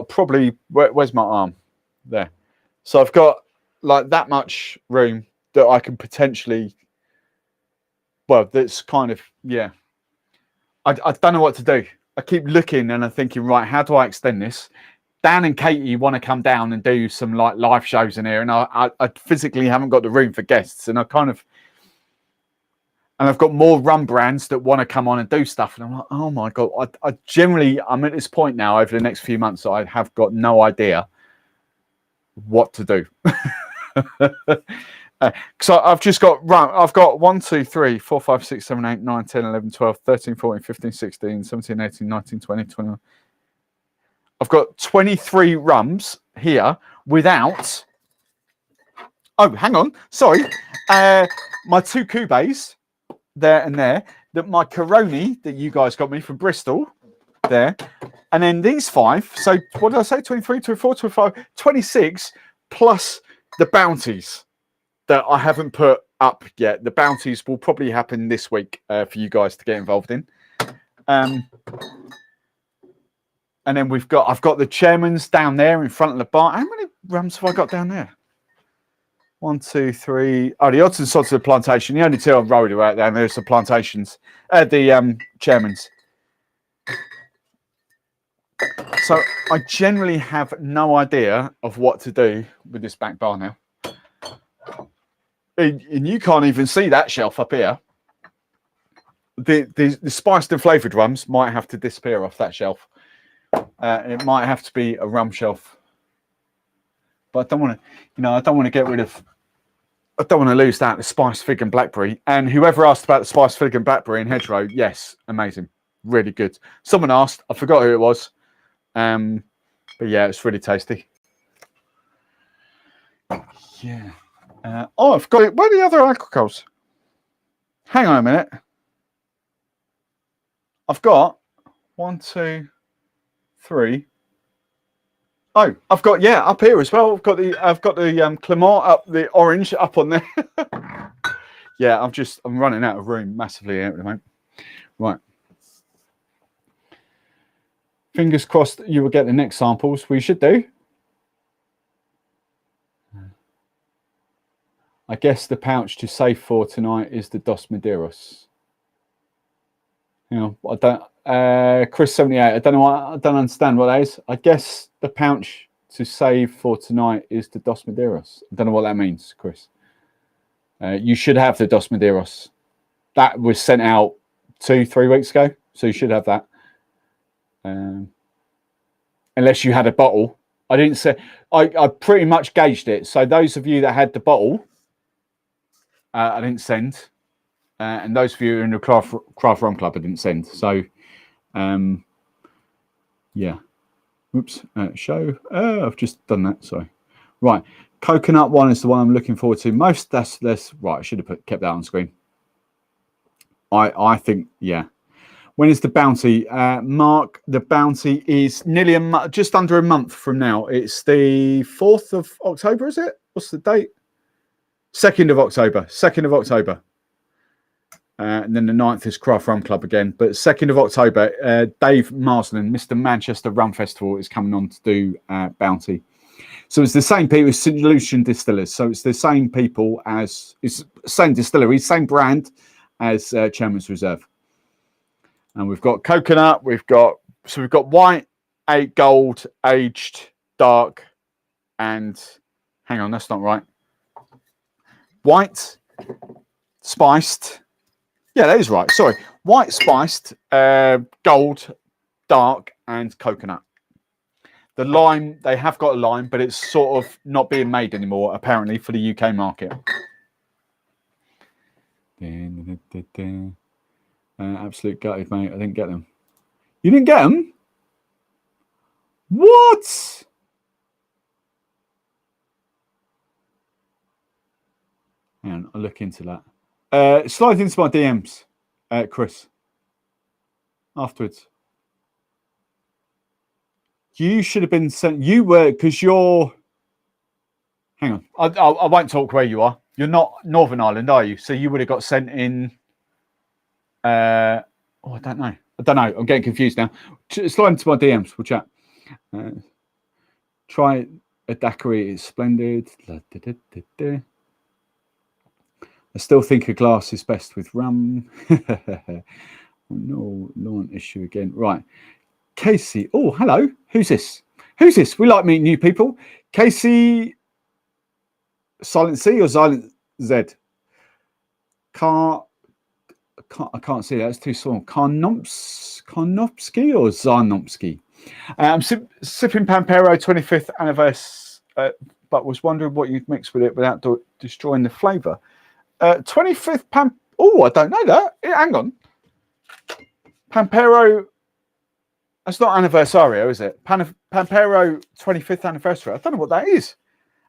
probably where's my arm? There. So I've got like that much room that I can potentially. Well, that's kind of I don't know what to do. I keep looking and I'm thinking, right, how do I extend this? Dan and Katie want to come down and do some like live shows in here, and I physically haven't got the room for guests, and I've got more rum brands that want to come on and do stuff, and I'm like, oh my god, I'm at this point now over the next few months, I have got no idea what to do. So I've just got I've got 1, 2, 3, 4, 5, 6, 7, 8, 9, 10, 11, 12, 13, 14, 15, 16, 17, 18, 19, 20, 21. I've got 23 rums here without. Oh, hang on. Sorry. My 2 Cubes there and there. That my Coroni that you guys got me from Bristol there. And then these 5. So what did I say? 23, 24, 25, 26 plus the bounties that I haven't put up yet. The bounties will probably happen this week for you guys to get involved in. And then I've got the chairman's down there in front of the bar. How many rums have I got down there? 1, 2, 3. Oh, the odds and sods of the plantation. The only 2 I've rolled out there. There's the plantations, the chairman's. So I generally have no idea of what to do with this back bar now. And you can't even see that shelf up here. The spiced and flavoured rums might have to disappear off that shelf. It might have to be a rum shelf, but I don't want to, I don't want to get rid of. I don't want to lose that. The spiced fig and blackberry. And whoever asked about the spiced fig and blackberry in Hedgerow, yes, amazing, really good. Someone asked, I forgot who it was, but yeah, it's really tasty. Yeah. I've got it. Where are the other alcohols? Hang on a minute. I've got 1, 2, 3. Oh, I've got up here as well. I've got the Clement up, the orange up on there. Yeah, I'm running out of room massively at the moment. Right. Fingers crossed you will get the next samples. We should do. I guess the pouch to save for tonight is the Dos Maderas. I don't. Chris 78. I don't know. I don't understand what that is. I guess the pouch to save for tonight is the Dos Maderas. I don't know what that means, Chris. You should have the Dos Maderas. That was sent out 2-3 weeks ago, so you should have that. Unless you had a bottle. I didn't say. I pretty much gauged it. So those of you that had the bottle, I didn't send. And those of you in the Craft Rum Club, I didn't send. So, yeah. Oops. Show. I've just done that. Sorry. Right. Coconut one is the one I'm looking forward to most. That's right. I should have kept that on screen. I think, yeah. When is the bounty? Mark, the bounty is nearly just under a month from now. It's the 4th of October, is it? What's the date? 2nd of October. 2nd of October. And then the 9th is Craft Rum Club again. But 2nd of October, Dave Marsland, Mr. Manchester Rum Festival, is coming on to do Bounty. So it's the same people as St. Lucian Distillers. So it's the same people as, it's same distillery, same brand as Chairman's Reserve. And we've got coconut, we've got white, 8 gold, aged, dark, and hang on, that's not right. White, spiced. Yeah, that is right. Sorry. White, spiced, gold, dark, and coconut. The lime, they have got a lime, but it's sort of not being made anymore, apparently, for the UK market. Absolute gutted, mate. I didn't get them. You didn't get them? What? Hang on, I'll look into that. Slide into my DMs, Chris. afterwards. You should have been sent. You were, because you're. Hang on. I won't talk where you are. You're not Northern Ireland, are you? So you would have got sent in. I don't know. I'm getting confused now. Slide into my DMs. We'll chat. Try a daiquiri is splendid. I still think a glass is best with rum. No, not an issue again. Right. Casey. Oh, hello. Who's this? We like meeting new people. Casey. Silent C or Silent Z? I can't see that. It's too small. Karnopsky or Zarnopsky? I'm sipping Pampero 25th anniversary, but was wondering what you'd mix with it without destroying the flavour. 25th Oh, I don't know that. Hang on. Pampero. That's not Anniversario, is it? Pampero 25th anniversary. I don't know what that is.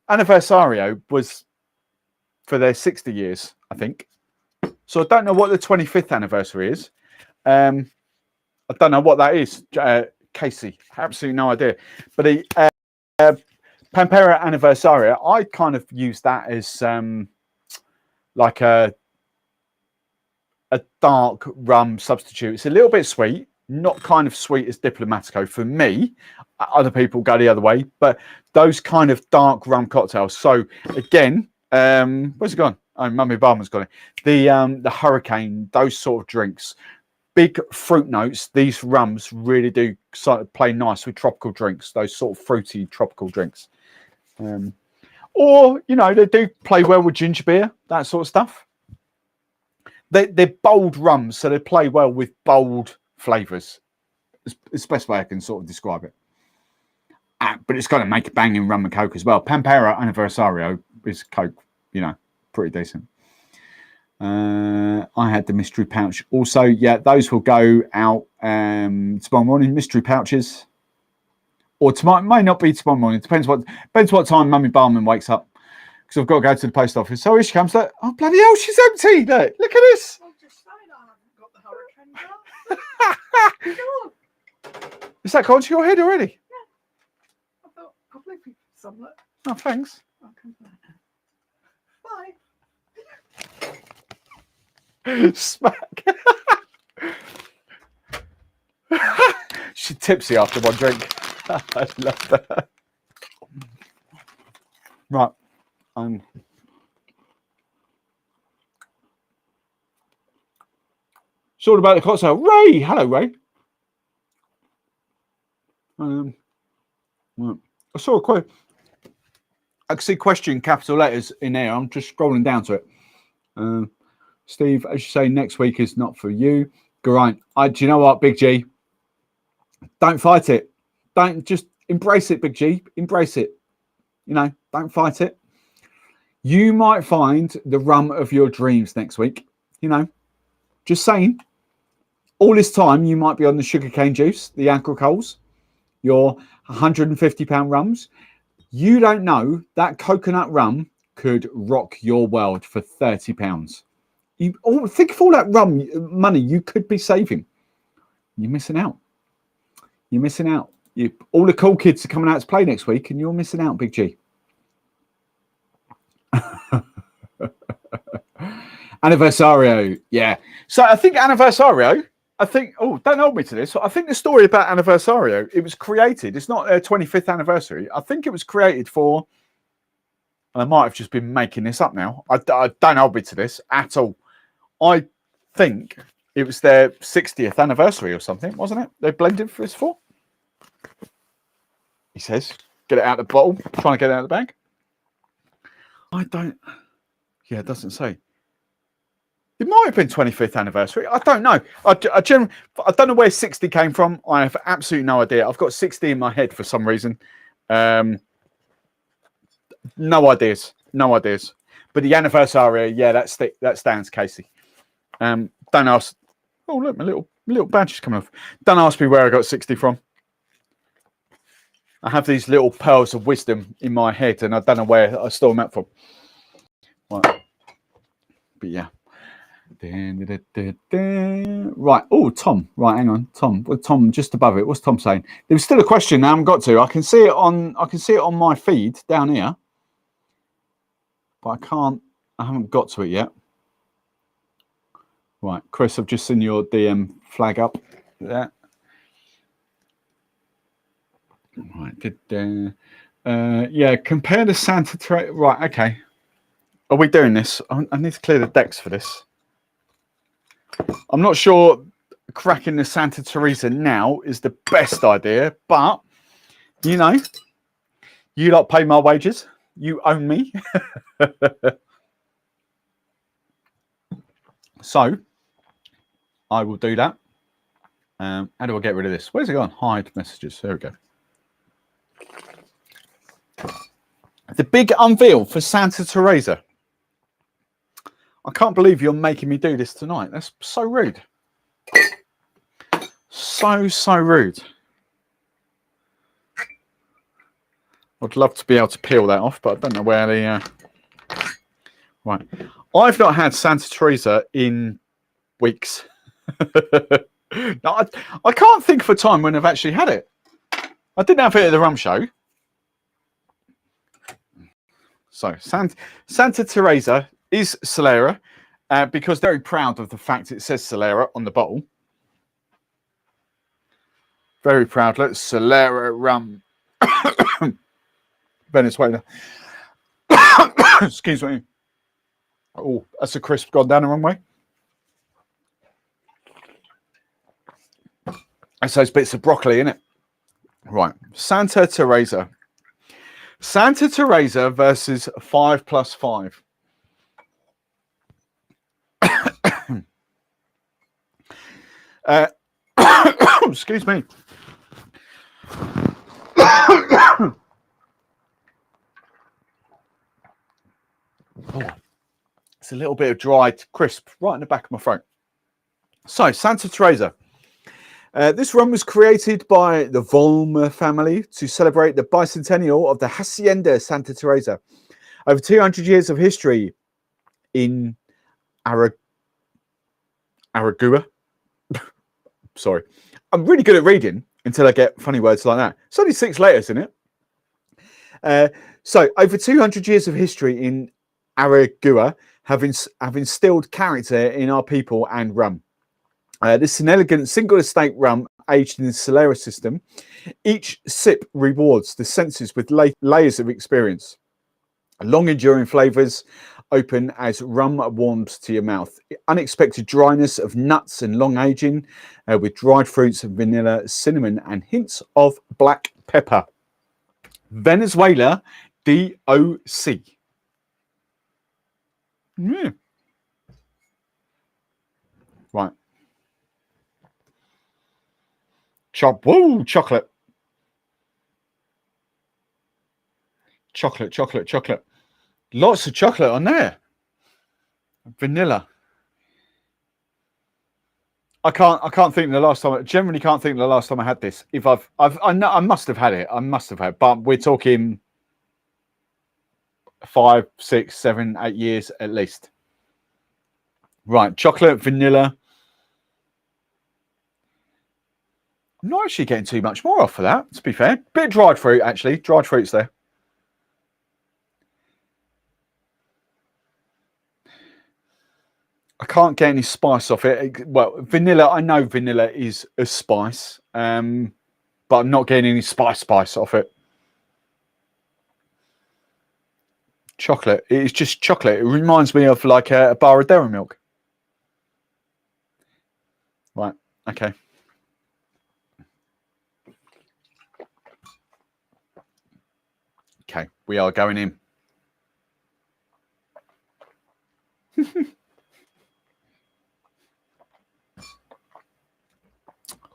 Anniversario was for their 60 years, I think. So I don't know what the 25th anniversary is. I don't know what that is, Casey. Absolutely no idea. But the Pampero Anniversario, I kind of use that as like a dark rum substitute. It's a little bit sweet, not kind of sweet as Diplomatico for me. Other people go the other way, but those kind of dark rum cocktails. So again, where's it gone? Oh, Mummy Barman's got it. The Hurricane, those sort of drinks, big fruit notes. These rums really do sort of play nice with tropical drinks. Those sort of fruity tropical drinks, or they do play well with ginger beer, that sort of stuff. They're bold rums, so they play well with bold flavors. It's the best way I can sort of describe it. But it's got to make a banging rum and coke as well. Pampero Anniversario is coke, pretty decent. I had the mystery pouch also. Yeah, those will go out tomorrow morning. Mystery pouches, or tomorrow, may not be tomorrow morning. Depends what time Mummy Barman wakes up, because I've got to go to the post office. So here she comes. Look, oh bloody hell, she's empty. Look at this. I'm just saying I haven't got the hurricane jar. Is that gone to your head already? I thought, I'll leave you some. Look. Oh, thanks. I'll come back. Bye. Smack. She's tipsy after one drink. I love that. Right. It's all about the cocktail. Ray. Hello, Ray. Right. I saw a quote. I can see question capital letters in there. I'm just scrolling down to it. Steve, as you say, next week is not for you. Geraint, do you know what, Big G? Don't fight it. Don't, just embrace it, Big G. Embrace it. Don't fight it. You might find the rum of your dreams next week. Just saying. All this time, you might be on the sugarcane juice, the agricoles, your £150 rums. You don't know that coconut rum could rock your world for £30. Think of all that rum money you could be saving. You're missing out. You're missing out. All the cool kids are coming out to play next week, and you're missing out, Big G. Anniversario, yeah. So I think Anniversario. Don't hold me to this. I think the story about Anniversario, it was created. It's not their 25th anniversary. I think it was created for. And I might have just been making this up now. I don't hold me to this at all. I think it was their 60th anniversary or something, wasn't it? They blended for this for. He says, get it out of the bottle, trying to get it out of the bag. It doesn't say. It might have been 25th anniversary. I don't know. I don't know where 60 came from. I have absolutely no idea. I've got 60 in my head for some reason. No ideas. But the Anniversario, yeah, that stands, Casey. Don't ask. Oh, look, my little badge is coming off. Don't ask me where I got 60 from. I have these little pearls of wisdom in my head, and I don't know where I stole them out from. Right. But yeah. Right. Oh, Tom. Right, hang on. Tom. Well, Tom, just above it. What's Tom saying? There was still a question I haven't got to. I can see it on my feed down here. But I haven't got to it yet. Right, Chris, I've just seen your DM flag up there. Right, yeah, compare the Santa Teresa. Right, okay. Are we doing this? I need to clear the decks for this. I'm not sure cracking the Santa Teresa now is the best idea, but you know, you lot pay my wages. You own me. So I will do that. How do I get rid of this? Where's it gone? Hide messages. There we go. The big unveil for Santa Teresa. I can't believe you're making me do this tonight. That's so rude. So rude. I'd love to be able to peel that off, but I don't know where the... Right. I've not had Santa Teresa in weeks. No, I can't think of a time when I've actually had it. I didn't have it at the rum show. So Santa Teresa is Solera because very proud of the fact it says Solera on the bottle. Very proud. Look, Solera rum. Venezuela. Excuse me. Oh, that's a crisp gone down the wrong way. That's those bits of broccoli in it. Right. Santa Teresa. Santa Teresa versus 5+5. Excuse me. It's a little bit of dried crisp right in the back of my throat. So, Santa Teresa. This rum was created by the Volmer family to celebrate the bicentennial of the Hacienda Santa Teresa. Over 200 years of history in Aragua. Sorry. I'm really good at reading until I get funny words like that. It's only 6 letters in it. So, over 200 years of history in Aragua have instilled character in our people and rum. This is an elegant single estate rum aged in the Solera system. Each sip rewards the senses with layers of experience. Long enduring flavours open as rum warms to your mouth. Unexpected dryness of nuts and long aging with dried fruits and vanilla, cinnamon and hints of black pepper. Venezuela DOC. Yeah. Right. Whoa, chocolate. Chocolate. Lots of chocolate on there. Vanilla. I can't think the last time. I generally can't think the last time I had this. If I know I must have had it. But we're talking 5, 6, 7, 8 years at least. Right, chocolate, vanilla. I'm not actually getting too much more off for that, to be fair. Bit of dried fruit, actually. Dried fruit's there. I can't get any spice off it. Well, vanilla, I know vanilla is a spice, but I'm not getting any spice off it. Chocolate, it's just chocolate. It reminds me of like a bar of dairy milk. Right, okay. Okay, we are going in.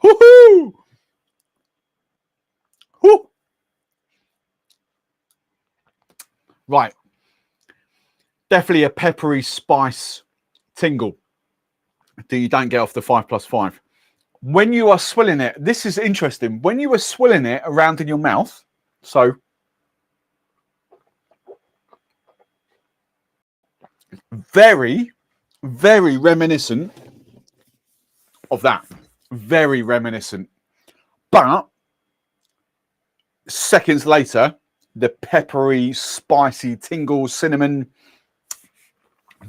Woohoo! Woo! Right. Definitely a peppery spice tingle that you don't get off the 5+5. When you are swilling it, this is interesting. When you are swilling it around in your mouth, so very, very reminiscent of that. Very reminiscent. But seconds later, the peppery, spicy, tingle, cinnamon,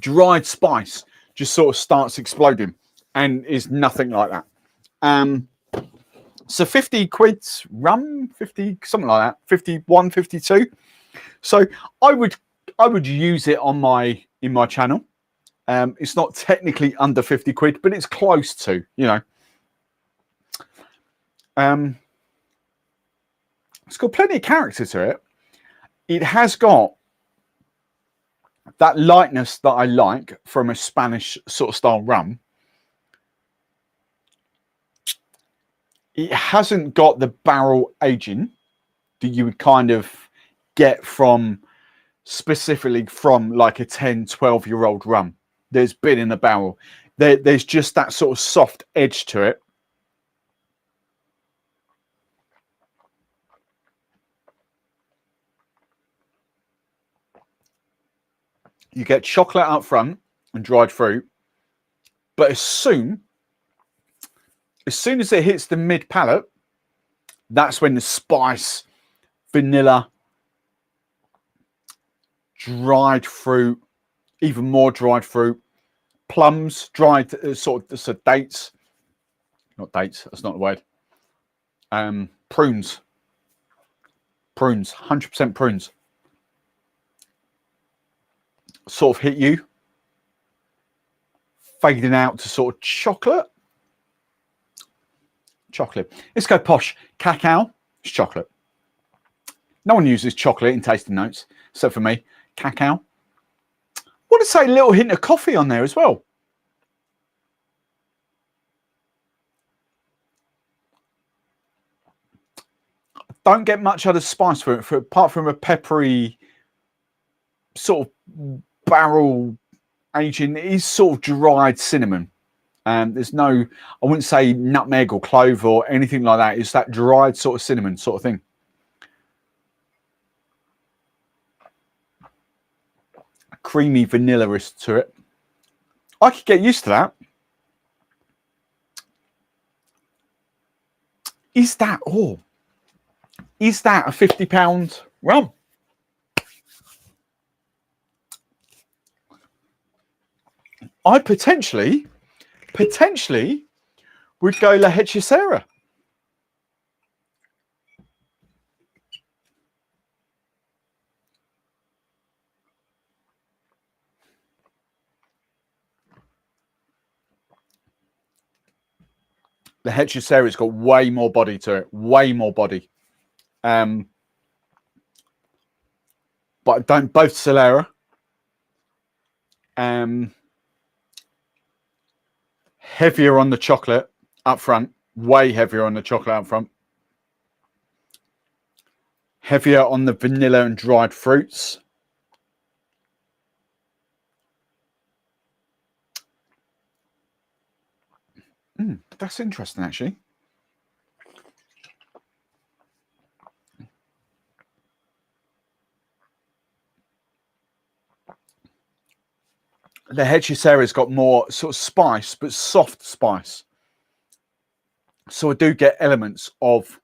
dried spice just sort of starts exploding and is nothing like that. So 50 quid rum, 50, something like that, 51, 52. So I would use it on in my channel. It's not technically under 50 quid, but it's close to, you know. It's got plenty of character to it. It has got that lightness that I like from a Spanish sort of style rum. It hasn't got the barrel aging that you would kind of get from specifically from like a 10, 12-year-old rum. There's been in the barrel. There's just that sort of soft edge to it. You get chocolate up front and dried fruit, but as soon as it hits the mid palate, that's when the spice, vanilla, dried fruit, even more dried fruit, plums, dried so dates, not dates, that's not the word. Prunes, 100% prunes. Sort of hit you, fading out to sort of chocolate. Let's go posh. Cacao is chocolate. No one uses chocolate in tasting notes, except for me. Cacao. I want to say a little hint of coffee on there as well. Don't get much other spice for it, apart from a peppery sort of barrel aging. It is sort of dried cinnamon. There's no, I wouldn't say nutmeg or clove or anything like that. It's that dried sort of cinnamon sort of thing. A creamy vanilla to it. I could get used to that. Is that a £50 rum? I potentially would go La Hechicera. The Hechicera's got way more body to it, way more body. But don't both Solera. Heavier on the chocolate up front, way heavier on the chocolate up front. Heavier on the vanilla and dried fruits. That's interesting, actually. The Hechicera's got more sort of spice, but soft spice. So I do get elements of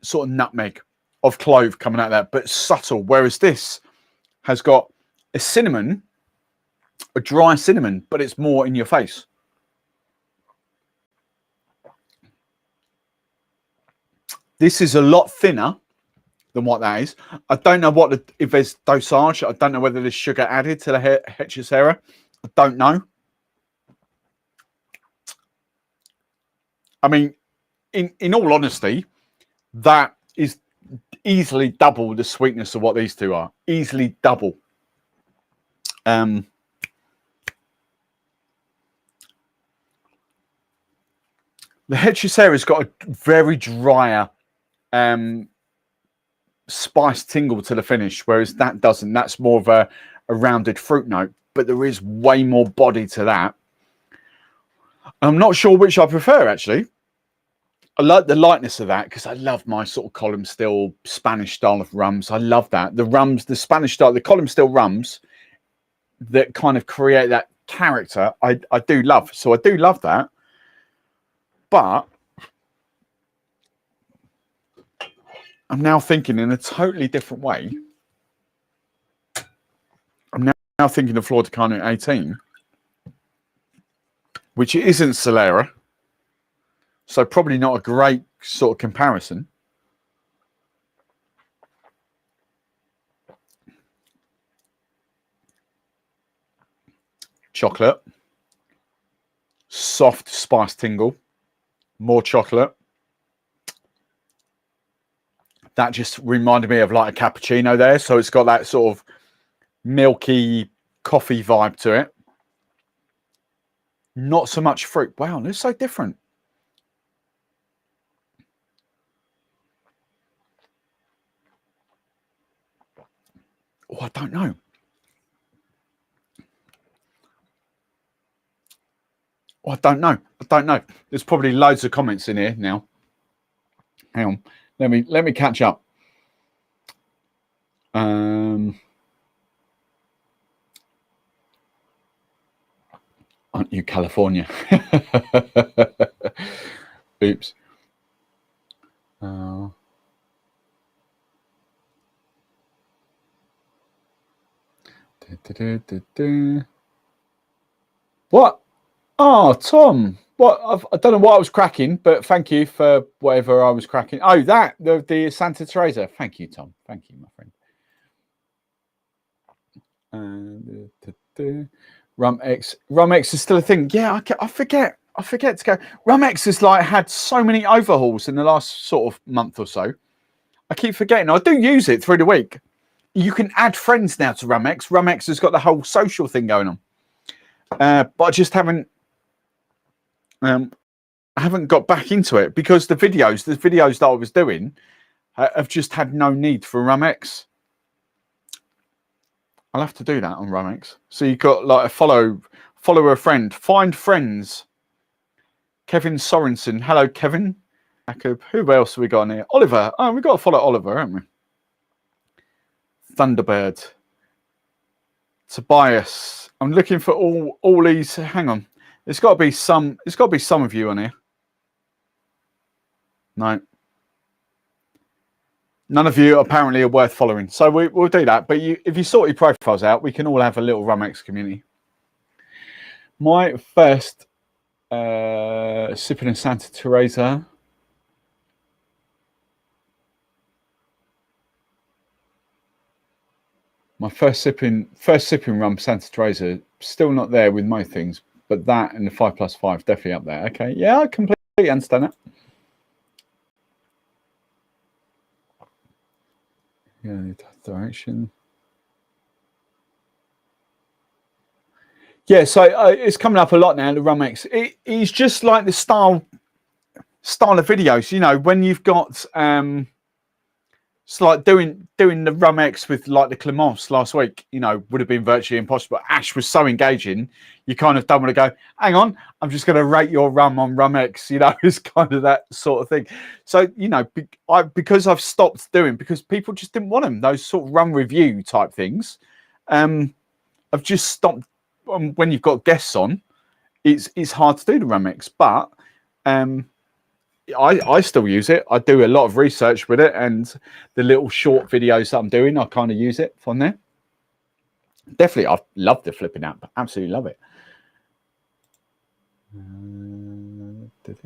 sort of nutmeg, of clove coming out of that, but subtle. Whereas this has got a cinnamon, a dry cinnamon, but it's more in your face. This is a lot thinner than what that is. I don't know if there's dosage. I don't know whether there's sugar added to the Hechicera. I don't know. I mean, in all honesty, that is easily double the sweetness of what these two are. Easily double. The Hechicera's got a very drier spice tingle to the finish, whereas that doesn't. That's more of a rounded fruit note, but there is way more body to that. I'm not sure which I prefer, actually. I like the lightness of that because I love my sort of column still Spanish style of rums. I love that. The rums, the Spanish style, the column still rums that kind of create that character, I do love. So I do love that. But I'm now thinking in a totally different way. I'm now thinking of Flor de Carne 18, which isn't Solera. So probably not a great sort of comparison. Chocolate. Soft spice tingle. More chocolate. That just reminded me of like a cappuccino there. So it's got that sort of milky coffee vibe to it. Not so much fruit. Wow, it's so different. Oh, I don't know. Oh, I don't know. I don't know. There's probably loads of comments in here now. Hang on. Let me catch up. Aren't you California? Oops. What? Oh, Tom. What? I don't know what I was cracking, but thank you for whatever I was cracking. Oh, the Santa Teresa. Thank you, Tom. Thank you, my friend. Rum X is still a thing. Yeah, I forget to go. Rum X has like had so many overhauls in the last sort of month or so. I keep forgetting. I do use it through the week. You can add friends now to Rum X. Rum X has got the whole social thing going on. But I just haven't got back into it because the videos that I was doing have just had no need for Rum X. I'll have to do that on Rum X. So you've got like a follow a friend, find friends. Kevin Sorensen. Hello, Kevin. Jacob. Who else have we got on here? Oliver. Oh, we've got to follow Oliver, haven't we? Thunderbird. Tobias. I'm looking for all these. Hang on. There's got to be some of you on here. No. None of you apparently are worth following. So we'll do that. But if you sort your profiles out, we can all have a little Rum X community. My first sipping of Santa Teresa. My first sipping rum Santa Teresa, still not there with most things, but that and the 5+5 definitely up there. Okay, yeah, I completely understand that. Yeah, direction. Yeah, so it's coming up a lot now. The Rum X, it's just like the style of videos. You know, when you've got it's like doing the Rum X with like the Clemence last week, you know, would have been virtually impossible. Ash was so engaging, you kind of don't want to go, hang on, I'm just going to rate your rum on Rum X, you know, it's kind of that sort of thing. So, you know, because I've stopped doing, because people just didn't want them, those sort of rum review type things. I've just stopped. When you've got guests on, it's hard to do the Rum X, but I still use it. I do a lot of research with it, and the little short videos that I'm doing, I kind of use it from there. Definitely, I love the flipping app. Absolutely love it. It's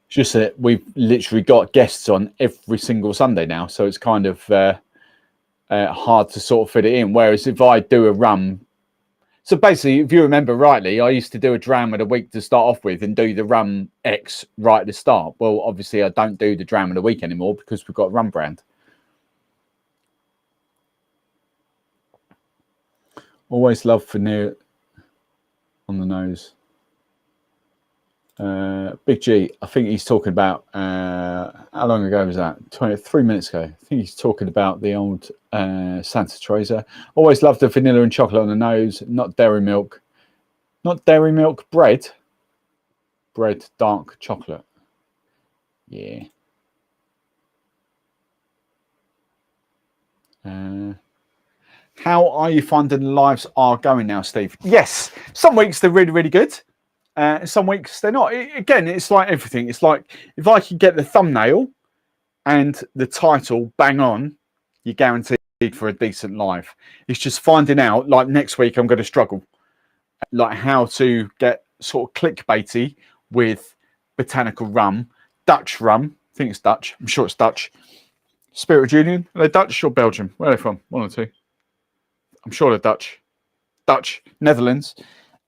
just that we've literally got guests on every single Sunday now, so it's kind of hard to sort of fit it in. Whereas if I do a rum, so basically, if you remember rightly, I used to do a dram of the week to start off with and do the Rum X right at the start. Well, obviously, I don't do the dram of the week anymore because we've got a rum brand. Always love vanilla on the nose. Big G, I think he's talking about, how long ago was that? 23 minutes ago. I think he's talking about the old Santa Teresa. Always loved the vanilla and chocolate on the nose, not dairy milk. Not dairy milk, bread. Bread, dark chocolate. Yeah. How are you finding the lives are going now, Steve? Yes, some weeks they're really, really good. Some weeks they're not. Again, it's like everything. It's like if I can get the thumbnail and the title bang on, you're guaranteed for a decent live. It's just finding out, like next week I'm going to struggle, like how to get sort of clickbaity with botanical rum, Dutch rum. I think it's Dutch. I'm sure it's Dutch. Spirit Union. Are they Dutch or Belgium? Where are they from? One or two. I'm sure they're Dutch. Dutch, Netherlands.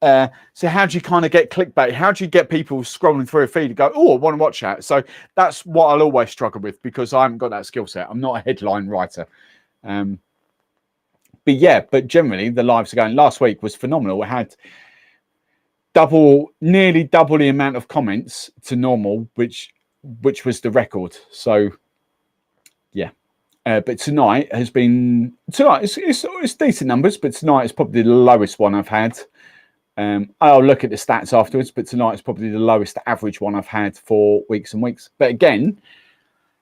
So how do you kind of get clickbait? How do you get people scrolling through a feed and go, oh, I want to watch that? So that's what I'll always struggle with because I haven't got that skill set. I'm not a headline writer. But yeah, but generally the lives are going. Last week was phenomenal. We had nearly double the amount of comments to normal, which was the record. So yeah. But tonight it's decent numbers, but tonight is probably the lowest one I've had. I'll look at the stats afterwards, but tonight is probably the lowest average one I've had for weeks and weeks. But again,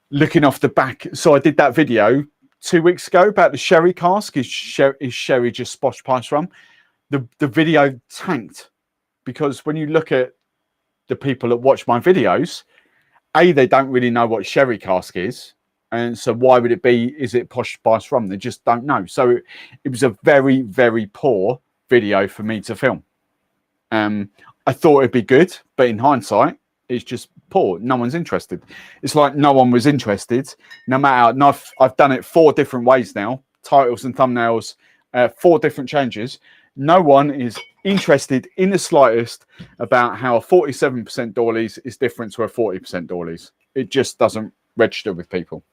looking off the back, so I did that video 2 weeks ago about the sherry cask. Is sherry just Splash Price rum? The video tanked because when you look at the people that watch my videos, they don't really know what sherry cask is. And so why would it be, is it posh spice rum? They just don't know. So it was a very, very poor video for me to film. I thought it'd be good, but in hindsight, it's just poor. No one's interested. It's like no one was interested, no matter. And I've done it 4 different ways now, titles and thumbnails, 4 different changes. No one is interested in the slightest about how a 47% Dorleys is different to a 40% Dorleys. It just doesn't register with people.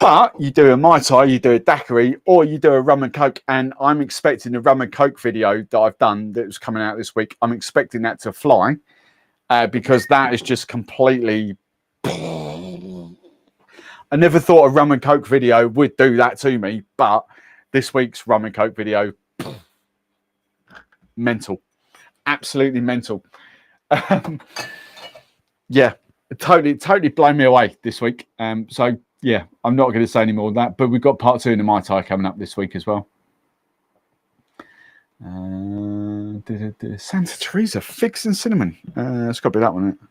But you do a Mai Tai, you do a daiquiri, or you do a rum and coke, and I'm expecting the rum and coke video that I've done that was coming out this week. I'm expecting that to fly because that is just completely. I never thought a rum and coke video would do that to me, but this week's rum and coke video, mental, absolutely mental. Yeah, totally blown me away this week. So. Yeah, I'm not going to say any more than that, but we've got part 2 in the Mai Tai coming up this week as well. Santa Teresa, figs and cinnamon. It's got to be that one, isn't it?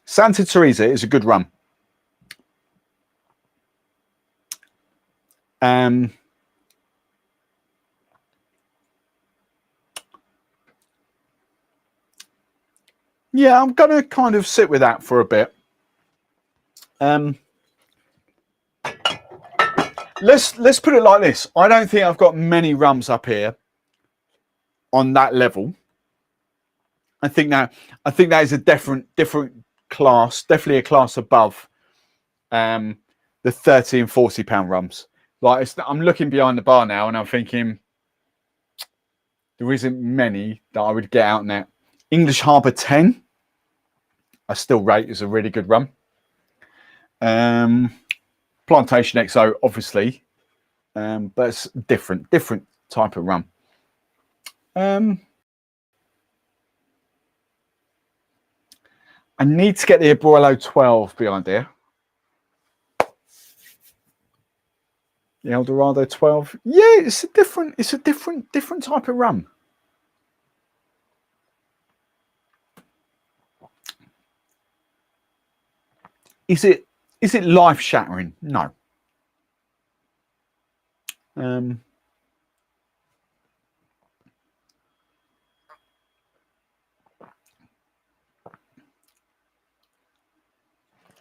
Santa Teresa is a good rum. Yeah, I'm going to kind of sit with that for a bit. Let's put it like this. I don't think I've got many rums up here on that level. I think that is a different class, definitely a class above the 30 and 40 pound rums. Like I'm looking behind the bar now and I'm thinking there isn't many that I would get out in that. English Harbour 10, I still rate as a really good rum. Plantation XO, obviously, but it's different type of rum. I need to get the Abuelo 12 behind here. The Eldorado 12. Yeah, it's a different type of rum. Is it life shattering? No.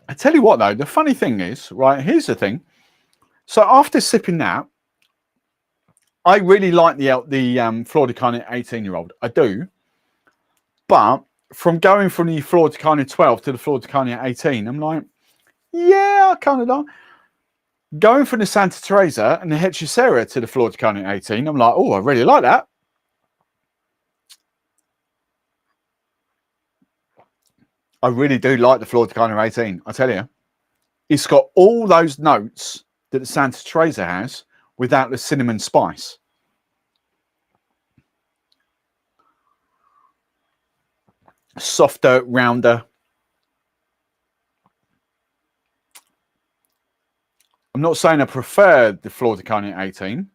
I tell you what though, the funny thing is, right, here's the thing. So after sipping that, I really like the Flor de Carne 18-year-old. I do. But from going from the Flor de Carne 12 to the Flor de Carne 18, I'm like, yeah, I kind of like. Going from the Santa Teresa and the Hechicera to the Flor de Carne 18, I'm like, oh, I really like that. I really do like the Flor de Carne 18, I tell you. It's got all those notes that the Santa Teresa has without the cinnamon spice. Softer, rounder. I'm not saying I prefer the Flor de Carne 18.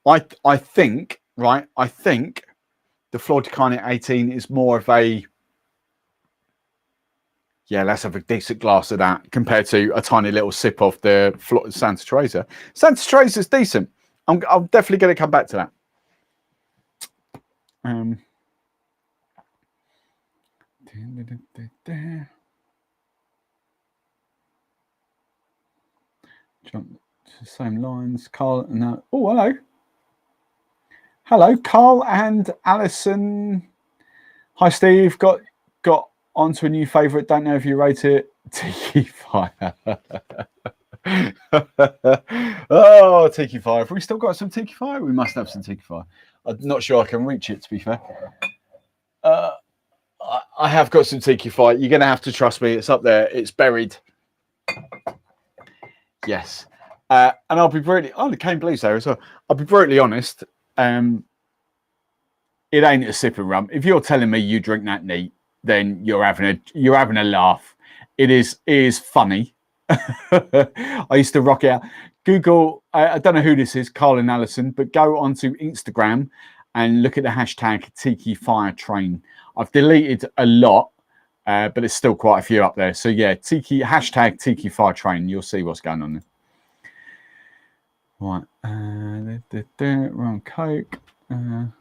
I think, right, I think the Flor de Carne 18 is more of a, yeah, let's have a decent glass of that compared to a tiny little sip of the Santa Teresa. Santa Teresa is decent. I'm definitely going to come back to that. Jump to the same lines. Carl, no. Oh, hello. Hello, Carl and Alison. Hi, Steve. Got onto a new favourite. Don't know if you rate it. Tiki Fire. Oh, Tiki Fire. Have we still got some Tiki Fire? We must have some Tiki Fire. I'm not sure I can reach it, to be fair. I have got some Tiki Fire. You're going to have to trust me. It's up there. It's buried. Yes. And I'll be brutally... Oh, the Cane Blue's there as well. I'll be brutally honest. It ain't a sip of rum. If you're telling me you drink that neat, then you're having a laugh. It is funny. I used to rock it out. Google, I don't know who this is, Carl and Allison, but go onto Instagram and look at the hashtag Tiki Fire Train. I've deleted a lot, but there's still quite a few up there. So yeah, hashtag Tiki Fire Train. You'll see what's going on there. Right, rum Coke. Come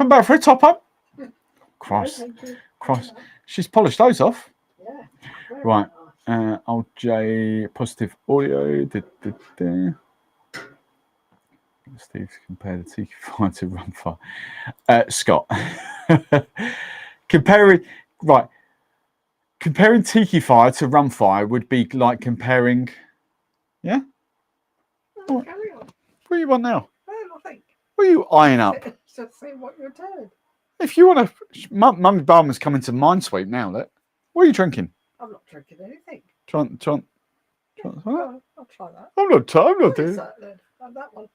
back for a top up. Christ. She's polished those off. Yeah. Right. Old J positive audio. Steve's compared the Tiki Fire to Rum Fire. Scott. Comparing Tiki Fire to Rum Fire would be like comparing. Yeah. Oh, carry on. What do you want now? Nothing. What are you eyeing up? Just see what you're doing. If you want to, Mummy Barman's coming to Minesweep now. Look, what are you drinking? I'm not drinking anything. I'll try that. I'm not doing What is that then? Oh, that one.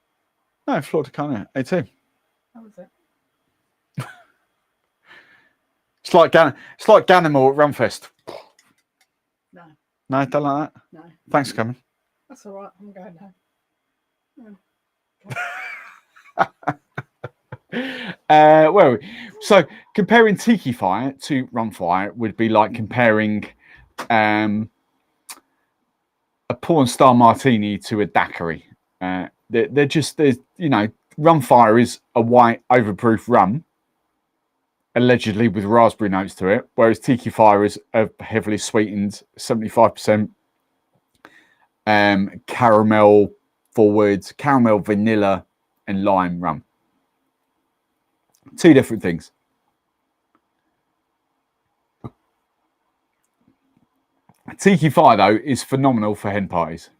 No, Flor de Carne 18. How was it? It's like Ganimal at Rumfest. No. No, don't like that. No. Thanks for coming. That's all right. I'm going home. Where are we? So comparing Tiki Fire to Rum Fire would be like comparing a porn star martini to a daiquiri. There's Rum Fire is a white overproof rum, allegedly with raspberry notes to it, whereas Tiki Fire is a heavily sweetened 75% caramel, vanilla, and lime rum. Two different things. Tiki Fire, though, is phenomenal for hen parties.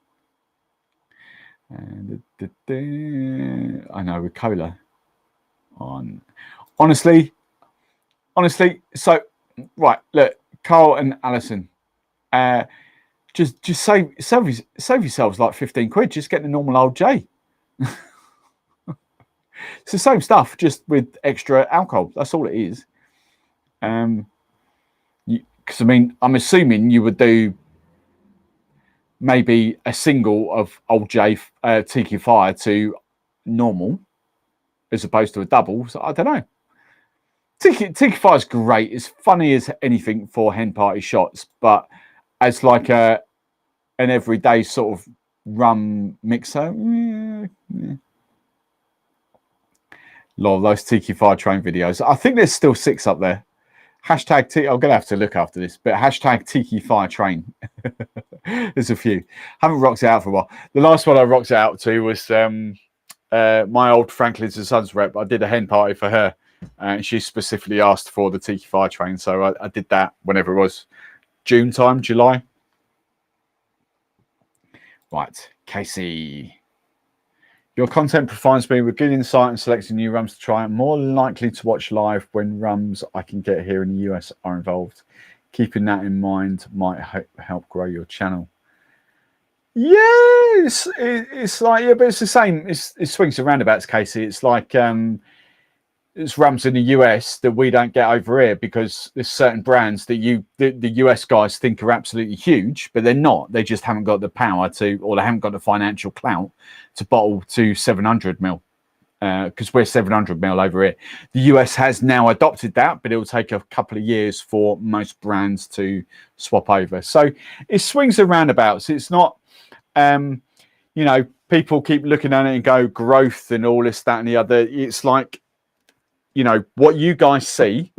And I know, with cola. Honestly, so, right, look, Carl and Alison, just save yourselves like 15 quid. Just get the normal old J. It's the same stuff, just with extra alcohol. That's all it is. Because I mean, I'm assuming you would do maybe a single of Old J Tiki Fire to normal, as opposed to a double. So I don't know. Tiki Fire is great. It's funny as anything for hen party shots, but as like an everyday sort of rum mixer. Lol, those Tiki Fire Train videos. I think there's still 6 up there. Hashtag Tiki. I'm gonna have to look after this, but hashtag Tiki Fire Train. There's a few. Haven't rocked it out for a while. The last one I rocked it out to was my old Franklin's and Sons rep. I did a hen party for her, and she specifically asked for the Tiki Fire Train, so I did that whenever it was, June time, July. Right, Casey. Your content provides me with good insight and selecting new rums to try. I'm more likely to watch live when rums I can get here in the US are involved. Keeping that in mind might help grow your channel. Yes, it's like, yeah, but it's the same. It swings and roundabouts, Casey. It's like there's rums in the US that we don't get over here because there's certain brands that the US guys think are absolutely huge, but they're not. They just haven't got the power to, or they haven't got the financial clout to bottle to 700 mil. Because we're 700 mil over here. The US has now adopted that, but it will take a couple of years for most brands to swap over. So it swings and roundabouts. It's not, you know, people keep looking at it and go growth and all this, that, and the other. It's like, you know, what you guys see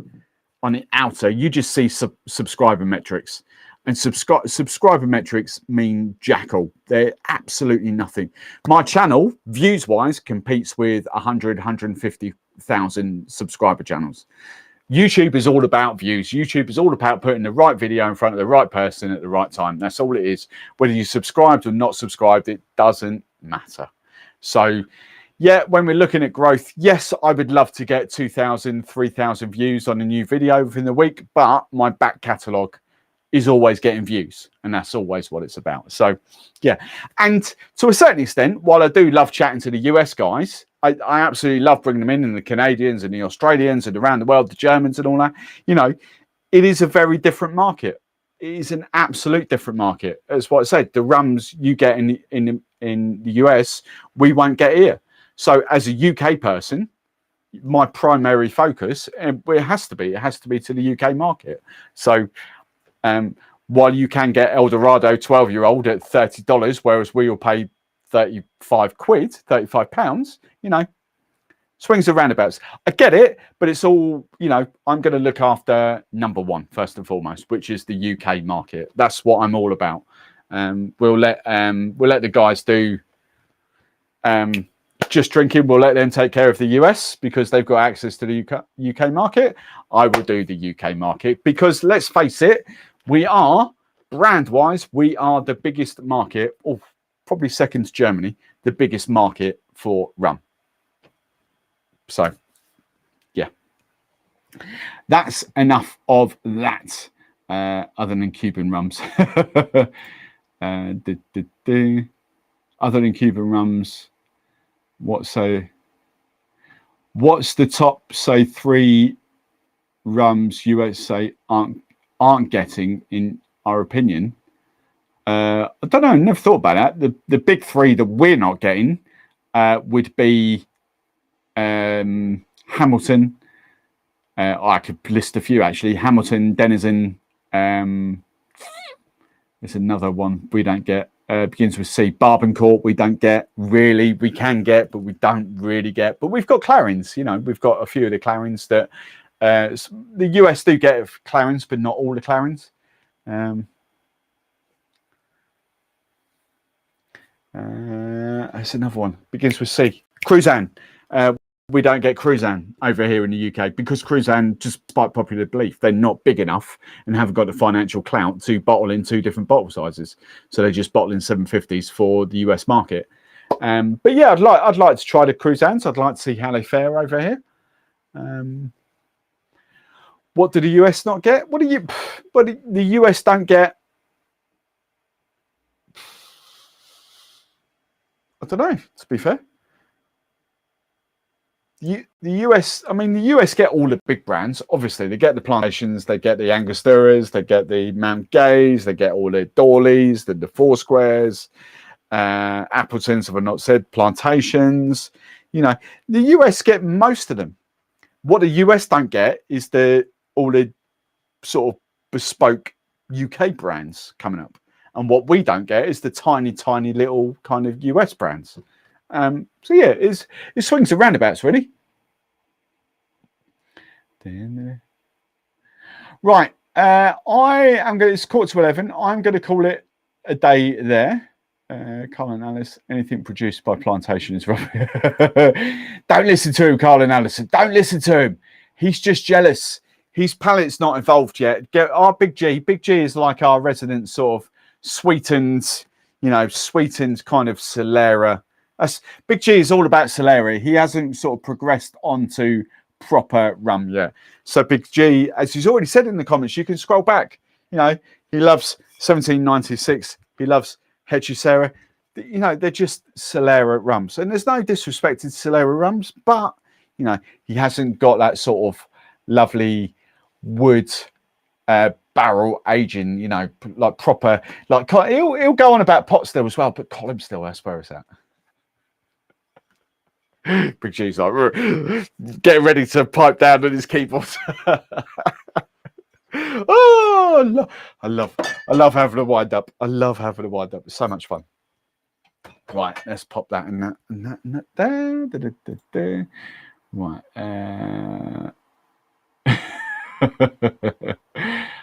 on the outer, you just see subscriber metrics. And subscriber metrics mean jack all. They're absolutely nothing. My channel, views-wise, competes with 100, 150,000 subscriber channels. YouTube is all about views. YouTube is all about putting the right video in front of the right person at the right time. That's all it is. Whether you subscribed or not subscribed, it doesn't matter. So, yeah, when we're looking at growth, yes, I would love to get 2,000, 3,000 views on a new video within the week, but my back catalogue is always getting views, and that's always what it's about. So, yeah. And to a certain extent, while I do love chatting to the US guys, I absolutely love bringing them in, and the Canadians and the Australians and around the world, the Germans and all that. You know, it is a very different market. It is an absolute different market. That's what I said. The rums you get in the US, we won't get here. So as a UK person, my primary focus, and it has to be to the UK market. So, while you can get Eldorado 12-year-old at $30, whereas we will pay 35 quid, 35 pounds, you know, swings and roundabouts. I get it, but it's all, you know, I'm going to look after number one, first and foremost, which is the UK market. That's what I'm all about. We'll let the guys do just drinking. We'll let them take care of the US because they've got access to the UK market. I will do the UK market because let's face it, we are, brand-wise, we are the biggest market, or probably second to Germany, the biggest market for rum. So, yeah. That's enough of that, other than Cuban rums. Other than Cuban rums, what's the top, say, 3 rums USA aren't getting, in our opinion? I don't know. Never thought about that. The big 3 that we're not getting would be Hamilton. I could list a few actually. Hamilton, Denizen. There's another one we don't get. Begins with C. Barbancourt. We don't get really. We can get, but we don't really get. But we've got Clarins. You know, we've got a few of the Clarins that. The US do get Clarins, but not all the Clarins. That's another one. Begins with C. Cruzan. We don't get Cruzan over here in the UK because Cruzan, just by popular belief, they're not big enough and haven't got the financial clout to bottle in 2 different bottle sizes. So they just bottle in 750s for the US market. But yeah, I'd like to try the Cruzans. I'd like to see how they fare over here. What do the US not get? What the US don't get? I don't know, to be fair. The US, I mean, the US get all the big brands. Obviously, they get the Plantations, they get the Angosturas, they get the Mount Gays, they get all the Dawleys, the Foursquares, Appletons, if I've not said, Plantations. You know, the US get most of them. What the US don't get is all the sort of bespoke UK brands coming up. And what we don't get is the tiny, tiny little kind of US brands. So yeah, it swings and roundabouts, really. Right. It's 11:15. I'm going to call it a day there. Colin Alice, anything produced by Plantation is rubbish. Don't listen to him, Colin Allison. Don't listen to him. He's just jealous. His palate's not evolved yet. Our Big G. Big G is like our resident sort of sweetened kind of Solera. Big G is all about Solera. He hasn't sort of progressed onto proper rum yet. So Big G, as he's already said in the comments, you can scroll back. You know, he loves 1796. He loves Hechicera. You know, they're just Solera rums. And there's no disrespect to Solera rums, but, You know, he hasn't got that sort of lovely wood barrel aging, you know, like proper, like he'll go on about pot still as well, but column still, I suppose that. Big G's like getting ready to pipe down on his keyboard. Oh, I love having a wind up. I love having a wind up. It's so much fun. Right, let's pop that and that and that and that there. Right.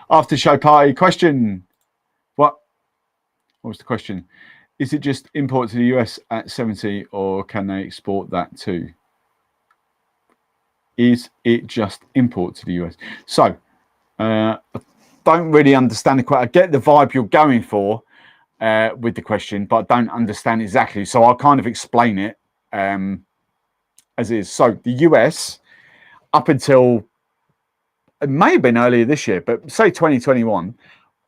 After show party question. What was the question? Is it just import to the US at 70 or can they export that too? Is it just import to the US? So I don't really understand the question. I get the vibe you're going for with the question, but I don't understand exactly. So I'll kind of explain it as is. So the US, up until it may have been earlier this year, but say 2021,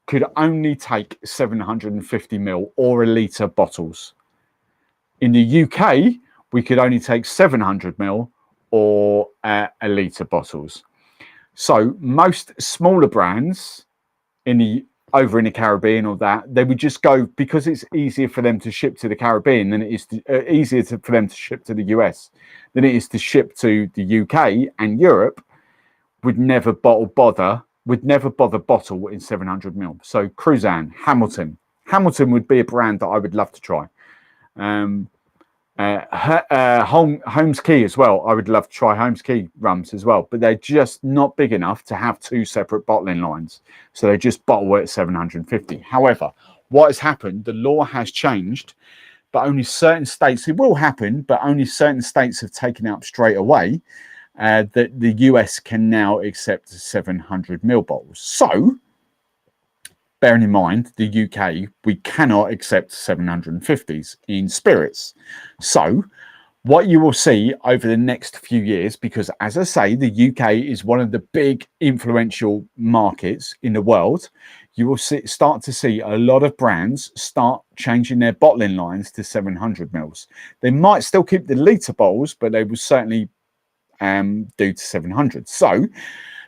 could only take 750 ml or a litre bottles. In the UK, we could only take 700 ml or a litre bottles. So most smaller brands over in the Caribbean or that, they would just go, because it's easier for them to ship to the Caribbean than it is for them to ship to the US than it is to ship to the UK and Europe, would never bother bottle in 700 ml. So Cruzan, Hamilton would be a brand that I would love to try. Holmes Key as well. I would love to try Holmes Key rums as well, but they're just not big enough to have two separate bottling lines. So they just bottle it at 750. However, what has happened, the law has changed, but only certain states, it will happen, but only certain states have taken it up straight away. That the US can now accept 700 ml bottles. So, bearing in mind, the UK, we cannot accept 750s in spirits. So, what you will see over the next few years, because as I say, the UK is one of the big influential markets in the world, you will start to see a lot of brands start changing their bottling lines to 700 mils. They might still keep the litre bottles, but they will certainly do to 700. So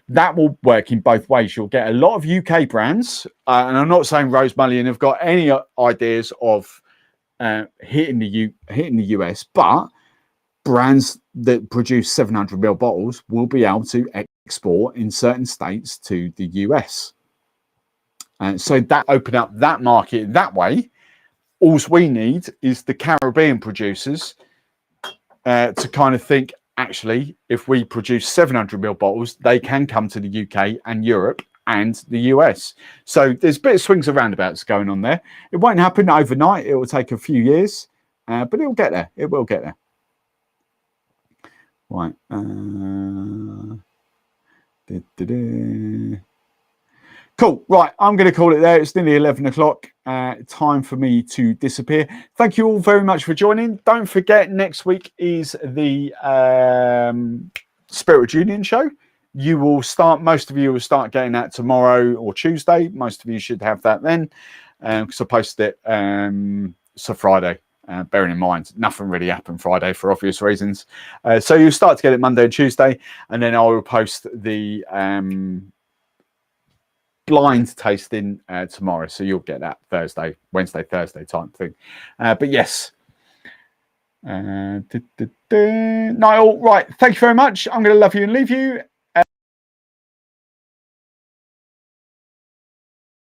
that will work in both ways. You'll get a lot of UK brands, and I'm not saying Rose Mullion have got any ideas of hitting the US, but brands that produce 700 ml bottles will be able to export in certain states to the US. And so that open up that market that way. All we need is the Caribbean producers to kind of think, actually, if we produce 700 ml bottles, they can come to the UK and Europe and the US. So there's a bit of swings and roundabouts going on there. It won't happen overnight. It will take a few years, but it will get there. It will get there. Right. Cool. Right. I'm going to call it there. It's nearly 11 o'clock. Time for me to disappear. Thank you all very much for joining. Don't forget, next week is the Spirit Union show. Most of you will start getting that tomorrow or Tuesday. Most of you should have that then, because I posted it so Friday. Bearing in mind, nothing really happened Friday for obvious reasons. So you'll start to get it Monday and Tuesday, and then I will post the blind tasting tomorrow, so you'll get that Wednesday, Thursday type thing. But yes, Niall, right, thank you very much. I'm going to love you and leave you.